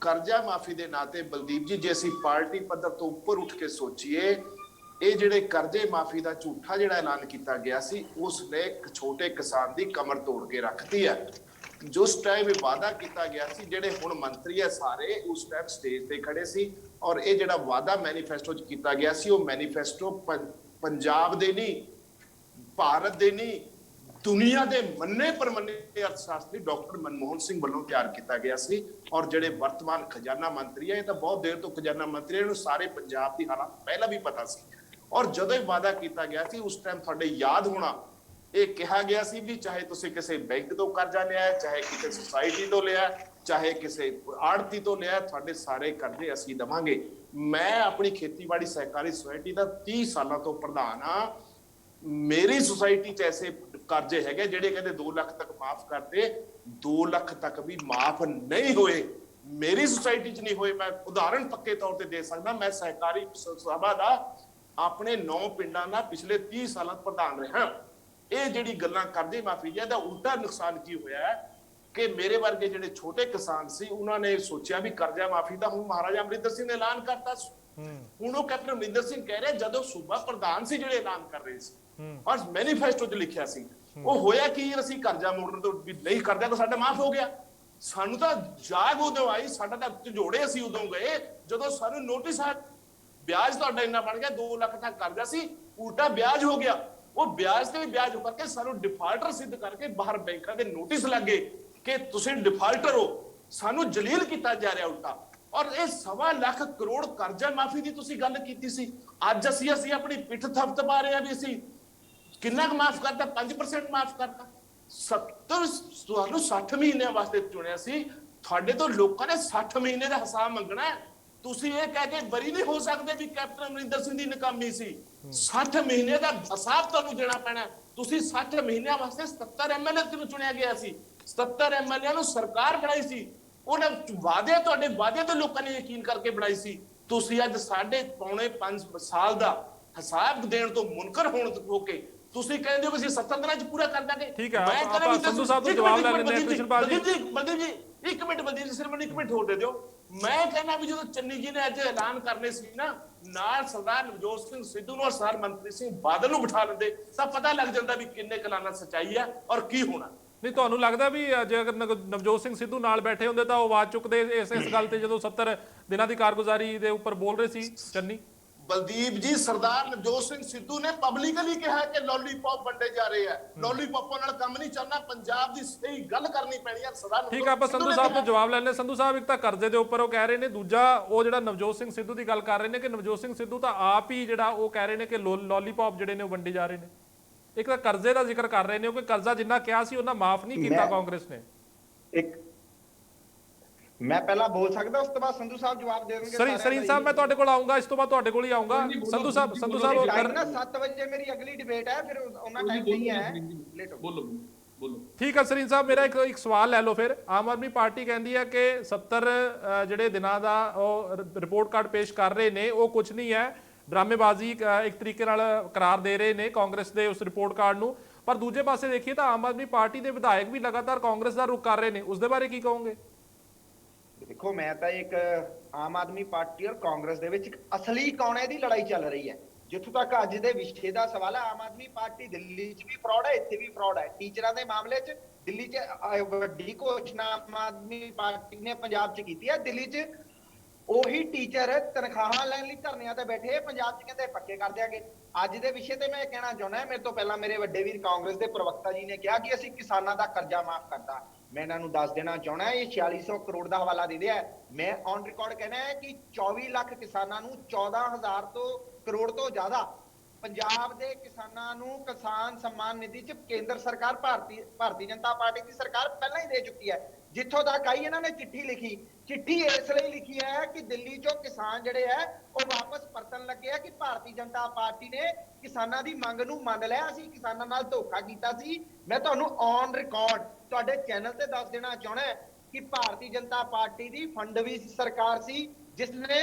ਕਰਜ਼ਾ ਮਾਫੀ ਦੇ ਨਾਤੇ ਬਲਦੀਪ ਜੀ, ਜੇ ਅਸੀਂ ਪਾਰਟੀ ਪੱਧਰ ਤੋਂ ਉੱਪਰ ਉੱਠ ਕੇ ਸੋਚੀਏ, ਇਹ ਜਿਹੜੇ ਕਰਜ਼ੇ ਮਾਫੀ ਦਾ ਝੂਠਾ ਜਿਹੜਾ ਐਲਾਨ ਕੀਤਾ ਗਿਆ ਸੀ, ਉਸ ਨੇ ਇੱਕ ਛੋਟੇ ਕਿਸਾਨ ਦੀ ਕਮਰ ਤੋੜ ਕੇ ਰੱਖਤੀ ਹੈ। ਜੋ ਉਸ ਟਾਈਮ ਇਹ ਵਾਅਦਾ ਕੀਤਾ ਗਿਆ ਸੀ, ਜਿਹੜੇ ਹੁਣ ਮੰਤਰੀ ਹੈ ਸਾਰੇ ਉਸ ਟਾਈਮ ਸਟੇਜ ਤੇ ਖੜੇ ਸੀ, ਔਰ ਇਹ ਜਿਹੜਾ ਵਾਅਦਾ ਮੈਨੀਫੈਸਟੋ 'ਚ ਕੀਤਾ ਗਿਆ ਸੀ, ਉਹ ਮੈਨੀਫੈਸਟੋ ਪੰਜਾਬ ਦੇ ਨਹੀਂ, ਭਾਰਤ ਦੇ ਨਹੀਂ, ਦੁਨੀਆ ਦੇ ਮੰਨੇ ਪ੍ਰਮੰਨੇ ਅਰਥਸ਼ਾਸਤਰੀ ਡਾਕਟਰ ਮਨਮੋਹਨ ਸਿੰਘ ਵੱਲੋਂ ਤਿਆਰ ਕੀਤਾ ਗਿਆ ਸੀ। ਔਰ ਜਿਹੜੇ ਵਰਤਮਾਨ ਖਜ਼ਾਨਾ ਮੰਤਰੀ ਹੈ, ਇਹ ਤਾਂ ਬਹੁਤ ਦੇਰ ਤੋਂ ਖਜ਼ਾਨਾ ਮੰਤਰੀ, ਇਹਨੂੰ ਸਾਰੇ ਪੰਜਾਬ ਦੀ ਹਾਲਾਤ ਪਹਿਲਾਂ ਵੀ ਪਤਾ ਸੀ। ਔਰ ਜਦੋਂ ਇਹ ਵਾਅਦਾ ਕੀਤਾ ਗਿਆ ਸੀ, ਉਸ ਟਾਈਮ ਤੁਹਾਡੇ ਯਾਦ ਹੋਣਾ, ਇਹ ਕਿਹਾ ਗਿਆ ਸੀ ਵੀ ਚਾਹੇ ਤੁਸੀਂ ਕਿਸੇ ਬੈਂਕ ਤੋਂ ਕਰਜ਼ਾ ਲਿਆ, ਚਾਹੇ ਕਿਸੇ ਸੁਸਾਇਟੀ ਤੋਂ ਲਿਆ, ਚਾਹੇ ਕਿਸੇ ਆੜਤੀ ਤੋਂ ਲਿਆ, ਤੁਹਾਡੇ ਸਾਰੇ ਕਰਜ਼ੇ ਅਸੀਂ ਦੇਵਾਂਗੇ। ਮੈਂ ਆਪਣੀ ਖੇਤੀਬਾੜੀ ਸਹਿਕਾਰੀ ਸੁਸਾਇਟੀ ਦਾ 30 ਸਾਲਾਂ ਤੋਂ ਪ੍ਰਧਾਨ ਆ। ਮੇਰੀ ਸੁਸਾਇਟੀ 'ਚ ਐਸੇ ਕਰਜ਼ੇ ਹੈਗੇ ਜਿਹੜੇ ਕਹਿੰਦੇ 2 ਲੱਖ ਤੱਕ ਮਾਫ ਕਰਦੇ, 2 ਲੱਖ ਤੱਕ ਵੀ ਮਾਫ ਨਹੀਂ ਹੋਏ। ਮੇਰੀ ਸੁਸਾਇਟੀ 'ਚ ਨਹੀਂ ਹੋਏ। ਮੈਂ ਉਦਾਹਰਣ ਪੱਕੇ ਤੌਰ ਤੇ ਦੇ ਸਕਦਾ। ਮੈਂ ਸਹਿਕਾਰੀ ਸਭਾ ਦਾ ਆਪਣੇ 9 ਪਿੰਡਾਂ ਦਾ ਪਿਛਲੇ 30 ਸਾਲਾਂ ਤੋਂ ਪ੍ਰਧਾਨ ਰਿਹਾ। ਇਹ ਜਿਹੜੀ ਗੱਲਾਂ ਕਰਜ਼ੇ ਮਾਫੀ ਦੀਆਂ ਦਾ ਉਲਟਾ ਨੁਕਸਾਨ ਕੀ ਹੋਇਆ ਕਿ ਮੇਰੇ ਵਰਗੇ ਜਿਹੜੇ ਛੋਟੇ ਕਿਸਾਨ ਸੀ, ਉਹਨਾਂ ਨੇ ਸੋਚਿਆ ਵੀ ਕਰਜ਼ਾ ਮਾਫੀ ਦਾ ਹੁਣ ਮਹਾਰਾਜਾ ਅਮਰਿੰਦਰ ਸਿੰਘ ਨੇ ਐਲਾਨ ਕਰਤਾ। ਹੁਣ ਉਹ ਕੈਪਟਨ ਅਮਰਿੰਦਰ ਸਿੰਘ ਕਹਿ ਰਹੇ ਜਦੋਂ ਸੂਬਾ ਪ੍ਰਧਾਨ ਸੀ ਜਿਹੜੇ ਐਲਾਨ ਕਰ ਰਹੇ ਸੀ, ਔਰ ਮੈਨੀਫੈਸਟੋ 'ਚ ਲਿਖਿਆ ਸੀ, ਉਹ ਹੋਇਆ ਕੀ, ਅਸੀਂ ਕਰਜ਼ਾ ਮੋੜਨ ਤੋਂ ਵੀ ਨਹੀਂ ਕਰਜ਼ਾ ਤਾਂ ਸਾਡਾ ਮਾਫ ਹੋ ਗਿਆ। ਸਾਨੂੰ ਤਾਂ ਜਾਗ ਉਦੋਂ ਆਈ, ਸਾਡਾ ਤਾਂ ਝੰਜੋੜੇ ਅਸੀਂ ਉਦੋਂ ਗਏ ਜਦੋਂ ਸਾਨੂੰ ਨੋਟਿਸ ਆ, ਵਿਆਜ ਤੁਹਾਡਾ ਇੰਨਾ ਬਣ ਗਿਆ, 2 ਲੱਖ ਤੱਕ ਕਰਜ਼ਾ ਸੀ, ਉਲਟਾ ਵਿਆਜ ਹੋ ਗਿਆ। ਉਹ ਵਿਆਜ ਤੇ ਵੀ ਵਿਆਜ ਕਰਕੇ ਸਾਨੂੰ ਡਿਫਾਲਟਰ ਸਿੱਧ ਕਰਕੇ ਬਾਹਰ ਬੈਂਕਾਂ ਦੇ ਨੋਟਿਸ ਲੱਗੇ ਕਿ ਤੁਸੀਂ ਡਿਫਾਲਟਰ ਹੋ, ਸਾਨੂੰ ਜਲੀਲ ਕੀਤਾ ਜਾ ਰਿਹਾ ਉਲਟਾ। ਔਰ ਇਹ 1.25 ਲੱਖ ਕਰੋੜ ਕਰਜ਼ਾ ਮਾਫੀ ਦੀ ਤੁਸੀਂ ਗੱਲ ਕੀਤੀ ਸੀ, ਅੱਜ ਅਸੀਂ ਆਪਣੀ ਪਿੱਠ ਥਪਥਪਾ ਰਹੇ ਆ ਵੀ ਅਸੀਂ ਕਿੰਨਾ ਕੁ ਮਾਫ ਕਰਤਾ, 5% ਮਾਫ ਕਰਤਾ। 70 60 ਮਹੀਨਿਆਂ ਵਾਸਤੇ ਚੁਣਿਆ ਸੀ, ਤੁਹਾਡੇ ਤੋਂ ਲੋਕਾਂ ਨੇ 60 ਮਹੀਨੇ ਦਾ ਹਿਸਾਬ ਮੰਗਣਾ ਹੈ। ਤੁਸੀਂ ਇਹ ਕਹਿ ਕੇ ਬਰੀ ਨਹੀਂ ਹੋ ਸਕਦੇ ਵੀ ਕੈਪਟਨ ਅਮਰਿੰਦਰ ਸਿੰਘ ਦੀ ਨਾਕਾਮੀ ਸੀ। 60 ਮਹੀਨੇ ਦਾ ਹਿਸਾਬ ਤੁਹਾਨੂੰ ਦੇਣਾ ਪੈਣਾ। ਤੁਸੀਂ 60 ਮਹੀਨਿਆਂ ਵਾਸਤੇ 77 ਐਮਐਲਏ ਨੂੰ ਚੁਣਿਆ ਗਿਆ ਸੀ, 77 ਐਮਐਲਏ ਨੂੰ ਸਰਕਾਰ ਬਣਾਈ ਸੀ। ਉਹਨਾਂ ਵਾਅਦੇ, ਤੁਹਾਡੇ ਵਾਅਦੇ ਤੇ ਲੋਕਾਂ ਨੇ ਯਕੀਨ ਕਰਕੇ ਬਣਾਈ ਸੀ। ਤੁਸੀਂ ਅੱਜ 5.5 ਸਾਲ ਦਾ ਹਿਸਾਬ ਦੇਣ ਤੋਂ ਮੁਨਕਰ ਹੋ ਕੇ ਤੁਸੀਂ ਕਹਿੰਦੇ ਹੋ ਕਿ ਅਸੀਂ 70 ਦਿਨਾਂ 'ਚ ਪੂਰਾ ਕਰ ਦਾਂਗੇ। ਠੀਕ ਹੈ, ਆਪਾਂ ਸੰਧੂ ਸਾਹਿਬ ਤੋਂ ਜਵਾਬ ਲੈ ਲੈਂਦੇ ਹਾਂ। ਕ੍ਰਿਸ਼ਨਪਾਲ ਜੀ, ਬਲਦੀਪ ਜੀ ਇੱਕ ਮਿੰਟ, ਬਲਦੀਪ ਜੀ ਸਿਰਫ ਮੈਨੂੰ ਇੱਕ ਮਿੰਟ ਹੋਰ ਦੇ ਦਿਓ। ਮੈਂ ਕਹਿੰਦਾ ਵੀ ਜਦੋਂ ਚੰਨੀ ਜੀ ਨੇ ਅੱਜ ਐਲਾਨ ਕਰਨੇ ਸੀ ਨਾ, ਨਾਲ ਸਰਦਾਰ ਨਵਜੋਤ ਸਿੰਘ ਸਿੱਧੂ ਨੂੰ ਔਰ ਸਰਦਾਰ ਮਨਪ੍ਰੀਤ ਸਿੰਘ ਬਾਦਲ ਨੂੰ ਬਿਠਾ ਲੈਂਦੇ ਤਾਂ ਪਤਾ ਲੱਗ ਜਾਂਦਾ ਵੀ ਕਿੰਨੇ ਕਲਾਨਾ ਸੱਚਾਈ ਹੈ ਔਰ ਕੀ ਹੋਣਾ। ਨਹੀਂ, ਤੁਹਾਨੂੰ ਲੱਗਦਾ ਵੀ ਜੇ ਅਗਰ ਨਵਜੋਤ ਸਿੰਘ ਸਿੱਧੂ ਨਾਲ ਬੈਠੇ ਹੁੰਦੇ ਤਾਂ ਉਹ ਆਵਾਜ਼ ਚੁੱਕਦੇ ਇਸ ਗੱਲ ਤੇ ਜਦੋਂ 70 ਦਿਨਾਂ ਦੀ ਕਾਰਗੁਜ਼ਾਰੀ ਦੇ ਉੱਪਰ ਬੋਲ ਰਹੇ ਸੀ ਚੰਨੀ? ਬਲਦੀਪ ਜੀ, ਸਰਦਾਰ ਨਵਜੋਤ ਸਿੰਘ ਸਿੱਧੂ ਨੇ ਪਬਲਿਕਲੀ ਕਿਹਾ ਕਿ ਲੋਲੀਪੌਪ ਵੰਡੇ ਜਾ ਰਹੇ ਆ, ਲੋਲੀਪੌਪਾਂ ਨਾਲ ਕੰਮ ਨਹੀਂ ਚੱਲਣਾ, ਪੰਜਾਬ ਦੀ ਸਹੀ ਗੱਲ ਕਰਨੀ ਪੈਣੀ ਹੈ। ਸਰਦਾਰ ਠੀਕ ਹੈ, ਆਪਾਂ ਸੰਧੂ ਸਾਹਿਬ ਤੋਂ ਜਵਾਬ ਲੈਣੇ। ਸੰਧੂ ਸਾਹਿਬ, ਇੱਕ ਤਾਂ ਕਰਜ਼ੇ ਦੇ ਉੱਪਰ ਉਹ ਕਹਿ ਰਹੇ ਨੇ, ਦੂਜਾ ਉਹ ਜਿਹੜਾ ਨਵਜੋਤ ਸਿੰਘ ਸਿੱਧੂ ਦੀ ਗੱਲ ਕਰ ਰਹੇ ਨੇ ਕਿ ਨਵਜੋਤ ਸਿੰਘ ਸਿੱਧੂ ਤਾਂ ਆਪ ਹੀ ਜਿਹੜਾ ਉਹ ਕਹਿ ਰਹੇ ਨੇ ਕਿ ਲੋਲੀਪੌਪ ਜਿਹੜੇ ਨੇ ਉਹ ਵੰਡੇ ਜਾ ਰਹੇ ਨੇ। ਇੱਕ ਤਾਂ ਕਰਜ਼ੇ ਦਾ ਜ਼ਿਕਰ ਕਰ ਰਹੇ ਨੇ ਕਿ ਕਰਜ਼ਾ ਜਿੰਨਾ ਕਿਹਾ ਸੀ ਉਹਨਾਂ ਮਾਫ ਨਹੀਂ ਕੀਤਾ ਕਾਂਗਰਸ ਨੇ। ਇੱਕ ਮੈਂ ਪਹਿਲਾਂ ਬੋਲ ਸਕਦਾ, ਉਸ ਤੋਂ ਬਾਅਦ ਸੰਧੂ ਸਾਹਿਬ ਜਵਾਬ ਦੇਣਗੇ। ਸਰੀਨ ਸਾਹਿਬ, ਮੈਂ ਤੁਹਾਡੇ ਕੋਲ ਆਉਂਗਾ, ਇਸ ਤੋਂ ਬਾਅਦ ਤੁਹਾਡੇ ਕੋਲ ਹੀ ਆਉਂਗਾ। ਸੰਧੂ ਸਾਹਿਬ ਨਾ 7 ਵਜੇ ਮੇਰੀ ਅਗਲੀ ਡਿਬੇਟ ਹੈ, ਫਿਰ ਉਹਨਾਂ ਟਾਈਮ ਨਹੀਂ ਹੈ, ਲੇਟ ਹੋ। ਬੋਲੋ। ਠੀਕ ਹੈ ਸਰੀਨ ਸਾਹਿਬ, ਮੇਰਾ ਇੱਕ ਸਵਾਲ ਲੈ ਲਓ ਫਿਰ। ਆਮ ਆਦਮੀ ਪਾਰਟੀ ਕਹਿੰਦੀ ਹੈ ਕਿ 70 ਜਿਹੜੇ ਦਿਨਾਂ ਦਾ ਉਹ ਰਿਪੋਰਟ ਕਾਰਡ ਪੇਸ਼ ਕਰ ਰਹੇ ਨੇ ਉਹ ਕੁਝ ਨਹੀਂ ਹੈ, ਡਰਾਮੇਬਾਜ਼ੀ ਇੱਕ ਤਰੀਕੇ ਨਾਲ ਕਰਾਰ ਦੇ ਰਹੇ ਨੇ ਕਾਂਗਰਸ ਦੇ ਉਸ ਰਿਪੋਰਟ ਕਾਰਡ ਨੂੰ। ਪਰ ਦੂਜੇ ਪਾਸੇ ਦੇਖੀਏ ਤਾਂ ਆਮ ਆਦਮੀ ਪਾਰਟੀ ਦੇ ਵਿਧਾਇਕ ਵੀ ਲਗਾਤਾਰ ਕਾਂਗਰਸ ਦਾ ਰੁਖ ਕਰ ਰਹੇ ਨੇ, ਉਸ ਦੇ ਬਾਰੇ ਕੀ ਕਹੋਗੇ? ਦੇਖੋ, ਮੈਂ ਤਾਂ ਇੱਕ ਆਮ ਆਦਮੀ ਪਾਰਟੀ ਔਰ ਕਾਂਗਰਸ ਦੇ ਵਿੱਚ ਇੱਕ ਅਸਲੀ ਕੌਣੇ ਦੀ ਲੜਾਈ ਚੱਲ ਰਹੀ ਹੈ। ਜਿੱਥੋਂ ਤੱਕ ਅੱਜ ਦੇ ਵਿਸ਼ੇ ਦਾ ਸਵਾਲ ਹੈ, ਆਮ ਆਦਮੀ ਪਾਰਟੀ ਦਿੱਲੀ 'ਚ ਵੀ ਫਰਾਡ ਹੈ, ਇੱਥੇ ਵੀ ਫਰਾਡ ਹੈ। ਟੀਚਰਾਂ ਦੇ ਮਾਮਲੇ 'ਚ ਦਿੱਲੀ 'ਚ ਵੱਡੀ ਘੋਸ਼ਣਾ ਆਮ ਆਦਮੀ ਪਾਰਟੀ ਨੇ ਪੰਜਾਬ 'ਚ ਕੀਤੀ ਹੈ। ਦਿੱਲੀ 'ਚ ਉਹੀ ਟੀਚਰ ਤਨਖਾਹਾਂ ਲੈਣ ਲਈ ਧਰਨਿਆਂ ਤੇ ਬੈਠੇ, ਪੰਜਾਬ 'ਚ ਕਹਿੰਦੇ ਪੱਕੇ ਕਰ ਦਿਆਂਗੇ। ਅੱਜ ਦੇ ਵਿਸ਼ੇ ਤੇ ਮੈਂ ਕਹਿਣਾ ਚਾਹੁੰਦਾ, ਮੇਰੇ ਤੋਂ ਪਹਿਲਾਂ ਮੇਰੇ ਵੱਡੇ ਵੀਰ ਕਾਂਗਰਸ ਦੇ ਪ੍ਰਵਕਤਾ ਜੀ ਨੇ ਕਿਹਾ ਕਿ ਅਸੀਂ ਕਿਸਾਨਾਂ ਦਾ ਕਰਜ਼ਾ ਮਾਫ ਕਰਤਾ। ਮੈਂ ਇਹਨਾਂ ਨੂੰ ਦੱਸ ਦੇਣਾ ਚਾਹੁੰਦਾ, ਇਹ 4600 ਕਰੋੜ ਦਾ ਹਵਾਲਾ ਦੇ ਦਿਆ। ਮੈਂ ਔਨ ਰਿਕਾਰਡ ਕਹਿਣਾ ਹੈ ਕਿ 24 ਲੱਖ ਕਿਸਾਨਾਂ ਨੂੰ 14,000 ਕਰੋੜ ਤੋਂ ਜ਼ਿਆਦਾ ਪੰਜਾਬ ਦੇ ਕਿਸਾਨਾਂ ਨੂੰ ਕਿਸਾਨ ਸਨਮਾਨ ਨਿਧੀ ਚ ਕੇਂਦਰ ਸਰਕਾਰ ਭਾਰਤੀ ਜਨਤਾ ਪਾਰਟੀ ਦੀ ਸਰਕਾਰ ਪਹਿਲਾਂ ਹੀ ਦੇ ਚੁੱਕੀ ਹੈ। ਜਿੱਥੋਂ ਤੱਕ ਆਈ ਇਹਨਾਂ ਨੇ ਚਿੱਠੀ ਲਿਖੀ, ਚਿੱਠੀ ਇਸ ਲਈ ਲਿਖੀ ਹੈ ਕਿ ਦਿੱਲੀ ਚੋਂ ਕਿਸਾਨ ਜਿਹੜੇ ਹੈ ਉਹ ਵਾਪਸ ਪਰਤਣ ਲੱਗੇ ਆ ਕਿ ਭਾਰਤੀ ਜਨਤਾ ਪਾਰਟੀ ਨੇ ਕਿਸਾਨਾਂ ਦੀ ਮੰਗ ਨੂੰ ਮੰਨ ਲਿਆ, ਅਸੀਂ ਕਿਸਾਨਾਂ ਨਾਲ ਧੋਖਾ ਕੀਤਾ ਸੀ। ਮੈਂ ਤੁਹਾਨੂੰ ਔਨ ਰਿਕਾਰਡ ਤੁਹਾਡੇ ਚੈਨਲ ਤੇ ਦੱਸ ਦੇਣਾ ਚਾਹੁੰਦਾ ਕਿ ਭਾਰਤੀ ਜਨਤਾ ਪਾਰਟੀ ਦੀ ਫੰਡਵੀਜ਼ ਸਰਕਾਰ ਸੀ ਜਿਸ ਨੇ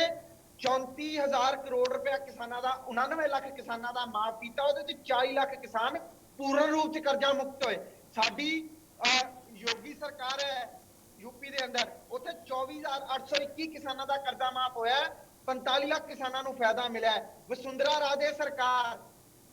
34,000 ਕਰੋੜ ਰੁਪਇਆ ਕਿਸਾਨਾਂ ਦਾ 99 ਲੱਖ ਕਿਸਾਨਾਂ ਦਾ ਮਾਫ ਕੀਤਾ। ਉਹਦੇ ਚ 40 ਲੱਖ ਕਿਸਾਨ ਪੂਰਨ ਰੂਪ ਚ ਕਰਜ਼ਾ ਮੁਕਤ ਹੋਏ। ਸਾਡੀ ਯੋਗੀ ਸਰਕਾਰ ਹੈ यूपी ਦੇ ਅੰਦਰ, ਉੱਥੇ 24,821 ਕਿਸਾਨਾਂ ਦਾ ਕਰਜ਼ਾ ਮਾਫ ਹੋਇਆ, 45 ਲੱਖ ਕਿਸਾਨਾਂ ਨੂੰ ਫਾਇਦਾ ਮਿਲਿਆ। ਵਸੁੰਧਰਾ ਰਾਜੇ ਸਰਕਾਰ,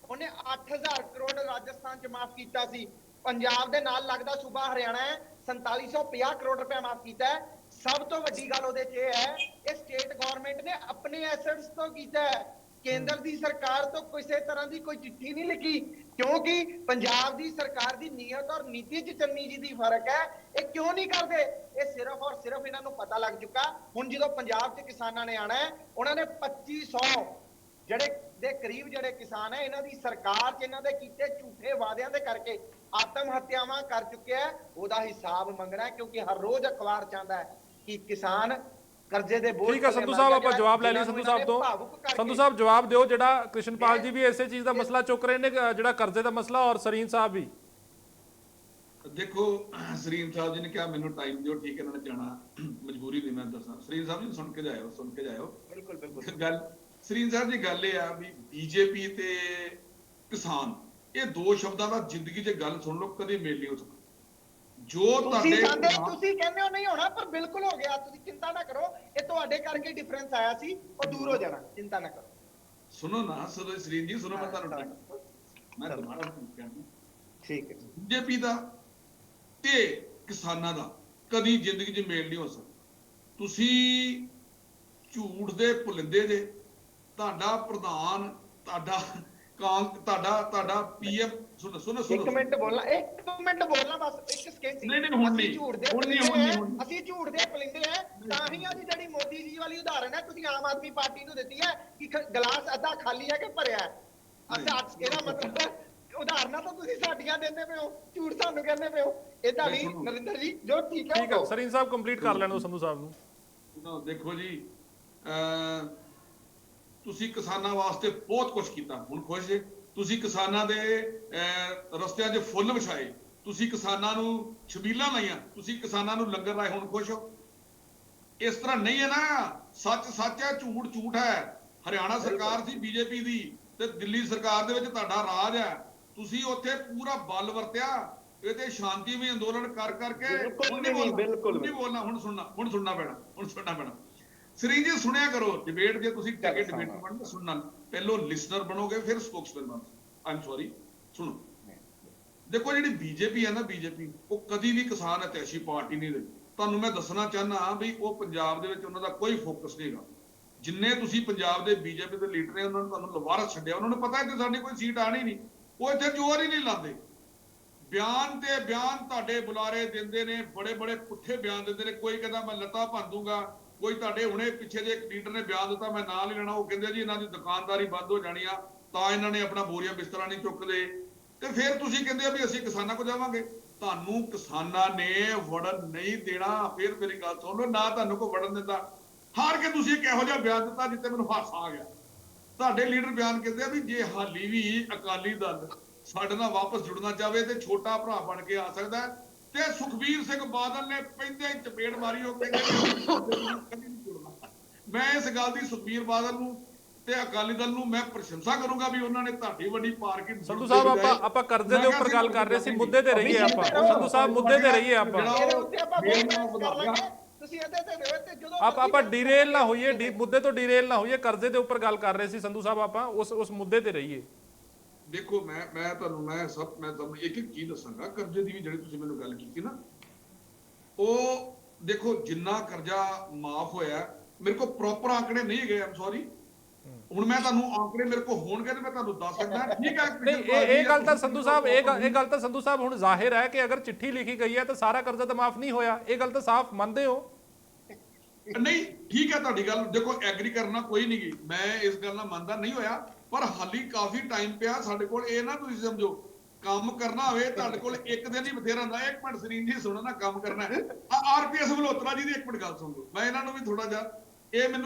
ਉਹਨੇ 8,000 ਕਰੋੜ ਰਾਜਸਥਾਨ ਚ ਮਾਫ ਕੀਤਾ ਸੀ। ਪੰਜਾਬ ਦੇ ਨਾਲ ਲੱਗਦਾ ਸੂਬਾ ਹਰਿਆਣਾ ਹੈ, 4750 ਕਰੋੜ ਰੁਪਏ ਮਾਫ ਕੀਤਾ ਹੈ। ਸਭ ਤੋਂ ਵੱਡੀ ਗੱਲ ਉਹਦੇ 'ਚ ਇਹ ਹੈ, ਇਹ ਸਟੇਟ ਗਵਰਨਮੈਂਟ ਨੇ ਆਪਣੇ ਐਸੈਟਸ ਤੋਂ ਕੀਤਾ ਹੈ, ਕੇਂਦਰ ਦੀ ਸਰਕਾਰ ਤੋਂ ਕਿਸੇ ਤਰ੍ਹਾਂ ਦੀ ਕੋਈ ਚਿੱਠੀ ਨਹੀਂ ਲਿਖੀ, ਕਿਉਂਕਿ ਪੰਜਾਬ ਦੀ ਸਰਕਾਰ ਦੀ ਨੀਅਤ ਔਰ ਨੀਤੀ 'ਚ ਚੰਨੀ ਜੀ ਦੀ ਫਰਕ ਹੈ। ਇਹ ਕਿਉਂ ਨਹੀਂ ਕਰਦੇ? ਇਹ ਸਿਰਫ ਔਰ ਸਿਰਫ ਇਹਨਾਂ ਨੂੰ ਪਤਾ ਲੱਗ ਚੁੱਕਾ, ਹੁਣ ਜਦੋਂ ਪੰਜਾਬ 'ਚ ਕਿਸਾਨਾਂ ਨੇ ਆਣਾ ਹੈ, ਉਹਨਾਂ ਨੇ 2500 ਜਿਹੜੇ ਦੇ ਕਰੀਬ ਜਿਹੜੇ ਕਿਸਾਨ ਹੈ, ਇਹਨਾਂ ਦੀ ਸਰਕਾਰ 'ਚ ਇਹਨਾਂ ਦੇ ਕੀਤੇ ਝੂਠੇ ਵਾਅਦਿਆਂ ਦੇ ਕਰਕੇ ਆਤਮ ਹੱਤਿਆਵਾਂ ਕਰ ਚੁੱਕਿਆ, ਉਹਦਾ ਹਿਸਾਬ ਮੰਗਣਾ, ਕਿਉਂਕਿ ਹਰ ਰੋਜ਼ ਅਖਬਾਰ 'ਚ ਆਉਂਦਾ ਹੈ ਕਿ ਕਿਸਾਨ ਕਰਜ਼ੇ ਦੇ ਬੋਝ। ਠੀਕ ਹੈ ਸੰਧੂ ਸਾਹਿਬ, ਆਪਾਂ ਜਵਾਬ ਲੈ ਲਈ ਸੰਧੂ ਸਾਹਿਬ ਤੋਂ। ਸੰਧੂ ਸਾਹਿਬ ਜਵਾਬ ਦਿਓ, ਜਿਹੜਾ ਕ੍ਰਿਸ਼ਨਪਾਲ ਜੀ ਵੀ ਇਸੇ ਚੀਜ਼ ਦਾ ਮਸਲਾ ਚੁੱਕ ਰਹੇ ਨੇ, ਜਿਹੜਾ ਕਰਜ਼ੇ ਦਾ ਮਸਲਾ, ਔਰ ਸਰੀਨ ਸਾਹਿਬ ਵੀ। ਦੇਖੋ ਸਰੀਨ ਸਾਹਿਬ ਜੀ ਨੇ ਕਿਹਾ ਮੈਨੂੰ ਟਾਈਮ ਦਿਓ, ਠੀਕ ਹੈ, ਇਹਨਾਂ ਨੇ ਜਾਣਾ, ਮਜਬੂਰੀ ਨਹੀਂ, ਮੈਂ ਦੱਸਾਂ। ਸਰੀਨ ਸਾਹਿਬ ਜੀ ਸੁਣ ਕੇ ਜਾਇਓ। ਬਿਲਕੁਲ ਬਿਲਕੁਲ ਗੱਲ ਸਰੀਨ ਸਾਹਿਬ ਜੀ, ਗੱਲ ਇਹ ਆ ਵੀ ਬੀਜੇਪੀ ਤੇ ਕਿਸਾਨ, ਇਹ ਦੋ ਸ਼ਬਦਾਂ ਦਾ ਜ਼ਿੰਦਗੀ 'ਚ ਗੱਲ ਸੁਣ ਲਓ, ਕਦੇ ਮੇਲ ਨਹੀਂ ਹੋ ਸਕਦਾ। ਜੋ ਤੁਸੀਂ ਕਹਿੰਦੇ ਹੋ ਨਹੀਂ ਹੋਣਾ, ਪਰ ਬਿਲਕੁਲ ਹੋ ਗਿਆ, ਤੁਸੀਂ ਚਿੰਤਾ ਨਾ ਕਰੋ, ਇਹ ਤੁਹਾਡੇ ਕਰਕੇ ਡਿਫਰੈਂਸ ਆਇਆ ਸੀ, ਉਹ ਦੂਰ ਹੋ ਜਾਣਾ, ਚਿੰਤਾ ਨਾ ਕਰੋ। ਸੁਣੋ ਨਾ ਸਰੀਨ ਜੀ, ਸੁਣੋ, ਮੈਂ ਤੁਹਾਨੂੰ ਮੈਂ ਦੁਬਾਰਾ ਕਹਿੰਦਾ, ਠੀਕ ਹੈ। ਬੀਜੇਪੀ ਦਾ ਤੇ ਕਿਸਾਨਾਂ ਦਾ ਕਦੀ ਜ਼ਿੰਦਗੀ 'ਚ ਮੇਲ ਨਹੀਂ ਹੋ ਸਕਦਾ। ਤੁਸੀਂ ਝੂਠ ਦੇ ਭੁਲਿੰਦੇ ਜੇ, ਤੁਹਾਡਾ ਪ੍ਰਧਾਨ, ਤੁਹਾਡਾ ਪੀਐਮ, ਸੁਣੋ ਇੱਕ ਮਿੰਟ ਬੋਲਣਾ ਬਸ, ਇੱਕ ਸਕਿੰਟ। ਨਹੀਂ ਹੁਣ ਨਹੀਂ, ਅਸੀਂ ਝੂਠ ਦੇ ਪਲਿੰਦੇ ਆ, ਤਾਂ ਹੀ ਅੱਜ ਜਿਹੜੀ ਮੋਦੀ ਜੀ ਵਾਲੀ ਉਦਾਹਰਨ ਹੈ ਤੁਸੀਂ ਆਮ ਆਦਮੀ ਪਾਰਟੀ ਨੂੰ ਦਿੱਤੀ ਹੈ ਕਿ ਗਲਾਸ ਅੱਧਾ ਖਾਲੀ ਹੈ ਕਿ ਭਰਿਆ ਹੈ। ਇਹਦਾ ਮਤਲਬ ਉਦਾਹਰਨਾਂ ਤਾਂ ਤੁਸੀਂ ਸਾਡੀਆਂ ਦਿੰਦੇ ਪਏ ਹੋ, ਝੂਠ ਸਾਨੂੰ ਕਹਿੰਦੇ ਪਏ ਹੋ। ਏਦਾਂ ਨਹੀਂ ਨਰਿੰਦਰ ਜੀ, ਜੋ ਠੀਕ ਹੈ। ਸਰੀਨ ਸਾਹਿਬ ਕੰਪਲੀਟ ਕਰ ਲੈਣ ਦਿਓ ਸੰਧੂ ਸਾਹਿਬ ਨੂੰ। ਦੇਖੋ ਜੀ, ਤੁਸੀਂ ਕਿਸਾਨਾਂ ਵਾਸਤੇ ਬਹੁਤ ਕੁਝ ਕੀਤਾ, ਹੁਣ ਖੁਸ਼ ਜੇ। ਤੁਸੀਂ ਕਿਸਾਨਾਂ ਦੇ ਰਸਤਿਆਂ 'ਚ ਫੁੱਲ ਵਿਛਾਏ, ਤੁਸੀਂ ਕਿਸਾਨਾਂ ਨੂੰ ਛਬੀਲਾਂ ਲਾਈਆਂ, ਤੁਸੀਂ ਕਿਸਾਨਾਂ ਨੂੰ ਲੰਗਰ ਲਾਏ, ਹੁਣ ਖੁਸ਼ ਹੋ? ਇਸ ਤਰ੍ਹਾਂ ਨਹੀਂ ਹੈ ਨਾ, ਸੱਚ ਸੱਚ ਹੈ, ਝੂਠ ਝੂਠ ਹੈ। ਹਰਿਆਣਾ ਸਰਕਾਰ ਸੀ ਬੀਜੇਪੀ ਦੀ ਤੇ ਦਿੱਲੀ ਸਰਕਾਰ ਦੇ ਵਿੱਚ ਤੁਹਾਡਾ ਰਾਜ ਹੈ, ਤੁਸੀਂ ਉੱਥੇ ਪੂਰਾ ਬਲ ਵਰਤਿਆ, ਇਹ ਤੇ ਸ਼ਾਂਤੀਮਈ ਅੰਦੋਲਨ ਕਰ ਕਰਕੇ ਨਹੀਂ ਬੋਲਣਾ, ਹੁਣ ਸੁਣਨਾ ਪੈਣਾ। ਸ੍ਰੀ ਜੀ ਸੁਣਿਆ ਕਰੋ, ਡਿਬੇਟ ਜੇ ਤੁਸੀਂ ਡਿਬੇਟ ਬਣਨਾ, ਸੁਣਨਾ, ਪਹਿਲੋਂ ਲਿਸਨਰ ਬਣੋਗੇ ਫਿਰ ਸਪੋਕਸਮੈਨ ਬਣੋਗੇ। ਆਈ ਐਮ ਸੌਰੀ, ਸੁਣੋ। ਦੇਖੋ ਜਿਹੜੀ ਬੀਜੇਪੀ ਹੈ ਨਾ, ਬੀਜੇਪੀ ਉਹ ਕਦੀ ਵੀ ਕਿਸਾਨ ਹਿਤੈਸ਼ੀ ਪਾਰਟੀ ਨਹੀਂ ਰਹੀ। ਤੁਹਾਨੂੰ ਮੈਂ ਦੱਸਣਾ ਚਾਹੁੰਦਾ ਵੀ ਉਹ ਪੰਜਾਬ ਦੇ ਵਿੱਚ ਉਹਨਾਂ ਦਾ ਕੋਈ ਫੋਕਸ ਨਹੀਂ ਹੈਗਾ। ਜਿੰਨੇ ਤੁਸੀਂ ਪੰਜਾਬ ਦੇ ਬੀਜੇਪੀ ਦੇ ਲੀਡਰ ਨੇ, ਉਹਨਾਂ ਨੇ ਤੁਹਾਨੂੰ ਲਵਾਰਸ ਛੱਡਿਆ, ਉਹਨਾਂ ਨੂੰ ਪਤਾ ਹੈ ਕਿ ਸਾਡੀ ਕੋਈ ਸੀਟ ਆਣੀ ਨਹੀਂ, ਉਹ ਇੱਥੇ ਜ਼ੋਰ ਹੀ ਨਹੀਂ ਲਾਉਂਦੇ। ਬਿਆਨ ਤੇ ਬਿਆਨ ਤੁਹਾਡੇ ਬੁਲਾਰੇ ਦਿੰਦੇ ਨੇ, ਬੜੇ ਪੁੱਠੇ ਬਿਆਨ ਦਿੰਦੇ ਨੇ। ਕੋਈ ਕਹਿੰਦਾ ਮੈਂ ਲੱਤਾਂ ਭੰਨ ਦੂੰਗਾ, ਕੋਈ ਤੁਹਾਡੇ ਹੁਣੇ ਪਿੱਛੇ ਜੇ ਇੱਕ ਲੀਡਰ ਨੇ ਬਿਆਨ ਦਿੱਤਾ, ਮੈਂ ਨਾਂ ਨਹੀਂ ਲੈਣਾ, ਉਹ ਕਹਿੰਦੇ ਜੀ ਇਹਨਾਂ ਦੀ ਦੁਕਾਨਦਾਰੀ ਬੰਦ ਹੋ ਜਾਣੀ ਆ, ਤਾਂ ਇਹਨਾਂ ਨੇ ਆਪਣਾ ਬੋਰੀਆਂ ਬਿਸਤਰਾ ਨਹੀਂ ਚੁੱਕਦੇ। ਤੇ ਫਿਰ ਤੁਸੀਂ ਕਹਿੰਦੇ ਆ ਵੀ ਅਸੀਂ ਕਿਸਾਨਾਂ ਕੋਲ ਜਾਵਾਂਗੇ। ਤੁਹਾਨੂੰ ਕਿਸਾਨਾਂ ਨੇ ਵੜਨ ਨਹੀਂ ਦੇਣਾ। ਫਿਰ ਮੇਰੀ ਗੱਲ ਸੁਣ ਲਓ, ਨਾ ਤੁਹਾਨੂੰ ਕੋਈ ਵੜਨ ਦਿੰਦਾ। ਹਾਰ ਕੇ ਤੁਸੀਂ ਇੱਕ ਇਹੋ ਜਿਹਾ ਬਿਆਨ ਦਿੱਤਾ ਜਿੱਤੇ ਮੈਨੂੰ ਹਾਸਾ ਆ ਗਿਆ। ਤੁਹਾਡੇ ਲੀਡਰ ਬਿਆਨ ਕਹਿੰਦੇ ਆ ਵੀ ਜੇ ਹਾਲੀ ਵੀ ਅਕਾਲੀ ਦਲ ਸਾਡੇ ਨਾਲ ਵਾਪਸ ਜੁੜਨਾ ਚਾਹਵੇ ਤੇ ਛੋਟਾ ਭਰਾ ਬਣ ਕੇ ਆ ਸਕਦਾ। ਤੇ ਸੁਖਬੀਰ ਸਿੰਘ ਬਾਦਲ ਨੇ ਪੈਂਦੇ ਹੀ ਚਪੇੜ ਮਾਰੀ, ਉਹ ਕਹਿੰਦੇ ਮੈਂ ਇਸ ਗੱਲ ਦੀ ਸੁਖਬੀਰ ਬਾਦਲ ਨੂੰ ਤੇ ਅਕਾਲੀ ਦਲ ਨੂੰ ਮੈਂ ਪ੍ਰਸ਼ੰਸਾ ਕਰੂੰਗਾ ਵੀ ਉਹਨਾਂ ਨੇ ਤੁਹਾਡੀ ਵੱਡੀ ਪਾਰਕਿੰਗ। ਸੰਧੂ ਸਾਹਿਬ ਆਪਾਂ ਕਰਜ਼ੇ ਦੇ ਉੱਪਰ ਗੱਲ ਕਰ ਰਹੇ ਸੀ, ਮੁੱਦੇ ਤੇ ਰਹੀਏ ਆਪਾਂ। ਸੰਧੂ ਸਾਹਿਬ ਮੁੱਦੇ ਤੇ ਰਹੀਏ ਆਪਾਂ ਡੀਰੇਲ ਨਾ ਹੋਈਏ, ਮੁੱਦੇ ਤੋਂ ਡੀਰੇਲ ਨਾ ਹੋਈਏ। ਕਰਜ਼ੇ ਦੇ ਉੱਪਰ ਗੱਲ ਕਰ ਰਹੇ ਸੀ ਸੰਧੂ ਸਾਹਿਬ, ਆਪਾਂ ਉਸ ਮੁੱਦੇ ਤੇ ਰਹੀਏ। ਦੇਖੋ ਮੈਂ ਤੁਹਾਨੂੰ ਇੱਕ ਚੀਜ਼ ਦੱਸਾਂਗਾ। ਕਰਜ਼ੇ ਦੀ ਵੀ ਜਿਹੜੀ ਤੁਸੀਂ ਮੈਨੂੰ ਗੱਲ ਕੀਤੀ ਨਾ, ਉਹ ਦੇਖੋ ਜਿੰਨਾ ਕਰਜ਼ਾ ਮਾਫ ਹੋਇਆ, ਮੇਰੇ ਕੋਲ ਪ੍ਰੋਪਰ ਆંકੜੇ ਨਹੀਂ ਹੈਗੇ, ਆਮ ਸੌਰੀ। ਹੁਣ ਮੈਂ ਤੁਹਾਨੂੰ ਆંકੜੇ ਮੇਰੇ ਕੋਲ ਹੋਣਗੇ ਤੇ ਮੈਂ ਤੁਹਾਨੂੰ ਦੱਸ ਸਕਦਾ। ਠੀਕ ਹੈ, ਨਹੀਂ ਇਹ ਗੱਲ ਤਾਂ ਸੰਧੂ ਸਾਹਿਬ, ਇਹ ਗੱਲ ਤਾਂ ਸੰਧੂ ਸਾਹਿਬ ਹੁਣ ਜ਼ਾਹਿਰ ਹੈ ਕਿ ਅਗਰ ਚਿੱਠੀ ਲਿਖੀ ਗਈ ਹੈ ਤਾਂ ਸਾਰਾ ਕਰਜ਼ਾ ਤਾਂ ਮਾਫ ਨਹੀਂ ਹੋਇਆ। ਇਹ ਗੱਲ ਤਾਂ ਸਾਫ਼ ਮੰਨਦੇ ਹੋ? ਨਹੀਂ ਠੀਕ ਹੈ ਤੁਹਾਡੀ ਗੱਲ। ਦੇਖੋ ਐਗਰੀ ਕਰਨਾ ਕੋਈ ਨਹੀਂ ਗੀ, ਮੈਂ ਇਸ ਗੱਲ ਨਾਲ ਮੰਨਦਾ ਨਹੀਂ ਹੋਇਆ, ਪਰ ਹਾਲੀ ਕਾਫੀ ਟਾਈਮ ਪਿਆ ਸਾਡੇ ਕੋਲ। ਇਹ ਨਾ ਤੁਸੀਂ ਸਮਝੋ ਕੰਮ ਕਰਨਾ ਹੋਵੇ ਤੁਹਾਡੇ ਕੋਲ ਇੱਕ ਦਿਨ ਹੀ ਬਥੇਰਾ ਹੁੰਦਾ। ਇੱਕ ਮਿੰਟ ਸਰੀਨ ਜੀ ਸੁਣੋ ਨਾ, ਕੰਮ ਕਰਨਾ ਹੈ। ਆਰਪੀਐਸ ਮਲਹੋਤਰਾ ਜੀ ਦੀ ਇੱਕ ਮਿੰਟ ਗੱਲ ਸੁਣ ਲਓ, ਮੈਂ ਇਹਨਾਂ ਨੂੰ ਵੀ ਥੋੜਾ ਜਿਹਾ ਇਹਨਾਂ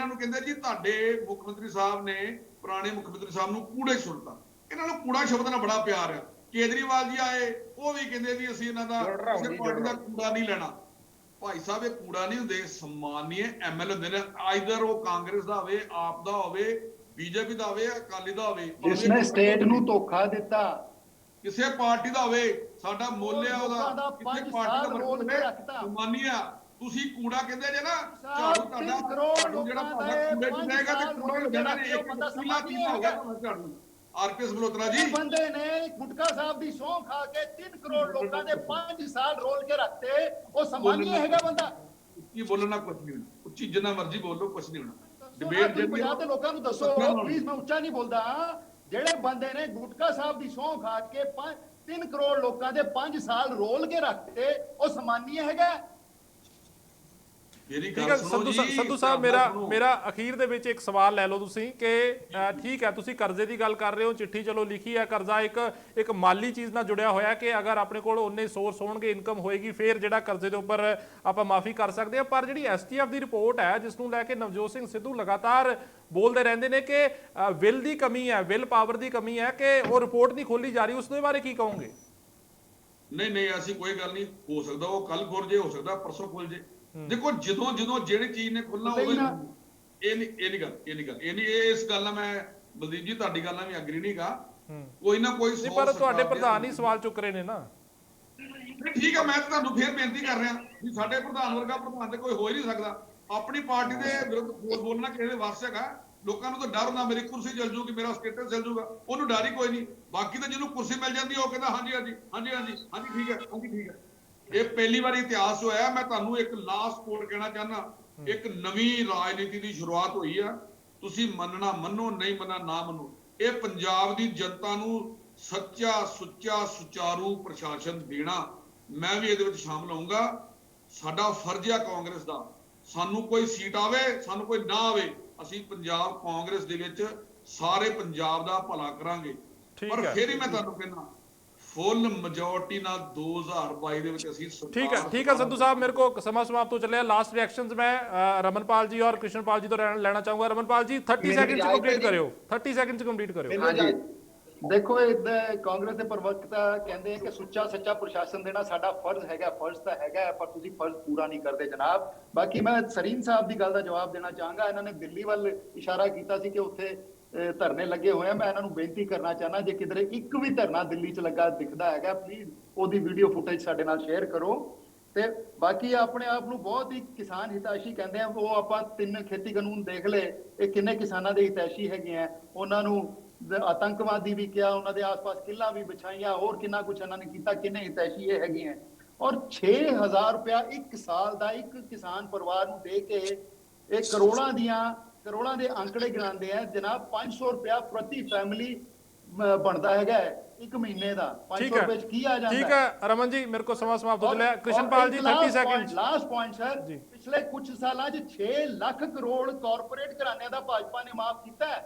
ਨੂੰ ਕਹਿੰਦੇ ਜੀ ਤੁਹਾਡੇ ਮੁੱਖ ਮੰਤਰੀ ਸਾਹਿਬ ਨੇ ਪੁਰਾਣੇ ਮੁੱਖ ਮੰਤਰੀ ਸਾਹਿਬ ਨੂੰ ਕੂੜੇ ਸੁੱਟਤਾ। ਇਹਨਾਂ ਨੂੰ ਕੂੜਾ ਸ਼ਬਦ ਨਾਲ ਬੜਾ ਪਿਆਰ ਆ। ਕੇਜਰੀਵਾਲ ਜੀ ਆਏ, ਉਹ ਵੀ ਕਹਿੰਦੇ ਵੀ ਅਸੀਂ ਇਹਨਾਂ ਦਾ ਕਿਸੇ ਪਾਰਟੀ ਦਾ ਕੂੜਾ ਨਹੀਂ ਲੈਣਾ। ਭਾਈ ਸਾਹਿਬ, ਇਹ ਕੂੜਾ ਨਹੀਂ ਹੁੰਦੇ, ਸਨਮਾਨੀय ਐਮਐਲਏ ਹੁੰਦੇ ਨੇ। ਆਈਦਰ ਉਹ ਕਾਂਗਰਸ ਦਾ ਹੋਵੇ, ਆਪ ਦਾ ਹੋਵੇ, ਬੀਜੇਪੀ ਦਾ ਹੋਵੇ, ਅਕਾਲੀ ਦਾ ਹੋਵੇ, ਜਿਸਨੇ ਸਟੇਟ ਨੂੰ ਧੋਖਾ ਦਿੱਤਾ, ਕਿਸੇ ਪਾਰਟੀ ਦਾ ਹੋਵੇ, ਸਾਡਾ ਮੋਲਿਆ ਉਹਦਾ ਕਿਸੇ ਪਾਰਟੀ ਦਾ ਰੋਲ ਕੇ ਰੱਖਤਾ। ਸਨਮਾਨੀय ਤੁਸੀਂ ਕੂੜਾ ਕਹਿੰਦੇ ਜੇ ਨਾ, ਝਾੜੂ ਤੁਹਾਡਾ ਜਿਹੜਾ ਕੂੜੇ ਚ ਜਾਏਗਾ ਤੇ ਕੂੜਾ ਹੋ ਜਾਣਾ ਨੇ। ਇੱਕ ਕਿਲਾ ਕੀ ਹੋ ਗਿਆ ਝਾੜੂ। ਆਰਪੀਐਸ ਮਲਹੋਤਰਾ ਜੀ, ਬੰਦੇ ਨੇ ਗੁਟਕਾ ਸਾਹਿਬ ਦੀ ਸਹੁੰ ਖਾ ਕੇ 3 ਕਰੋੜ ਲੋਕਾਂ ਦੇ 5 ਸਾਲ ਰੋਲ ਕੇ ਰੱਖਤੇ। ਉਹ ਸਨਮਾਨੀय ਹੈਗਾ ਬੰਦਾ। ਉੱਚੀ ਬੋਲਣਾ ਕੁਝ ਨਹੀਂ ਹੋਣਾ, ਉੱਚੀ ਜਿੰਨਾ ਮਰਜ਼ੀ ਬੋਲੋ ਕੁਝ ਨਹੀਂ ਹੋਣਾ। ਡਿਬੇਟ ਜਿਹੜੀ ਪੰਜਾਬ ਦੇ ਲੋਕਾਂ ਨੂੰ ਦੱਸੋ ਪਲੀਜ਼, ਮੈਂ ਉੱਚਾ ਨਹੀਂ ਬੋਲਦਾ। ਜਿਹੜੇ ਬੰਦੇ ਨੇ ਗੁਟਕਾ ਸਾਹਿਬ ਦੀ ਸਹੁੰ ਖਾ ਕੇ 3 ਕਰੋੜ ਲੋਕਾਂ ਦੇ 5 ਸਾਲ ਰੋਲ ਕੇ ਰੱਖਤੇ, ਉਹ ਸਨਮਾਨੀय ਹੈਗਾ। ਮੇਰੀ ਠੀਕ ਹੈ ਗੱਲ ਸੁਣੋ ਜੀ। ਸੰਧੂ ਸਾਹਿਬ, ਮੇਰਾ ਅਖੀਰ ਦੇ ਵਿੱਚ ਇੱਕ ਸਵਾਲ ਲੈ ਲਓ ਤੁਸੀਂ ਕਿ ਠੀਕ ਹੈ ਤੁਸੀਂ ਕਰਜ਼ੇ ਦੀ ਗੱਲ ਕਰ ਰਹੇ ਹੋ, ਚਿੱਠੀ ਚਲੋ ਲਿਖੀ ਹੈ। ਕਰਜ਼ਾ ਇੱਕ ਮਾਲੀ ਚੀਜ਼ ਨਾਲ ਜੁੜਿਆ ਹੋਇਆ ਕਿ ਅਗਰ ਆਪਣੇ ਕੋਲ ਉਹਨੇ ਸੋਰਸ ਹੋਣਗੇ, ਇਨਕਮ ਹੋਏਗੀ, ਫਿਰ ਜਿਹੜਾ ਕਰਜ਼ੇ ਦੇ ਉੱਪਰ ਆਪਾਂ ਮਾਫੀ ਕਰ ਸਕਦੇ ਹਾਂ। ਪਰ ਜਿਹੜੀ ਐਸਟੀਐਫ ਦੀ ਰਿਪੋਰਟ ਹੈ, ਜਿਸ ਨੂੰ ਲੈ ਕੇ ਨਵਜੋਤ ਸਿੰਘ ਸਿੱਧੂ ਲਗਾਤਾਰ ਬੋਲਦੇ ਰਹਿੰਦੇ ਨੇ ਕਿ ਵਿਲ ਦੀ ਕਮੀ ਹੈ, ਵਿਲ ਪਾਵਰ ਦੀ ਕਮੀ ਹੈ, ਕਿ ਉਹ ਰਿਪੋਰਟ ਨਹੀਂ ਖੋਲੀ ਜਾ ਰਹੀ, ਉਸ ਦੇ ਬਾਰੇ ਕੀ ਕਹੋਗੇ? ਨਹੀਂ, ਐਸੀ ਕੋਈ ਗੱਲ ਨਹੀਂ। ਹੋ ਸਕਦਾ ਉਹ ਕੱਲ ਖੁੱਲ ਜੇ, ਹੋ ਸਕਦਾ ਪਰਸੋਂ ਖੁੱਲ ਜੇ। ਦੇਖੋ ਜਦੋਂ ਜਿਹੜੀ ਚੀਜ਼ ਨੇ ਖੁੱਲਣਾ ਹੋਵੇ, ਇਹ ਨਹੀਂ ਇਸ ਗੱਲ ਨਾਲ ਮੈਂ ਬਲਦੀਪ ਜੀ ਤੁਹਾਡੀ ਗੱਲ ਨਾਲ ਵੀ ਐਗਰੀ ਨਹੀਂਗਾ। ਕੋਈ ਨਾ ਕੋਈ ਨਹੀਂ, ਪਰ ਤੁਹਾਡੇ ਪ੍ਰਧਾਨ ਹੀ ਸਵਾਲ ਚੁੱਕ ਰਹੇ ਨੇ ਨਾ। ਠੀਕ ਹੈ, ਮੈਂ ਤੁਹਾਨੂੰ ਫੇਰ ਬੇਨਤੀ ਕਰ ਰਿਹਾ ਵੀ ਸਾਡੇ ਪ੍ਰਧਾਨ ਵਰਗਾ ਪ੍ਰਧਾਨ ਤੇ ਕੋਈ ਹੋ ਹੀ ਨਹੀਂ ਸਕਦਾ। ਆਪਣੀ ਪਾਰਟੀ ਦੇ ਵਿਰੁੱਧ ਬੋਲਣਾ ਕਿਸੇ ਦੇ ਵਾਸਤੇ ਹੈਗਾ। ਲੋਕਾਂ ਨੂੰ ਤਾਂ ਡਰ ਹੁੰਦਾ ਮੇਰੀ ਕੁਰਸੀ ਚੱਲ ਜੂਗੀ, ਮੇਰਾ ਸਟੇਟਸ ਚੱਲ ਜੂਗਾ, ਉਹਨੂੰ ਡਰ ਹੀ ਕੋਈ ਨਹੀਂ। ਬਾਕੀ ਤਾਂ ਜਿਹਨੂੰ ਕੁਰਸੀ ਮਿਲ ਜਾਂਦੀ ਉਹ ਕਹਿੰਦਾ ਹਾਂਜੀ ਠੀਕ ਹੈ। ਇਹ ਪਹਿਲੀ ਵਾਰੀ ਇਤਿਹਾਸ ਹੋਇਆ। ਮੈਂ ਤੁਹਾਨੂੰ ਇੱਕ ਲਾਸਟ ਕੋਡ ਕਹਿਣਾ ਚਾਹੁੰਦਾ, ਇੱਕ ਨਵੀਂ ਰਾਜਨੀਤੀ ਦੀ ਸ਼ੁਰੂਆਤ ਹੋਈ ਆ। ਤੁਸੀਂ ਮੰਨਣਾ ਮੰਨੋ, ਨਹੀਂ ਮੰਨਣਾ ਨਾ ਮੰਨੋ। ਇਹ ਪੰਜਾਬ ਦੀ ਜਨਤਾ ਨੂੰ ਸੱਚਾ ਸੁੱਚਾ ਸੁਚਾਰੂ ਪ੍ਰਸ਼ਾਸਨ ਦੇਣਾ, ਮੈਂ ਵੀ ਇਹਦੇ ਵਿੱਚ ਸ਼ਾਮਲ ਹੋਊਂਗਾ। ਸਾਡਾ ਫਰਜ਼ ਆ ਕਾਂਗਰਸ ਦਾ, ਸਾਨੂੰ ਕੋਈ ਸੀਟ ਆਵੇ ਸਾਨੂੰ ਕੋਈ ਨਾ ਆਵੇ, ਅਸੀਂ ਪੰਜਾਬ ਕਾਂਗਰਸ ਦੇ ਵਿੱਚ ਸਾਰੇ ਪੰਜਾਬ ਦਾ ਭਲਾ ਕਰਾਂਗੇ। ਪਰ ਫਿਰ ਹੀ ਮੈਂ ਤੁਹਾਨੂੰ ਕਹਿੰਦਾ ਫੁੱਲ ਮੈਜੋਰਟੀ ਨਾਲ 2022 ਦੇ ਵਿੱਚ ਅਸੀਂ ਠੀਕ ਹੈ ਸੰਧੂ ਸਾਹਿਬ, ਮੇਰੇ ਕੋ ਸਮਾਂ ਸਮਾਪਤ ਹੋ ਚੱਲਿਆ। ਲਾਸਟ ਰਿਐਕਸ਼ਨਸ ਮੈਂ ਰਮਨਪਾਲ ਜੀ ਔਰ ਕ੍ਰਿਸ਼ਨਪਾਲ ਜੀ ਤੋਂ ਲੈਣਾ ਚਾਹੂੰਗਾ। ਰਮਨਪਾਲ ਜੀ 30 ਸੈਕਿੰਡ ਚ ਕੰਪਲੀਟ ਕਰਿਓ। 30 ਸੈਕਿੰਡ ਚ ਕੰਪਲੀਟ ਕਰਿਓ। ਹਾਂਜੀ, ਦੇਖੋ ਇਹ ਕਾਂਗਰਸ ਦੇ ਪ੍ਰਵਕਤਾ ਕਹਿੰਦੇ ਕਿ ਸੁੱਚਾ ਸੱਚਾ ਪ੍ਰਸ਼ਾਸਨ ਦੇਣਾ ਸਾਡਾ ਫਰਜ਼ ਹੈਗਾ। ਫਰਜ਼ ਤਾਂ ਹੈਗਾ, ਪਰ ਤੁਸੀਂ ਫਰਜ਼ ਪੂਰਾ ਨਹੀਂ ਕਰਦੇ ਜਨਾਬ। ਬਾਕੀ ਮੈਂ ਸਰੀਨ ਸਾਹਿਬ ਦੀ ਗੱਲ ਦਾ ਜਵਾਬ ਦੇਣਾ ਚਾਹਾਂਗਾ। ਇਹਨਾਂ ਨੇ ਦਿੱਲੀ ਵੱਲ ਇਸ਼ਾਰਾ ਕੀਤਾ ਸੀ ਕਿ ਉੱਥੇ ਧਰਨੇ ਲੱਗੇ ਹੋਏ ਆ। ਮੈਂ ਇਹਨਾਂ ਨੂੰ ਬੇਨਤੀ ਕਰਨਾ ਚਾਹਨਾ, ਜੇ ਕਿਧਰੇ ਇੱਕ ਵੀ ਧਰਨਾ ਦਿੱਲੀ 'ਚ ਲੱਗਾ ਦਿਖਦਾ ਹੈਗਾ, ਪਲੀਜ਼ ਉਹਦੀ ਵੀਡੀਓ ਫੁਟੇਜ ਸਾਡੇ ਨਾਲ ਸ਼ੇਅਰ ਕਰੋ। ਤੇ ਬਾਕੀ ਆਪਣੇ ਆਪ ਨੂੰ ਬਹੁਤ ਹੀ ਕਿਸਾਨ ਹਿਤੈਸ਼ੀ ਕਹਿੰਦੇ ਆ। ਉਹ ਆਪਾਂ 3 ਖੇਤੀ ਕਾਨੂੰਨ ਦੇਖ ਲਏ, ਇਹ ਕਿੰਨੇ ਕਿਸਾਨਾਂ ਦੇ ਹਿਤੈਸ਼ੀ ਹੈਗੇ ਆ। ਉਹਨਾਂ ਨੂੰ ਆਤੰਕਵਾਦੀ ਵੀ ਕਿਹਾ, ਉਹਨਾਂ ਦੇ ਆਸ-ਪਾਸ ਕਿੱਲਾਂ ਵੀ ਵਿਛਾਈਆਂ, ਹੋਰ ਕਿੰਨਾ ਕੁਛ ਇਹਨਾਂ ਨੇ ਕੀਤਾ। ਕਿੰਨੇ ਹਿਤੈਸ਼ੀ ਇਹ ਹੈਗੇ ਆ। ਔਰ 6000 ਰੁਪਇਆ 1 ਸਾਲ ਦਾ ਇੱਕ ਕਿਸਾਨ ਪਰਿਵਾਰ ਨੂੰ ਦੇ ਕੇ ਇਹ ਕਰੋੜਾਂ ਦੇ ਅੰਕੜੇ ਗਿਣਾਉਂਦੇ ਆ ਜਨਾਬ। 500 ਰੁਪਇਆ ਪ੍ਰਤੀ ਫੈਮਿਲੀ ਬਣਦਾ ਹੈਗਾ ਇੱਕ ਮਹੀਨੇ ਦਾ। 500 ਰੁਪਏ ਚ ਕੀ ਆ ਜਾਂਦਾ? ਠੀਕ ਹੈ ਰਮਨ ਜੀ, ਮੇਰੇ ਕੋ ਸਮਾਂ ਸਮਾਪਤ ਹੋ ਚੁੱਕਿਆ। ਕ੍ਰਿਸ਼ਨਪਾਲ ਜੀ 30 ਸੈਕਿੰਡ। ਲਾਸਟ ਪੁਆਇੰਟ ਸਰ, ਪਿਛਲੇ ਕੁਝ ਸਾਲਾਂ 'ਚ 6 ਲੱਖ ਕਰੋੜ ਕਾਰਪੋਰੇਟ ਘਰਾਣਿਆਂ ਦਾ ਭਾਜਪਾ ਨੇ ਮਾਫ ਕੀਤਾ ਹੈ।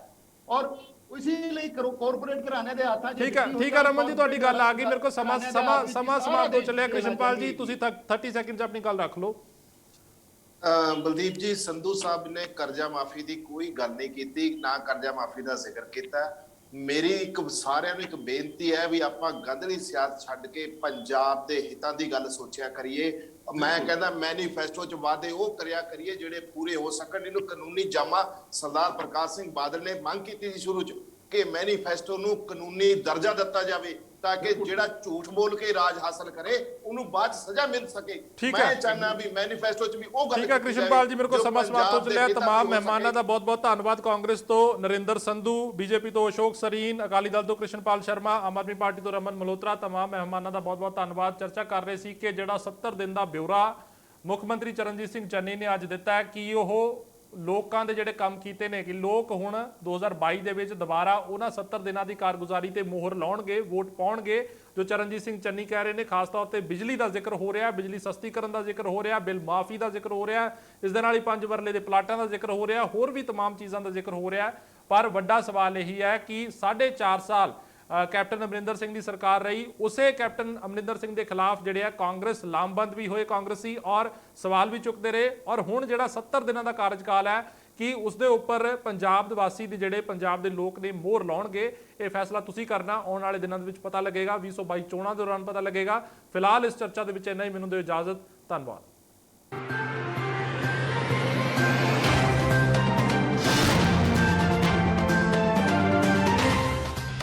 ਔਰ ਇਸੇ ਲਈ ਕਾਰਪੋਰੇਟ ਘਰਾਣੇ ਦੇ ਹੱਥਾਂ 'ਚ ਠੀਕ ਹੈ ਰਮਨ ਜੀ, ਤੁਹਾਡੀ ਗੱਲ ਆ ਗਈ। ਮੇਰੇ ਕੋ ਸਮਾਂ ਸਮਾਪਤ ਹੋ ਚੱਲਿਆ। ਕ੍ਰਿਸ਼ਨਪਾਲ ਜੀ ਤੁਸੀਂ 30 ਸੈਕਿੰਡ 'ਚ ਆਪਣੀ ਗੱਲ ਰੱਖ ਲਓ। ਬਲਦੀਪ ਜੀ, ਸੰਧੂ ਸਾਹਿਬ ਨੇ ਕਰਜ਼ਾ ਮਾਫੀ ਦੀ ਕੋਈ ਗੱਲ ਨਹੀਂ ਕੀਤੀ, ਨਾ ਕਰਜ਼ਾ ਮਾਫੀ ਦਾ ਜ਼ਿਕਰ ਕੀਤਾ। ਮੇਰੀ ਸਾਰਿਆਂ ਨੂੰ ਇੱਕ ਬੇਨਤੀ ਹੈ ਵੀ ਆਪਾਂ ਗੰਧਲੀ ਸਿਆਸਤ ਛੱਡ ਕੇ ਪੰਜਾਬ ਦੇ ਹਿੱਤਾਂ ਦੀ ਗੱਲ ਸੋਚਿਆ ਕਰੀਏ। ਮੈਂ ਕਹਿੰਦਾ ਮੈਨੀਫੈਸਟੋ 'ਚ ਵਾਅਦੇ ਉਹ ਕਰਿਆ ਕਰੀਏ ਜਿਹੜੇ ਪੂਰੇ ਹੋ ਸਕਣ। ਇਹਨੂੰ ਕਾਨੂੰਨੀ ਜਾਮਾ ਸਰਦਾਰ ਪ੍ਰਕਾਸ਼ ਸਿੰਘ ਬਾਦਲ ਨੇ ਮੰਗ ਕੀਤੀ ਸੀ ਸ਼ੁਰੂ 'ਚ ਕਿ ਮੈਨੀਫੈਸਟੋ ਨੂੰ ਕਾਨੂੰਨੀ ਦਰਜਾ ਦਿੱਤਾ ਜਾਵੇ ਤਾਂ ਕਿ ਜਿਹੜਾ ਝੂਠ ਬੋਲ ਕੇ ਰਾਜ ਹਾਸਲ ਕਰੇ ਉਹਨੂੰ ਬਾਅਦ ਸਜ਼ਾ ਮਿਲ ਸਕੇ। ਮੈਂ ਚਾਹਨਾ ਵੀ ਮੈਨੀਫੈਸਟੋ 'ਚ ਵੀ ਉਹ ਗੱਲ। ਠੀਕ ਹੈ ਕ੍ਰਿਸ਼ਨਪਾਲ ਜੀ, ਮੇਰੇ ਕੋਲ ਸਮਾਂ ਸਮਾਪਤ ਹੋ ਚੱਲਿਆ। तमाम ਮਹਿਮਾਨਾਂ ਦਾ ਬਹੁਤ-ਬਹੁਤ ਧੰਨਵਾਦ। ਕਾਂਗਰਸ ਤੋਂ ਨਰਿੰਦਰ ਸੰਧੂ, ਬੀਜੇਪੀ ਤੋਂ ਅਸ਼ੋਕ ਸਰੀਨ, ਅਕਾਲੀ ਦਲ ਤੋਂ ਕ੍ਰਿਸ਼ਨਪਾਲ ਸ਼ਰਮਾ, ਆਮ ਆਦਮੀ ਪਾਰਟੀ ਤੋਂ ਰਮਨ ਮਲਹੋਤਰਾ, तमाम ਮਹਿਮਾਨਾਂ ਦਾ ਬਹੁਤ-ਬਹੁਤ ਧੰਨਵਾਦ। ਚਰਚਾ ਕਰ ਰਹੇ ਸੀ ਕਿ ਜਿਹੜਾ 70 ਦਿਨ ਦਾ ਬਿਊਰਾ ਮੁੱਖ ਮੰਤਰੀ ਚਰਨਜੀਤ ਸਿੰਘ ਚੰਨੀ ਨੇ ਅੱਜ ਦਿੱਤਾ ਹੈ, ਕਿ ਉਹ ਲੋਕਾਂ ਦੇ ਜਿਹੜੇ ਕੰਮ ਕੀਤੇ ਨੇ ਕਿ ਲੋਕ ਹੁਣ 2022 ਦੇ ਵਿੱਚ ਦੁਬਾਰਾ ਉਹਨਾਂ 70 ਦਿਨਾਂ ਦੀ ਕਾਰਗੁਜ਼ਾਰੀ ਤੇ ਮੋਹਰ ਲਾਉਣਗੇ, ਵੋਟ ਪਾਉਣਗੇ। ਜੋ ਚਰਨਜੀਤ ਸਿੰਘ ਚੰਨੀ ਕਹਿ ਰਹੇ ਨੇ, ਖਾਸ ਤੌਰ ਤੇ ਬਿਜਲੀ ਦਾ ਜ਼ਿਕਰ ਹੋ ਰਿਹਾ, ਬਿਜਲੀ ਸਸਤੀ ਕਰਨ ਦਾ ਜ਼ਿਕਰ ਹੋ ਰਿਹਾ, ਬਿੱਲ ਮਾਫੀ ਦਾ ਜ਼ਿਕਰ ਹੋ ਰਿਹਾ, ਇਸ ਦੇ ਨਾਲ ਹੀ 5 ਮਰਲੇ ਦੇ ਪਲਾਟਾਂ ਦਾ ਜ਼ਿਕਰ ਹੋ ਰਿਹਾ, ਹੋਰ ਵੀ तमाम ਚੀਜ਼ਾਂ ਦਾ ਜ਼ਿਕਰ ਹੋ ਰਿਹਾ। ਪਰ ਵੱਡਾ ਸਵਾਲ ਇਹੀ ਹੈ ਕਿ 4.5 ਸਾਲ ਕੈਪਟਨ ਅਮਰਿੰਦਰ ਸਿੰਘ ਦੀ ਸਰਕਾਰ ਰਹੀ, ਉਸੇ ਕੈਪਟਨ ਅਮਰਿੰਦਰ ਸਿੰਘ ਦੇ ਖਿਲਾਫ ਜਿਹੜੇ ਆ ਕਾਂਗਰਸ ਲਾਮਬੰਦ ਵੀ ਹੋਏ ਕਾਂਗਰਸੀ ਔਰ ਸਵਾਲ ਵੀ ਚੁੱਕਦੇ ਰਹੇ। ਔਰ ਹੁਣ ਜਿਹੜਾ 70 ਦਿਨਾਂ ਦਾ ਕਾਰਜਕਾਲ ਹੈ ਕਿ ਉਸ ਦੇ ਉੱਪਰ ਪੰਜਾਬ ਦੇ ਵਾਸੀ ਦੇ ਜਿਹੜੇ ਪੰਜਾਬ ਦੇ ਲੋਕ ਨੇ ਮੋਹਰ ਲਾਉਣਗੇ, ਇਹ ਫੈਸਲਾ ਤੁਸੀਂ ਕਰਨਾ। ਆਉਣ ਵਾਲੇ ਦਿਨਾਂ ਦੇ ਵਿੱਚ ਪਤਾ ਲੱਗੇਗਾ, 2022 ਚੋਣਾਂ ਦੌਰਾਨ ਪਤਾ ਲੱਗੇਗਾ। ਫਿਲਹਾਲ ਇਸ ਚਰਚਾ ਦੇ ਵਿੱਚ ਇੰਨਾ ਹੀ। ਮੈਨੂੰ ਦਿਓ ਇਜਾਜ਼ਤ। ਧੰਨਵਾਦ।